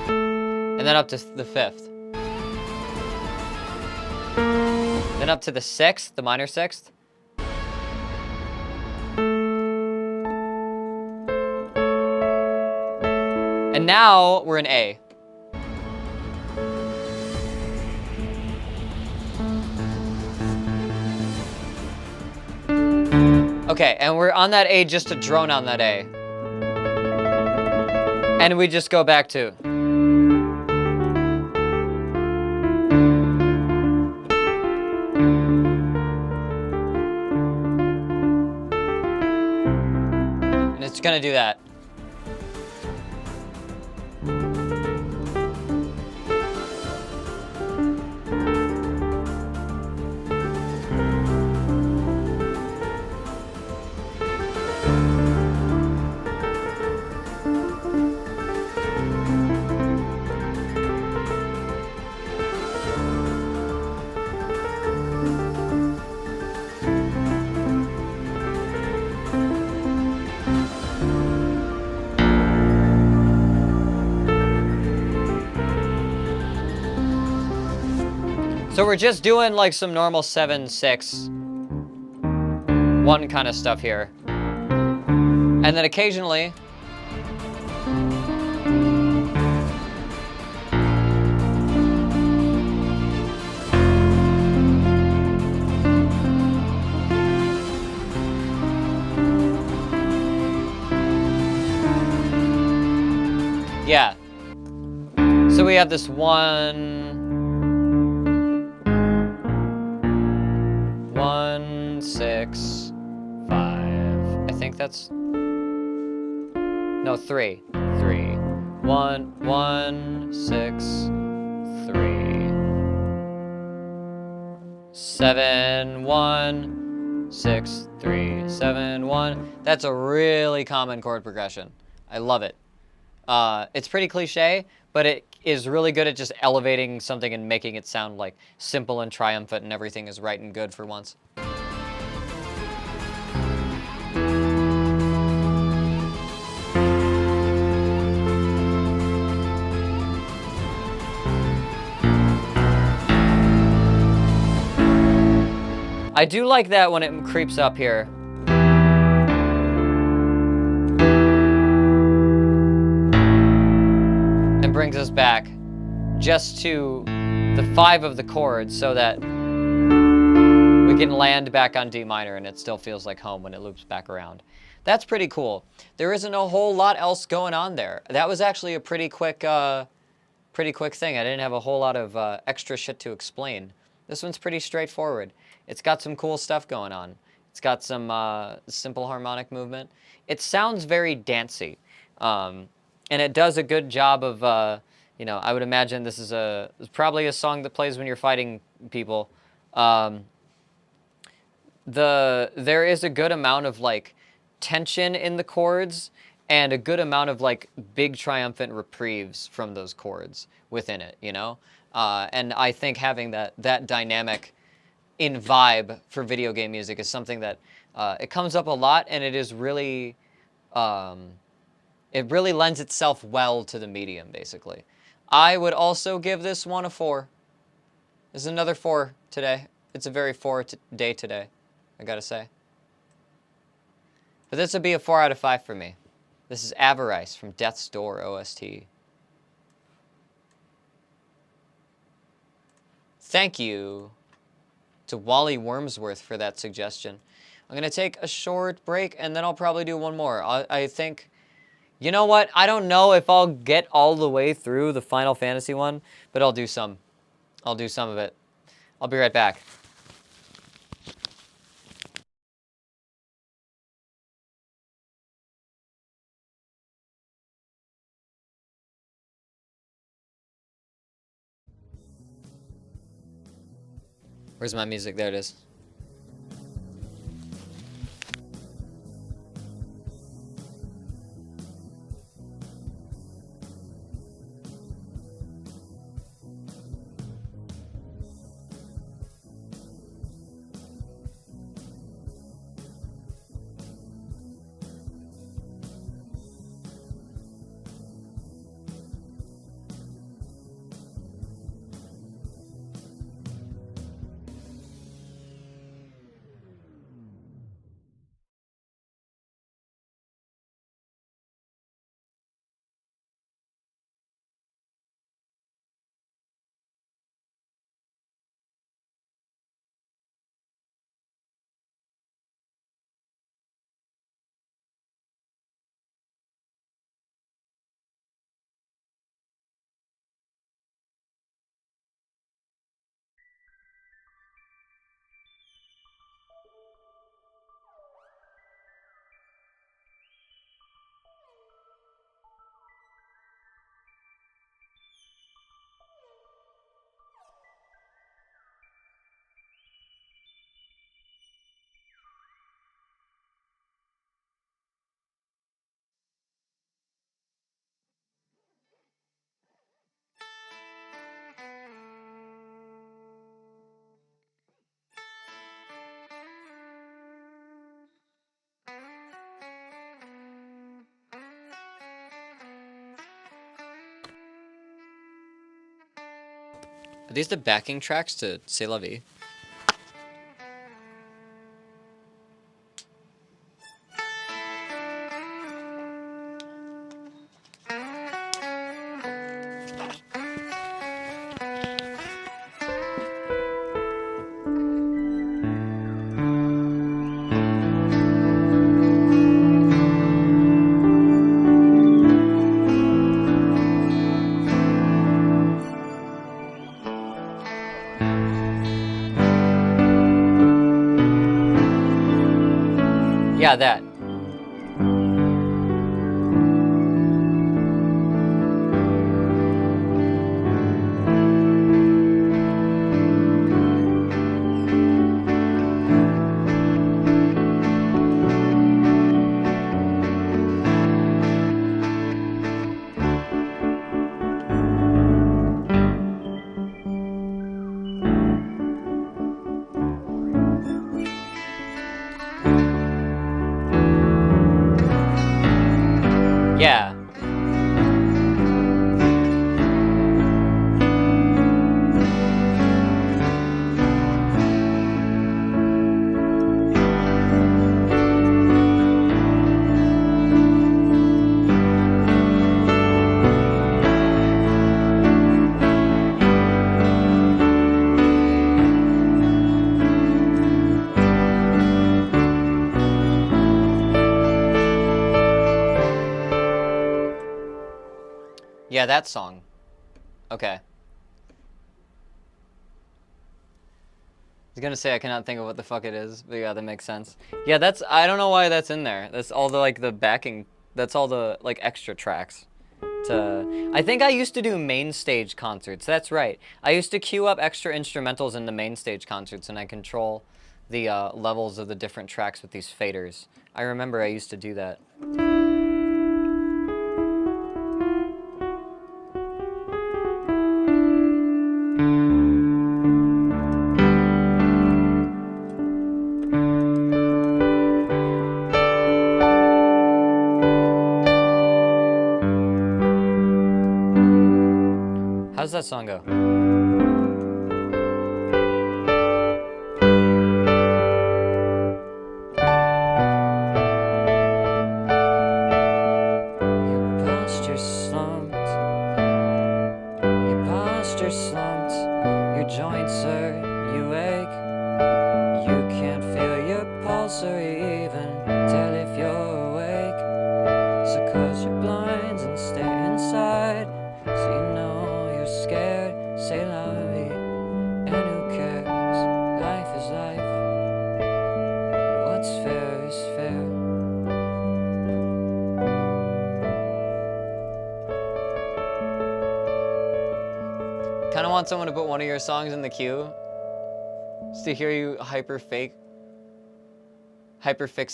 And then up to the 5th. Then up to the 6th, the minor 6th. And now we're in A. Okay, and we're on that A just to drone on that A. And we just go back to. And it's gonna do that. So we're just doing like some normal 7, 6, 1 kind of stuff here. And And then occasionally, yeah. So we have this 1, 6, 5. I think that's, no, 3. 1, 6, 3. 7, 1, 6, 3, 7, 1. That's a really common chord progression. I love it. It's pretty cliche, but it is really good at just elevating something and making it sound like simple and triumphant and everything is right and good for once. I do like that when it creeps up here. And brings us back just to the 5 of the chords so that we can land back on D minor and it still feels like home when it loops back around. That's pretty cool. There isn't a whole lot else going on there. That was actually a pretty quick thing. I didn't have a whole lot of extra shit to explain. This one's pretty straightforward. It's got some cool stuff going on. It's got some simple harmonic movement. It sounds very dancey. And it does a good job of, you know, I would imagine this is probably a song that plays when you're fighting people. There is a good amount of, like, tension in the chords and a good amount of, like, big triumphant reprieves from those chords within it, you know? And I think having that dynamic in vibe for video game music is something that it comes up a lot, and it is really it really lends itself well to the medium, basically. I would also give this one a 4. This is another 4 today. It's a very 4 day today, I gotta say. But this would be a 4 out of 5 for me. This is Avarice from Death's Door OST. Thank you to Wally Wormsworth for that suggestion. I'm going to take a short break, and then I'll probably do one more. I think, you know what? I don't know if I'll get all the way through the Final Fantasy one, but I'll do some. I'll do some of it. I'll be right back. Where's my music? There it is. Are these the backing tracks to C'est La Vie? Yeah, that. Yeah. Yeah, that song. Okay. I was gonna say I cannot think of what the fuck it is, but yeah, that makes sense. Yeah, that's, I don't know why that's in there. That's all the, like, the backing, that's all the, like, extra tracks. I think I used to do main stage concerts, that's right. I used to queue up extra instrumentals in the main stage concerts, and I control the levels of the different tracks with these faders. I remember I used to do that. How does that song go? Your posture slumped. Your posture slumped. Your joints hurt. You ache. You can't feel your pulse or even tell if you're awake. So close your blinds and stay inside. So you know you're scared. Say la vie, and who cares? Life is life, and what's fair is fair. Kinda want someone to put one of your songs in the queue, just to hear you hyperfixate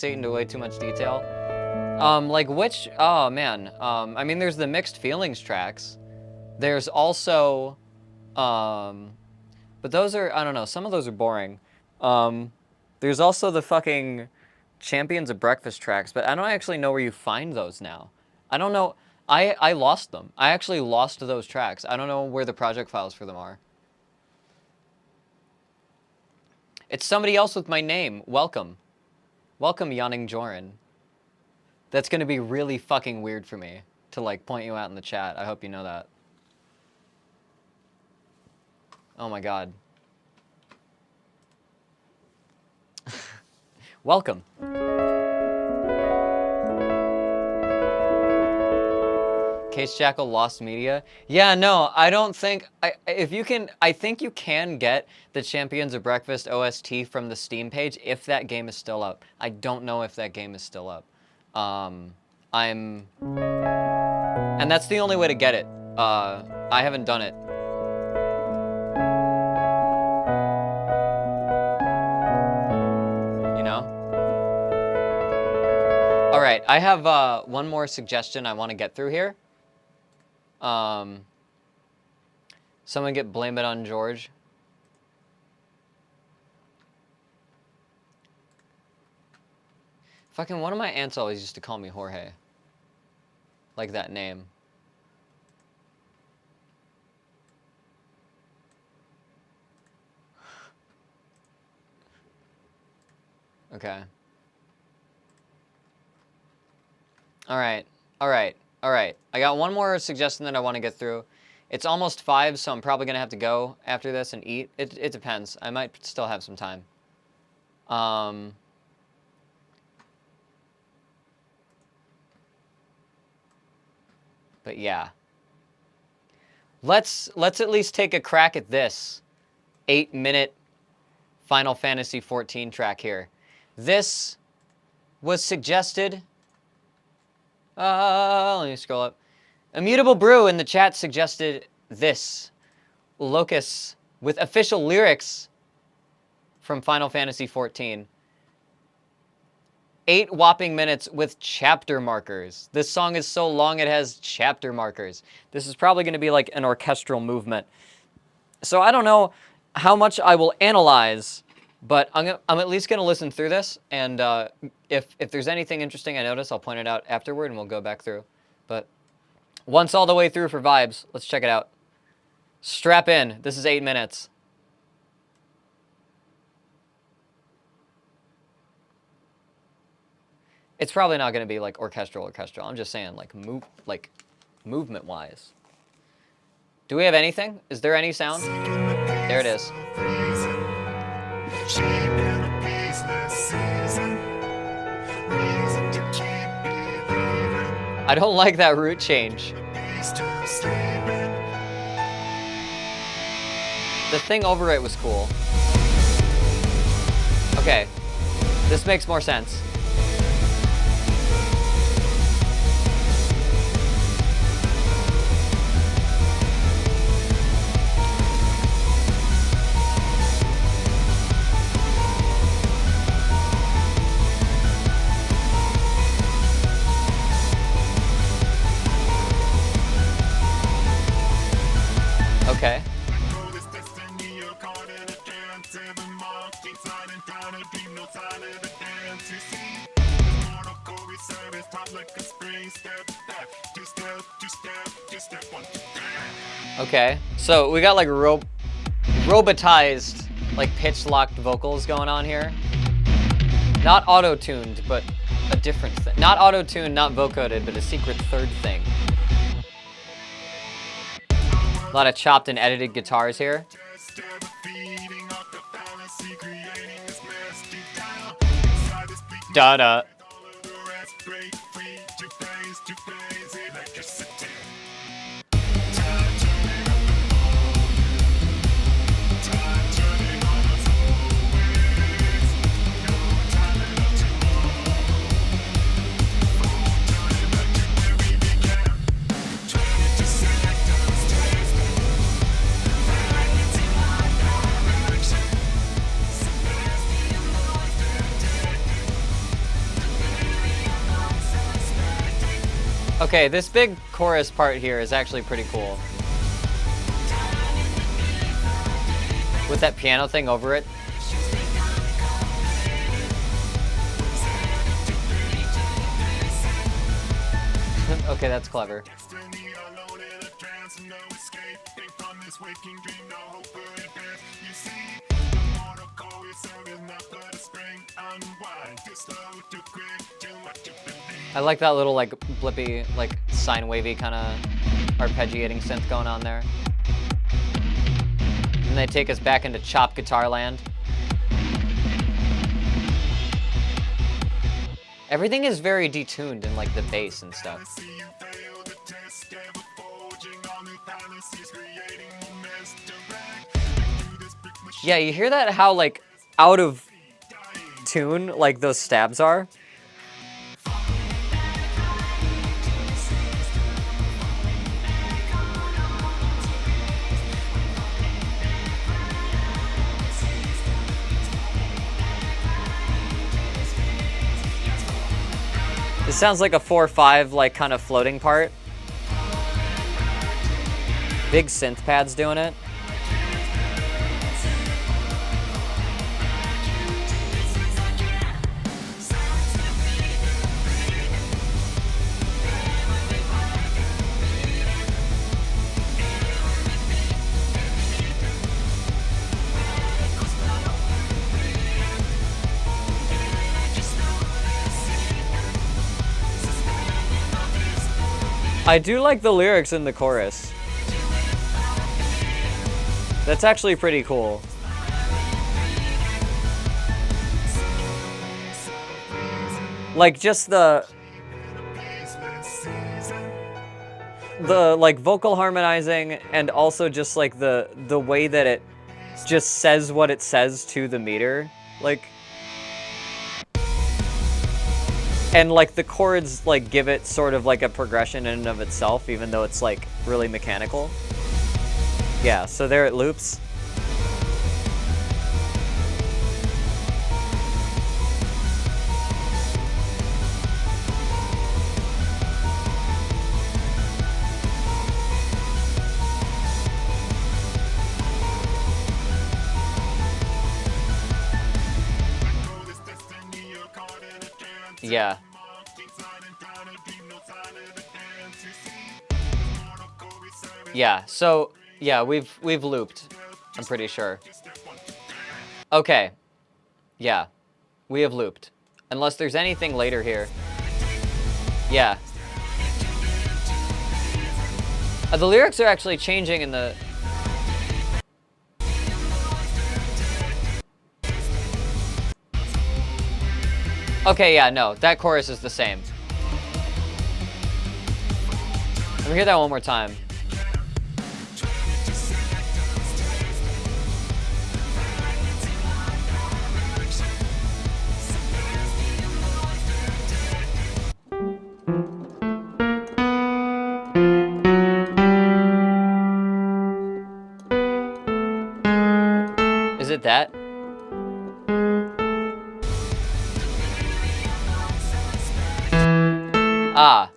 into way too much detail. Like which, oh man, I mean there's the Mixed Feelings tracks. There's also, but those are, I don't know, some of those are boring. There's also the fucking Champions of Breakfast tracks, but I don't actually know where you find those now. I don't know, I lost them. I actually lost those tracks. I don't know where the project files for them are. It's somebody else with my name. Welcome. Welcome, Yanning Joran. That's gonna be really fucking weird for me to like point you out in the chat. I hope you know that. Oh my god. Welcome. Case Jackal lost media. Yeah, no, I don't think, if you can, I think you can get the Champions of Breakfast OST from the Steam page if that game is still up. I don't know if that game is still up. And that's the only way to get it. I haven't done it. You know? All right, I have one more suggestion I want to get through here. Someone get Blame It on George. Fucking one of my aunts always used to call me Jorge. Like that name. Okay. All right. I got one more suggestion that I want to get through. It's almost 5, so I'm probably going to have to go after this and eat. It depends. I might still have some time. But yeah. Let's at least take a crack at this 8-minute Final Fantasy XIV track here. This was suggested. Let me scroll up. Immutable Brew in the chat suggested this. Locus with official lyrics from Final Fantasy XIV. 8 whopping minutes with chapter markers. This song is so long it has chapter markers. This is probably going to be like an orchestral movement. So I don't know how much I will analyze, but I'm at least going to listen through this, and if there's anything interesting I notice, I'll point it out afterward, and we'll go back through. But once all the way through for vibes, let's check it out. Strap in. This is 8 minutes. It's probably not going to be like orchestral. I'm just saying, like movement-wise. Do we have anything? Is there any sound? There it is. I don't like that route change. The thing over it was cool. Okay, this makes more sense. Okay. Okay, so we got like robotized, like pitch-locked vocals going on here. Not auto-tuned, but a different thing. Not auto-tuned, not vocoded, but a secret third thing. A lot of chopped and edited guitars here. Da-da. Okay, this big chorus part here is actually pretty cool. With that piano thing over it. Okay, that's clever. I like that little like blippy, like sine wavy kind of arpeggiating synth going on there. And they take us back into chop guitar land. Everything is very detuned in like the bass and stuff. Yeah, you hear that how like out of tune like those stabs are? It sounds like a 4/5 like kind of floating part. Big synth pads doing it. I do like the lyrics in the chorus. That's actually pretty cool. Like just the like vocal harmonizing, and also just like the way that it just says what it says to the meter. Like And like the chords like give it sort of like a progression in and of itself, even though it's like really mechanical. Yeah, so there it loops. Yeah. Yeah, so yeah, we've looped. I'm pretty sure. Okay. Yeah. We have looped. Unless there's anything later here. Yeah. The lyrics are actually changing in the... Okay, yeah, no, that chorus is the same. Let me hear that one more time. Is it that? Ah.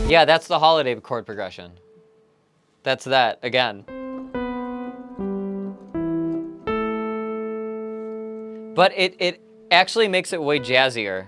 Yeah, that's the holiday chord progression. That's that, again. But it actually makes it way jazzier.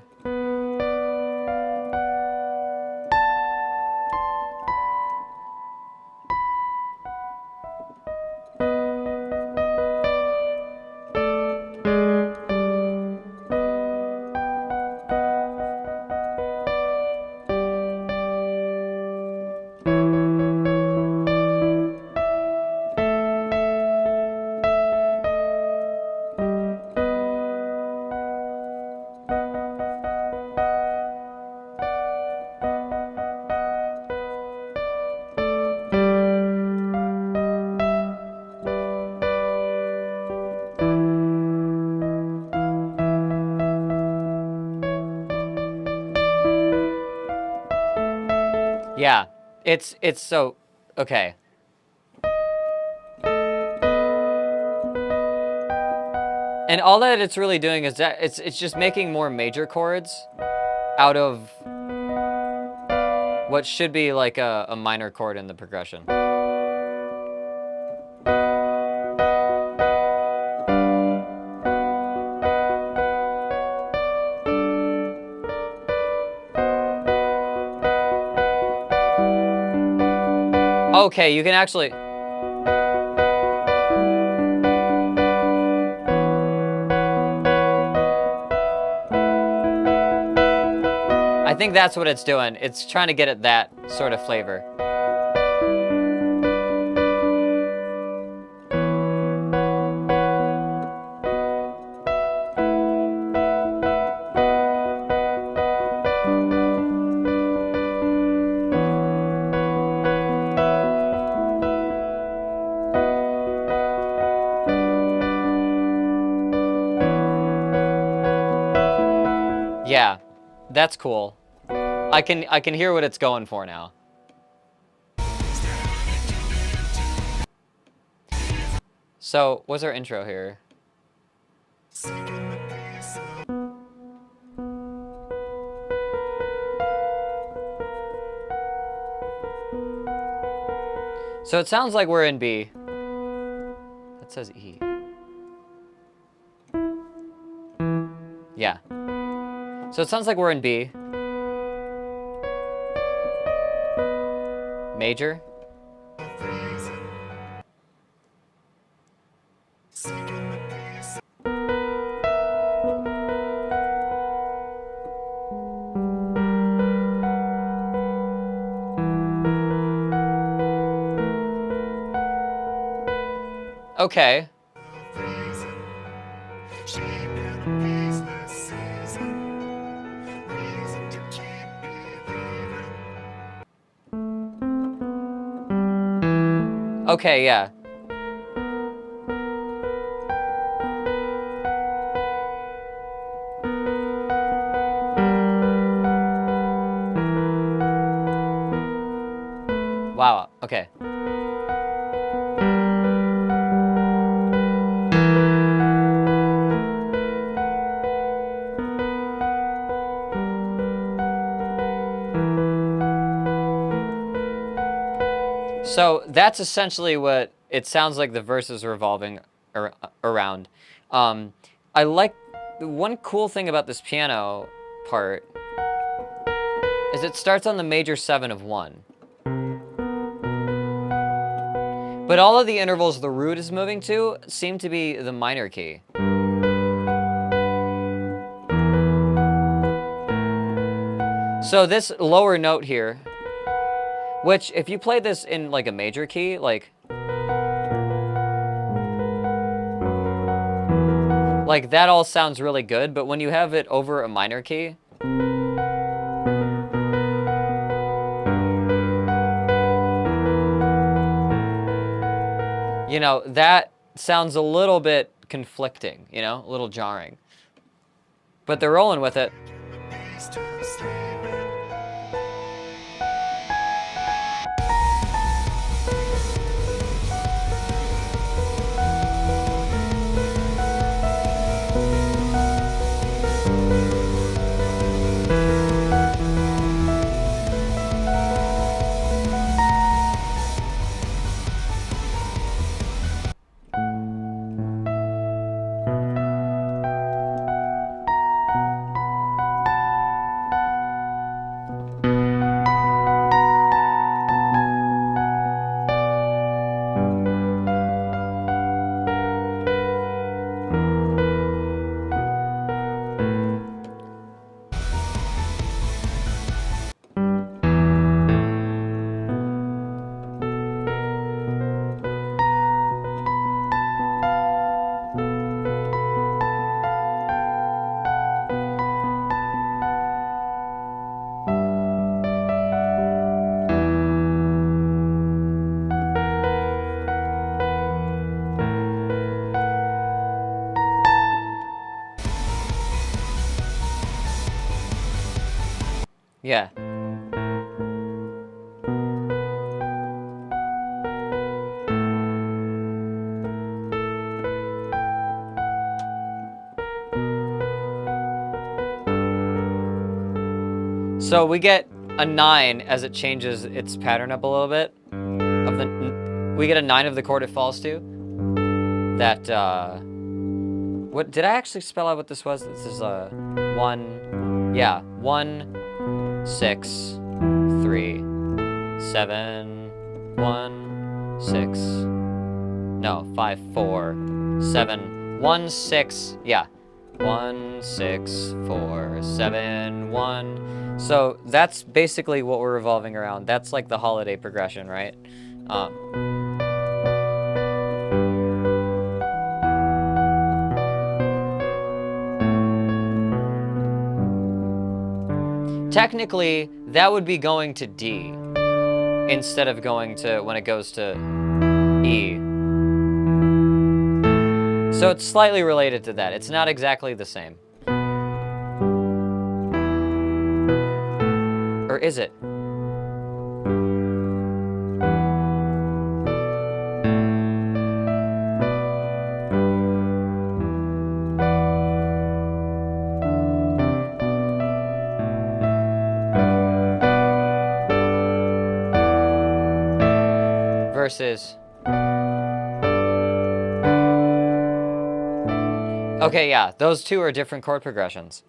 Yeah, it's so, okay. And all that it's really doing is that it's just making more major chords out of what should be like a minor chord in the progression. Okay, you can actually... I think that's what it's doing. It's trying to get at that sort of flavor. Yeah, that's cool. I can hear what it's going for now. So, what's our intro here? So it sounds like we're in B. That says E. Yeah. So it sounds like we're in B. Major. Okay. Okay, yeah. Wow, okay. So that's essentially what it sounds like the verse is revolving around. I like one cool thing about this piano part is it starts on the major 7 of 1. But all of the intervals the root is moving to seem to be the minor key. So this lower note here, which if you play this in like a major key, like that all sounds really good, but when you have it over a minor key, you know, that sounds a little bit conflicting, you know, a little jarring. But they're rolling with it. Yeah. So we get a 9 as it changes its pattern up a little bit. We get a 9 of the chord it falls to. That, what, did I actually spell out what this was? This is, 1, yeah, 1, 6, 3, 7, 1, 6, no, 5, 4, 7, 1, 6, yeah. 1, 6, 4, 7, 1. So that's basically what we're revolving around. That's like the holiday progression, right? Technically, that would be going to D instead of going to when it goes to E. So it's slightly related to that. It's not exactly the same. Or is it? Versus... Okay, yeah, those two are different chord progressions.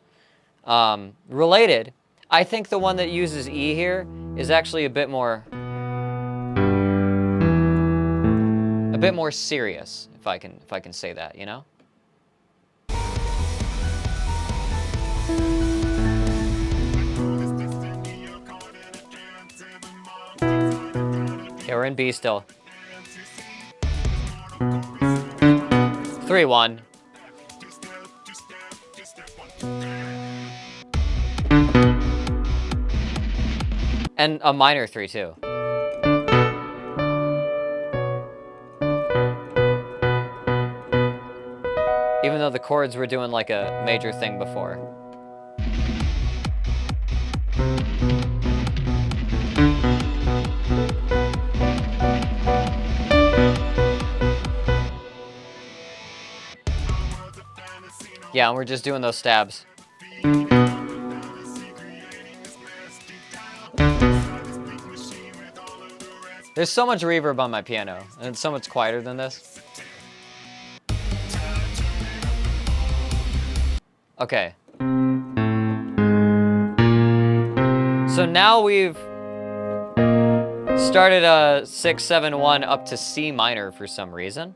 Related, I think the one that uses E here is actually a bit more serious, if I can say that, you know? Okay, we're in B still. 3-1. And a minor 3 too. though the chords were doing like a major thing before. Yeah, and we're just doing those stabs. There's so much reverb on my piano, and it's so much quieter than this. Okay. So now we've started a 6-7-1 up to C minor for some reason.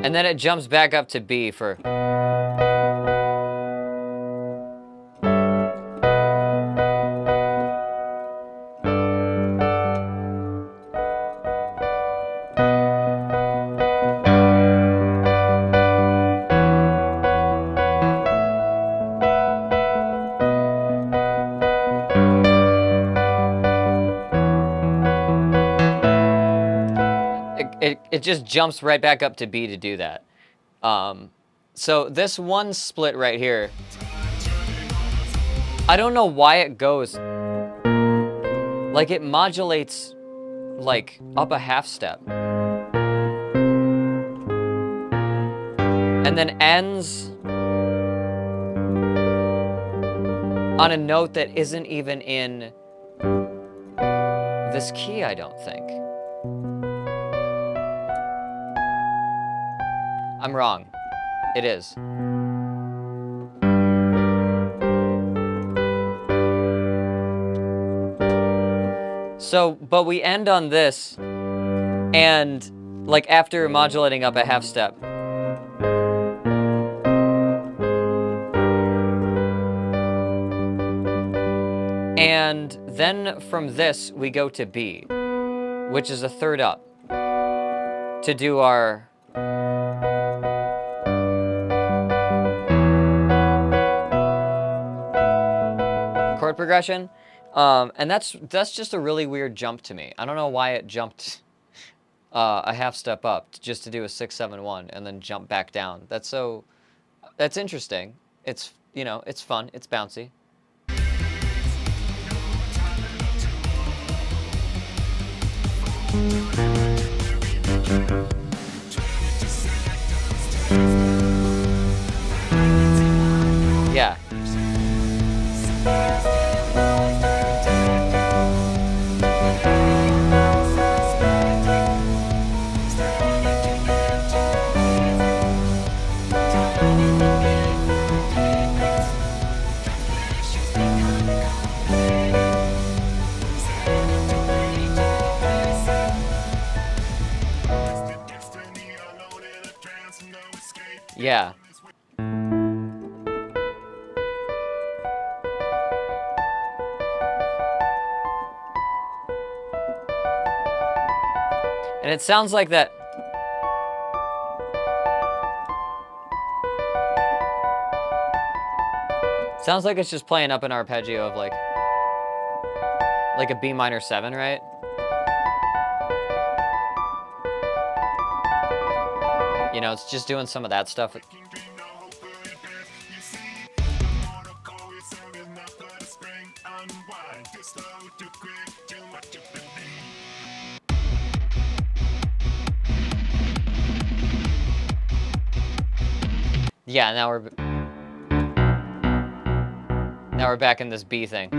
And then it jumps back up to B for... It just jumps right back up to B to do that. So this one split right here, I don't know why it goes, like it modulates like up a half step. And then ends on a note that isn't even in this key, I don't think. I'm wrong. It is. So, but we end on this, and like after modulating up a half step. And then from this, we go to B, which is a third up, to do our chord progression, and that's just a really weird jump to me. I don't know why it jumped a half step up just to do a 6-7-1 and then jump back down. That's interesting. It's, you know, it's fun. It's bouncy. Yeah. Yeah. And it sounds like that. Sounds like it's just playing up an arpeggio of like a B minor 7, right? You know, it's just doing some of that stuff. Yeah, now we're back in this B thing.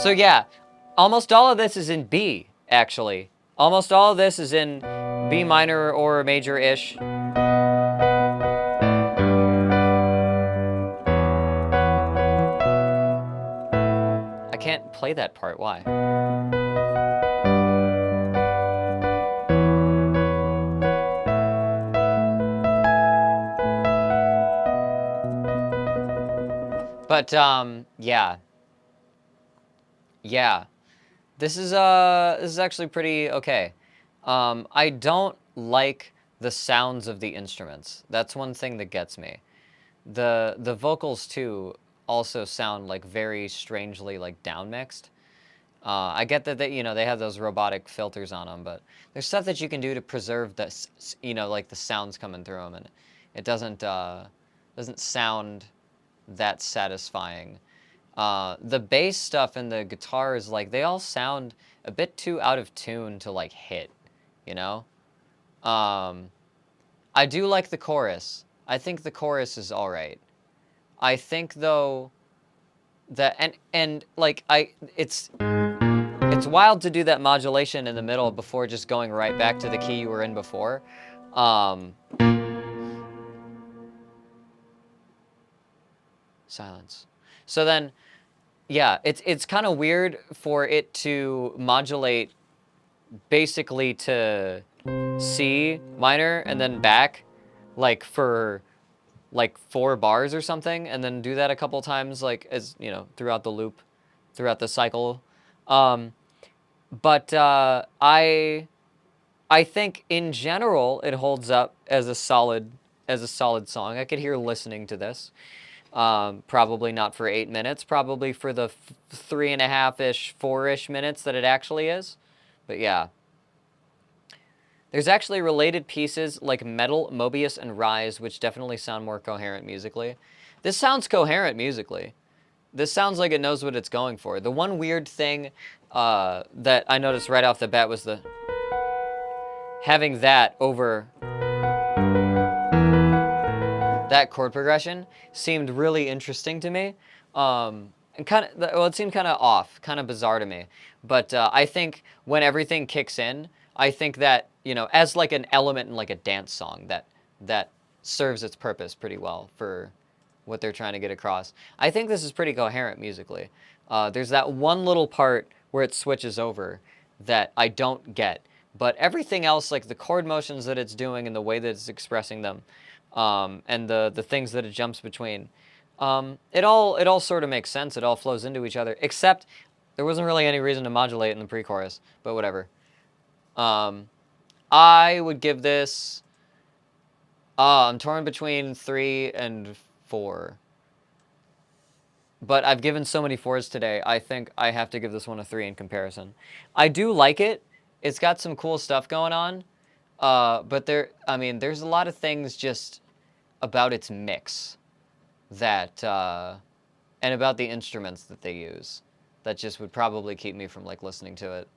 So yeah, almost all of this is in B, actually. Almost all of this is in B minor or major-ish. I can't play that part, why? But, yeah. Yeah. This is actually pretty okay. I don't like the sounds of the instruments. That's one thing that gets me. The vocals too also sound like very strangely like down mixed. I get that they, they have those robotic filters on them, but there's stuff that you can do to preserve the, like the sounds coming through them, and it doesn't sound that satisfying. The bass stuff and the guitars, like they all sound a bit too out of tune to like hit, you know? I do like the chorus. I think the chorus is all right. I think though that and like it's wild to do that modulation in the middle before just going right back to the key you were in before. Silence. So then, yeah, it's kind of weird for it to modulate basically to C minor and then back, like for like 4 bars or something, and then do that a couple times, like as throughout the loop, throughout the cycle. But I think in general it holds up as a solid song. I could hear listening to this. Probably not for 8 minutes, probably for the 3.5-ish, 4-ish minutes that it actually is. But yeah. There's actually related pieces like Metal, Mobius, and Rise, which definitely sound more coherent musically. This sounds coherent musically. This sounds like it knows what it's going for. The one weird thing that I noticed right off the bat was having that over that chord progression seemed really interesting to me. And it seemed kind of off, kind of bizarre to me. But I think when everything kicks in, I think that, as like an element in like a dance song that serves its purpose pretty well for what they're trying to get across. I think this is pretty coherent musically. There's that one little part where it switches over that I don't get. But everything else, like the chord motions that it's doing and the way that it's expressing them, and the things that it jumps between, it all sort of makes sense. It all flows into each other, except there wasn't really any reason to modulate in the pre-chorus, but whatever. I would give this, I'm torn between 3 and 4. But I've given so many 4s today, I think I have to give this one a 3 in comparison. I do like it. It's got some cool stuff going on. But there's a lot of things just about its mix that, and about the instruments that they use that just would probably keep me from like listening to it.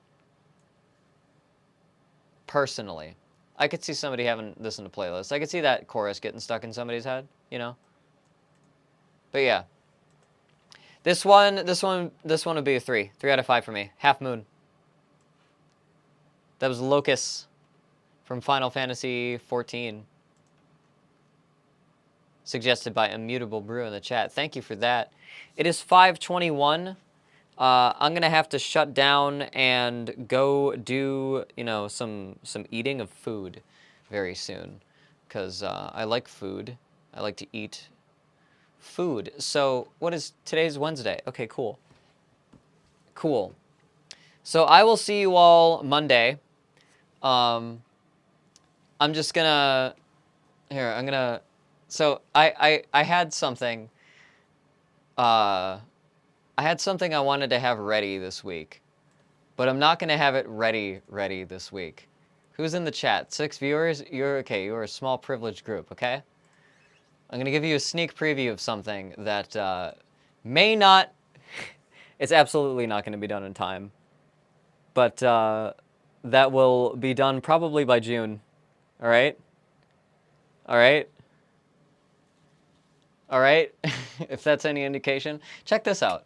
Personally, I could see somebody having this in a playlist. I could see that chorus getting stuck in somebody's head, But yeah, this one would be a 3 out of 5 for me. Half Moon. That was Locus from Final Fantasy XIV. Suggested by Immutable Brew in the chat. Thank you for that. It is 5:21. I'm gonna have to shut down and go do, some eating of food very soon, because I like food. I like to eat food. So what is today's Wednesday? Okay, cool. Cool. So I will see you all Monday. I'm just gonna so I had something I wanted to have ready this week, but I'm not gonna have it ready this week. Who's in the chat? 6 viewers? You're okay, you're a small privileged group, okay? I'm gonna give you a sneak preview of something that may not, it's absolutely not gonna be done in time, but that will be done probably by June, all right? All right? All right? If that's any indication. Check this out.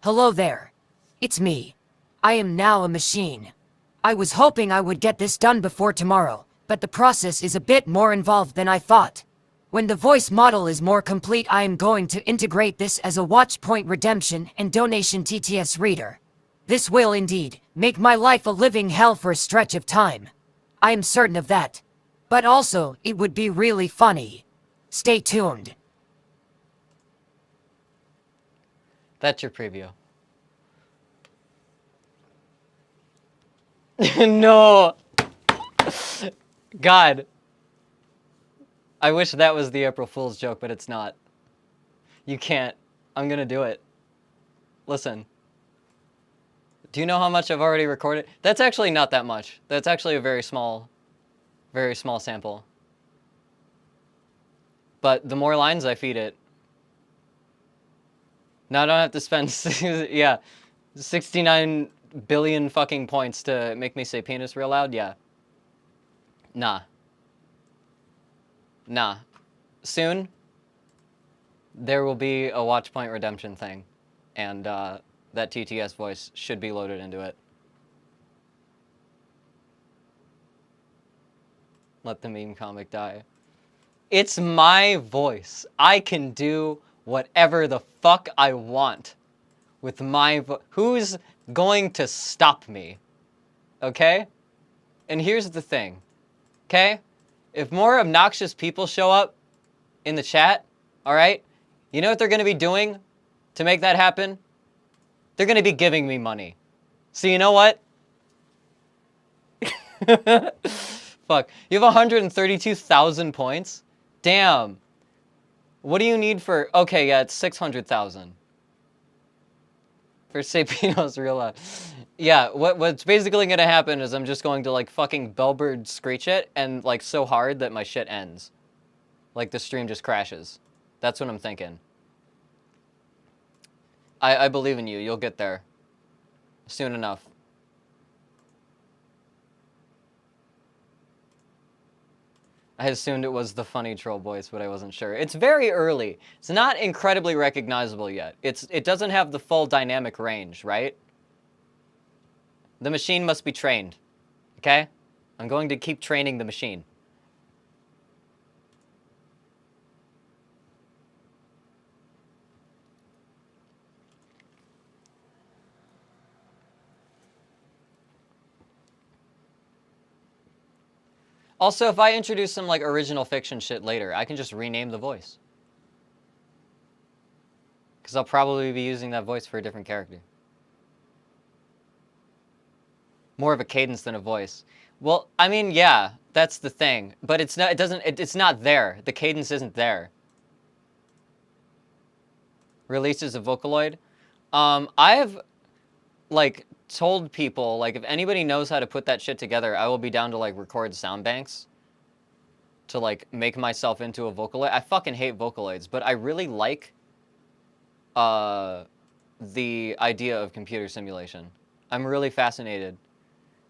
Hello there. It's me. I am now a machine. I was hoping I would get this done before tomorrow, but the process is a bit more involved than I thought. When the voice model is more complete, I am going to integrate this as a Watchpoint Redemption and Donation TTS reader. This will indeed make my life a living hell for a stretch of time. I am certain of that. But also, it would be really funny. Stay tuned. That's your preview. No. God. I wish that was the April Fool's joke, but it's not. You can't. I'm gonna do it. Listen. Do you know how much I've already recorded? That's actually not that much. That's actually a very small sample. But the more lines I feed it, now I don't have to spend, yeah, 69 billion fucking points to make me say penis real loud? Yeah. Nah. Nah. Soon, there will be a watch point redemption thing. And that TTS voice should be loaded into it. Let the meme comic die. It's my voice. I can do whatever the fuck I want with my voice. Who's going to stop me? Okay? And here's the thing. Okay? If more obnoxious people show up in the chat, all right? You know what they're going to be doing to make that happen? They're going to be giving me money. So you know what? Fuck. You have 132,000 points? Damn. What do you need for... Okay, yeah, it's 600,000. For Sapino's real life. Yeah, what's basically gonna happen is I'm just going to, like, fucking Bellbird screech it, and, like, so hard that my shit ends. Like, the stream just crashes. That's what I'm thinking. I believe in you. You'll get there. Soon enough. I assumed it was the funny troll voice, but I wasn't sure. It's very early. It's not incredibly recognizable yet. It doesn't have the full dynamic range, right? The machine must be trained. Okay? I'm going to keep training the machine. Also, if I introduce some, like, original fiction shit later, I can just rename the voice. Because I'll probably be using that voice for a different character. More of a cadence than a voice. Well, I mean, yeah, that's the thing. But it's not, it's not there. The cadence isn't there. Releases a Vocaloid. I've, like, told people, like, if anybody knows how to put that shit together, I will be down to, like, record sound banks to, like, make myself into a Vocaloid. I fucking hate Vocaloids, but I really like the idea of computer simulation. I'm really fascinated.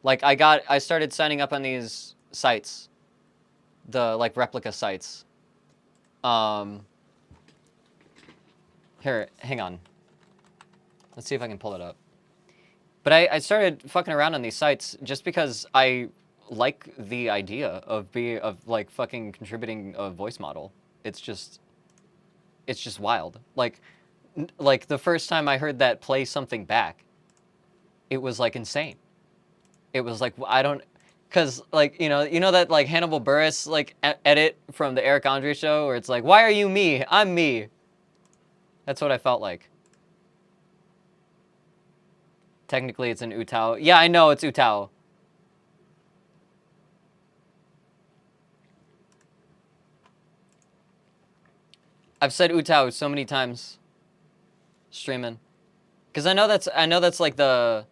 Like, I started signing up on these sites, the, like, replica sites. Here, hang on. Let's see if I can pull it up. But I started fucking around on these sites just because I like the idea of like fucking contributing a voice model. It's just wild. Like the first time I heard that play something back, it was like insane. It was like cause like you know that like Hannibal Buress like edit from the Eric Andre show where it's like, why are you me? I'm me. That's what I felt like. Technically, it's an Utao. Yeah, I know it's Utao. I've said Utao so many times. Streaming, because I know that's like the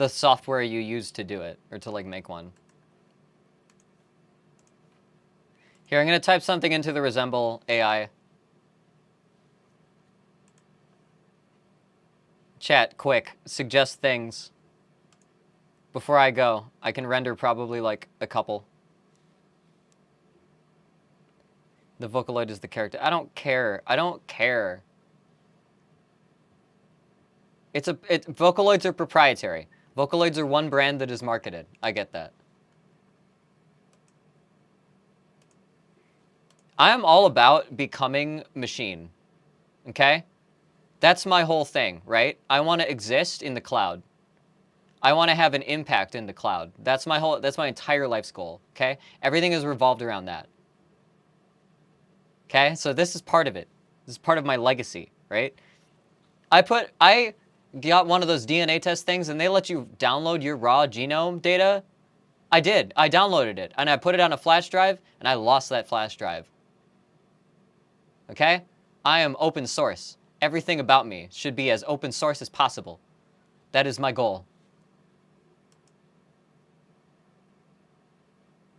software you use to do it or to like make one. Here, I'm gonna type something into the Resemble AI. Chat, quick, suggest things. Before I go, I can render probably like a couple. The Vocaloid is the character. I don't care. I don't care. Vocaloids are proprietary. Vocaloids are one brand that is marketed. I get that. I am all about becoming machine. Okay? That's my whole thing, right? I want to exist in the cloud. I want to have an impact in the cloud. That's my entire life's goal, okay? Everything is revolved around that. Okay? So this is part of it. This is part of my legacy, right? I got one of those DNA test things and they let you download your raw genome data? I did. I downloaded it and I put it on a flash drive and I lost that flash drive. Okay? I am open source. Everything about me should be as open source as possible. That is my goal.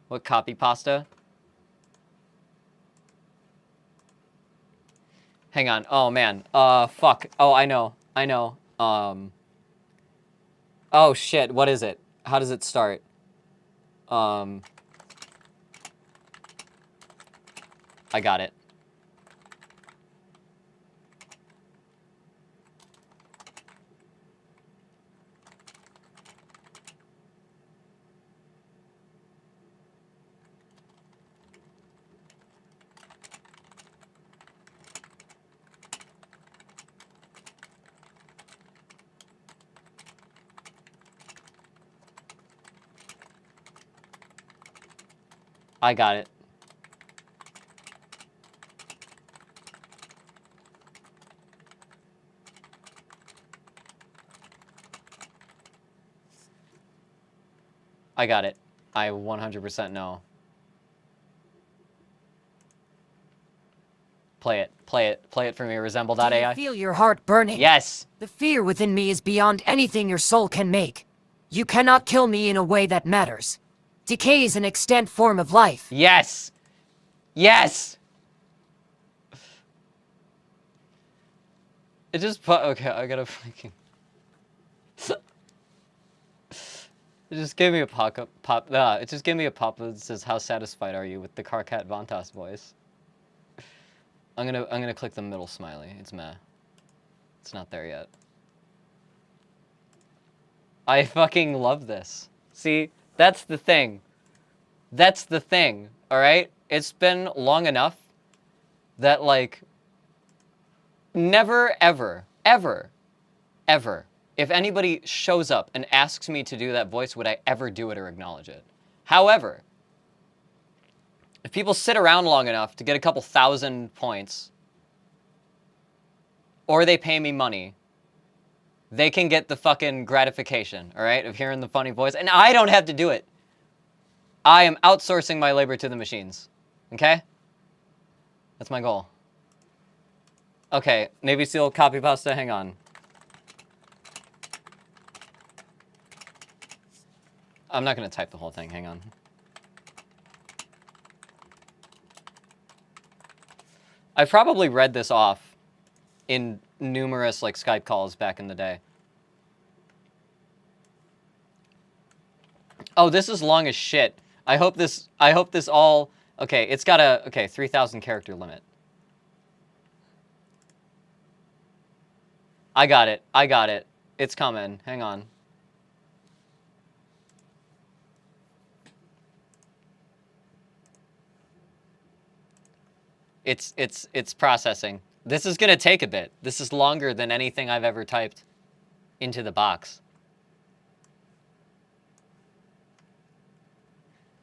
What copy pasta? Hang on. Oh, man. Fuck. Oh, I know. I know. Oh, shit. What is it? How does it start? I got it. I got it. I got it. I 100% know. Play it. Play it. Play it for me, Do resemble.ai. you feel your heart burning? Yes. The fear within me is beyond anything your soul can make. You cannot kill me in a way that matters. Decay is an extant form of life. Yes. Yes. It just put. Okay, I gotta freaking. It just gave me a pop. It just gave me a pop that says, "How satisfied are you?" with the Carcat Vantas voice. I'm gonna click the middle smiley. It's meh. It's not there yet. I fucking love this. See, that's the thing. That's the thing. All right. It's been long enough that like. Never, ever, ever, ever. If anybody shows up and asks me to do that voice, would I ever do it or acknowledge it? However, if people sit around long enough to get a couple thousand points, or they pay me money, they can get the fucking gratification, all right, of hearing the funny voice, and I don't have to do it. I am outsourcing my labor to the machines, okay? That's my goal. Okay, Navy SEAL copy pasta, hang on. I'm not gonna type the whole thing, hang on. I've probably read this off in numerous like Skype calls back in the day. Oh, this is long as shit. I hope this all, okay, it's got a, okay, 3,000 character limit. I got it. I got it. It's coming. Hang on. It's processing. This is gonna take a bit. This is longer than anything I've ever typed into the box.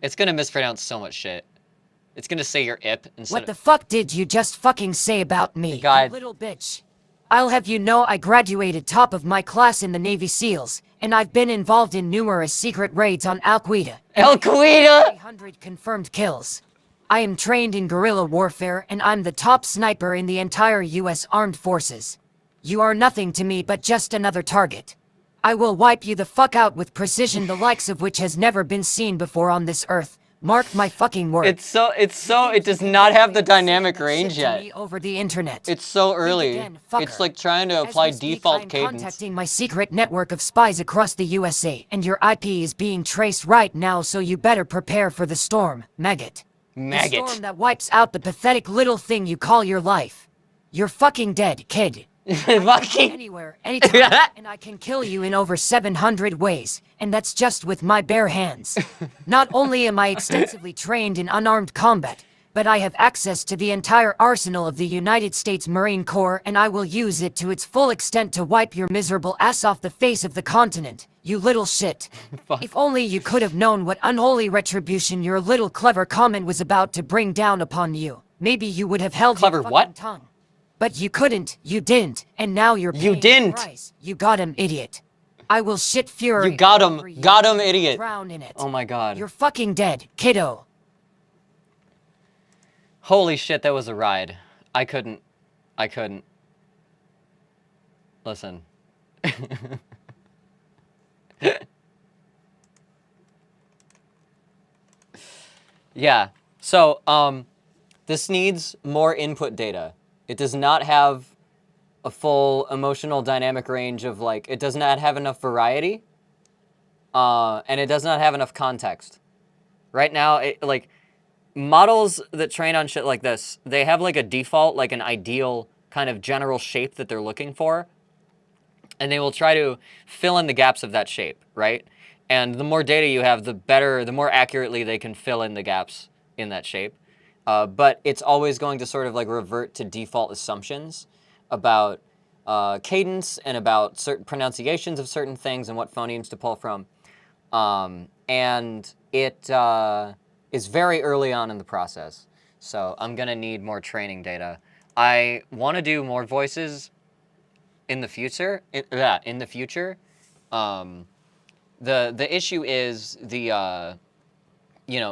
It's gonna mispronounce so much shit. It's gonna say your ip instead What of... the fuck did you just fucking say about me, God. you little bitch? I'll have you know I graduated top of my class in the Navy SEALs, and I've been involved in numerous secret raids on Al-Qaeda. Al-Qaeda! 300 confirmed kills. I am trained in guerrilla warfare, and I'm the top sniper in the entire U.S. Armed Forces. You are nothing to me but just another target. I will wipe you the fuck out with precision the likes of which has never been seen before on this earth. Mark my fucking word. It does not have the dynamic range Shit to yet. me over the internet. It's so early. again, fucker. It's like trying to As apply we speak, default I'm cadence. contacting my secret network of spies across the USA, and your IP is being traced right now, so you better prepare for the storm, maggot. The Maggot. storm that wipes out the pathetic little thing you call your life. You're fucking dead, kid. Fucking... Anywhere, anytime, and I can kill you in over 700 ways, and that's just with my bare hands. Not only am I extensively trained in unarmed combat, but I have access to the entire arsenal of the United States Marine Corps, and I will use it to its full extent to wipe your miserable ass off the face of the continent, you little shit. If only you could have known what unholy retribution your little clever comment was about to bring down upon you, maybe you would have held Clever your fucking what? tongue. But you couldn't, you didn't, and now you're You paying didn't. the price. You got him, idiot. I will shit fury. You got all over him. you. Got him, idiot. Drown in it. Oh my god. You're fucking dead, kiddo. Holy shit, that was a ride. I couldn't. Listen. Yeah. So, this needs more input data. It does not have a full emotional dynamic range of, like, it does not have enough variety, and it does not have enough context. Right now, like, models that train on shit like this, they have, like, a default, like, an ideal kind of general shape that they're looking for, and they will try to fill in the gaps of that shape, right? And the more data you have, the better, the more accurately they can fill in the gaps in that shape. But it's always going to sort of like revert to default assumptions about cadence and about certain pronunciations of certain things and what phonemes to pull from. And it is very early on in the process. So I'm going to need more training data. I want to do more voices in the future. In the future. The issue is the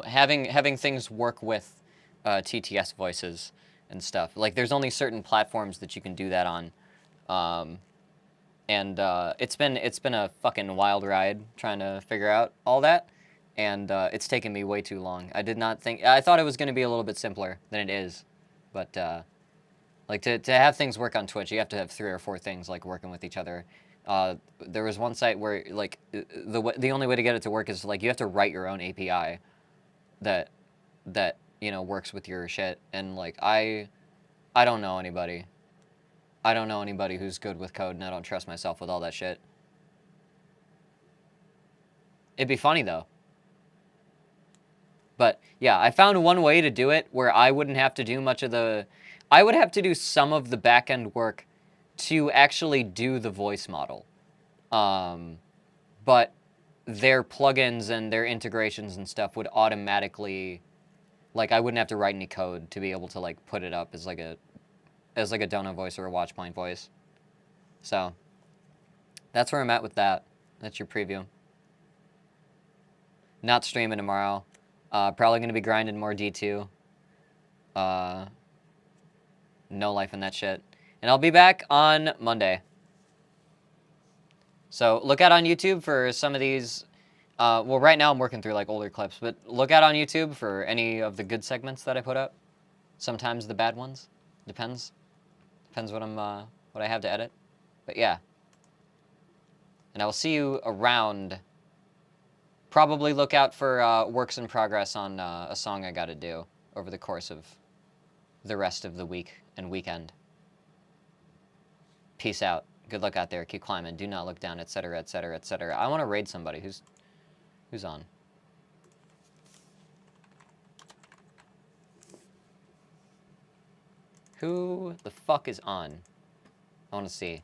having things work with TTS voices and stuff. Like, there's only certain platforms that you can do that on, and it's been a fucking wild ride trying to figure out all that, and it's taken me way too long. I thought it was going to be a little bit simpler than it is, but like to have things work on Twitch, you have to have 3 or 4 things like working with each other. There was one site where, like, the only way to get it to work is, like, you have to write your own API that works with your shit, and, like, I don't know anybody. I don't know anybody who's good with code, and I don't trust myself with all that shit. It'd be funny, though. But, yeah, I found one way to do it where I wouldn't have to do much of the... I would have to do some of the back-end work to actually do the voice model. But their plugins and their integrations and stuff would automatically... Like, I wouldn't have to write any code to be able to, like, put it up as, like, a donut voice or a watch point voice. So, that's where I'm at with that. That's your preview. Not streaming tomorrow. Probably going to be grinding more D2. No life in that shit. And I'll be back on Monday. So, look out on YouTube for some of these... well, right now I'm working through, like, older clips, but look out on YouTube for any of the good segments that I put up. Sometimes the bad ones. Depends. Depends what I have to edit. But yeah. And I will see you around. Probably look out for works in progress on a song I gotta do over the course of the rest of the week and weekend. Peace out. Good luck out there. Keep climbing. Do not look down, etc., etc., etc. I want to raid somebody. Who's on? Who the fuck is on? I want to see.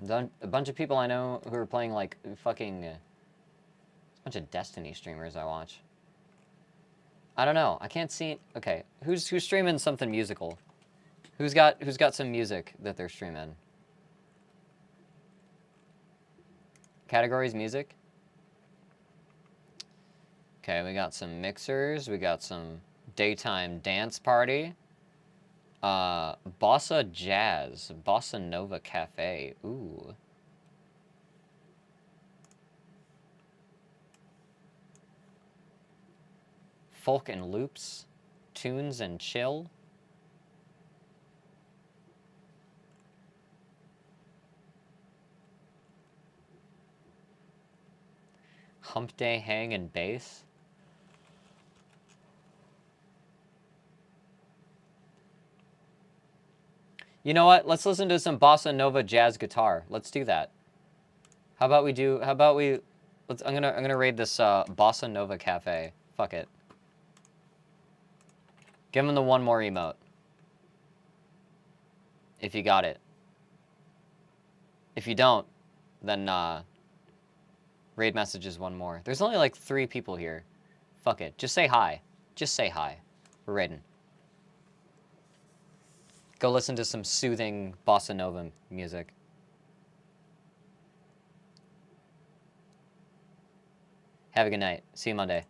A bunch of people I know who are playing, like, fucking... a bunch of Destiny streamers I watch. I don't know. I can't see... Okay, who's streaming something musical? Who's got some music that they're streaming? Categories music? Okay, we got some mixers. We got some daytime dance party. Bossa Jazz. Bossa Nova Cafe. Ooh. Folk and loops. Tunes and chill. Hump Day Hang and Bass. You know what? Let's listen to some Bossa Nova jazz guitar. Let's do that. I'm gonna raid this Bossa Nova Cafe. Fuck it. Give him the one more emote. If you got it. If you don't, then Raid messages one more. There's only like 3 people here. Fuck it. Just say hi. Just say hi. We're raiding. Go listen to some soothing bossa nova music. Have a good night. See you Monday.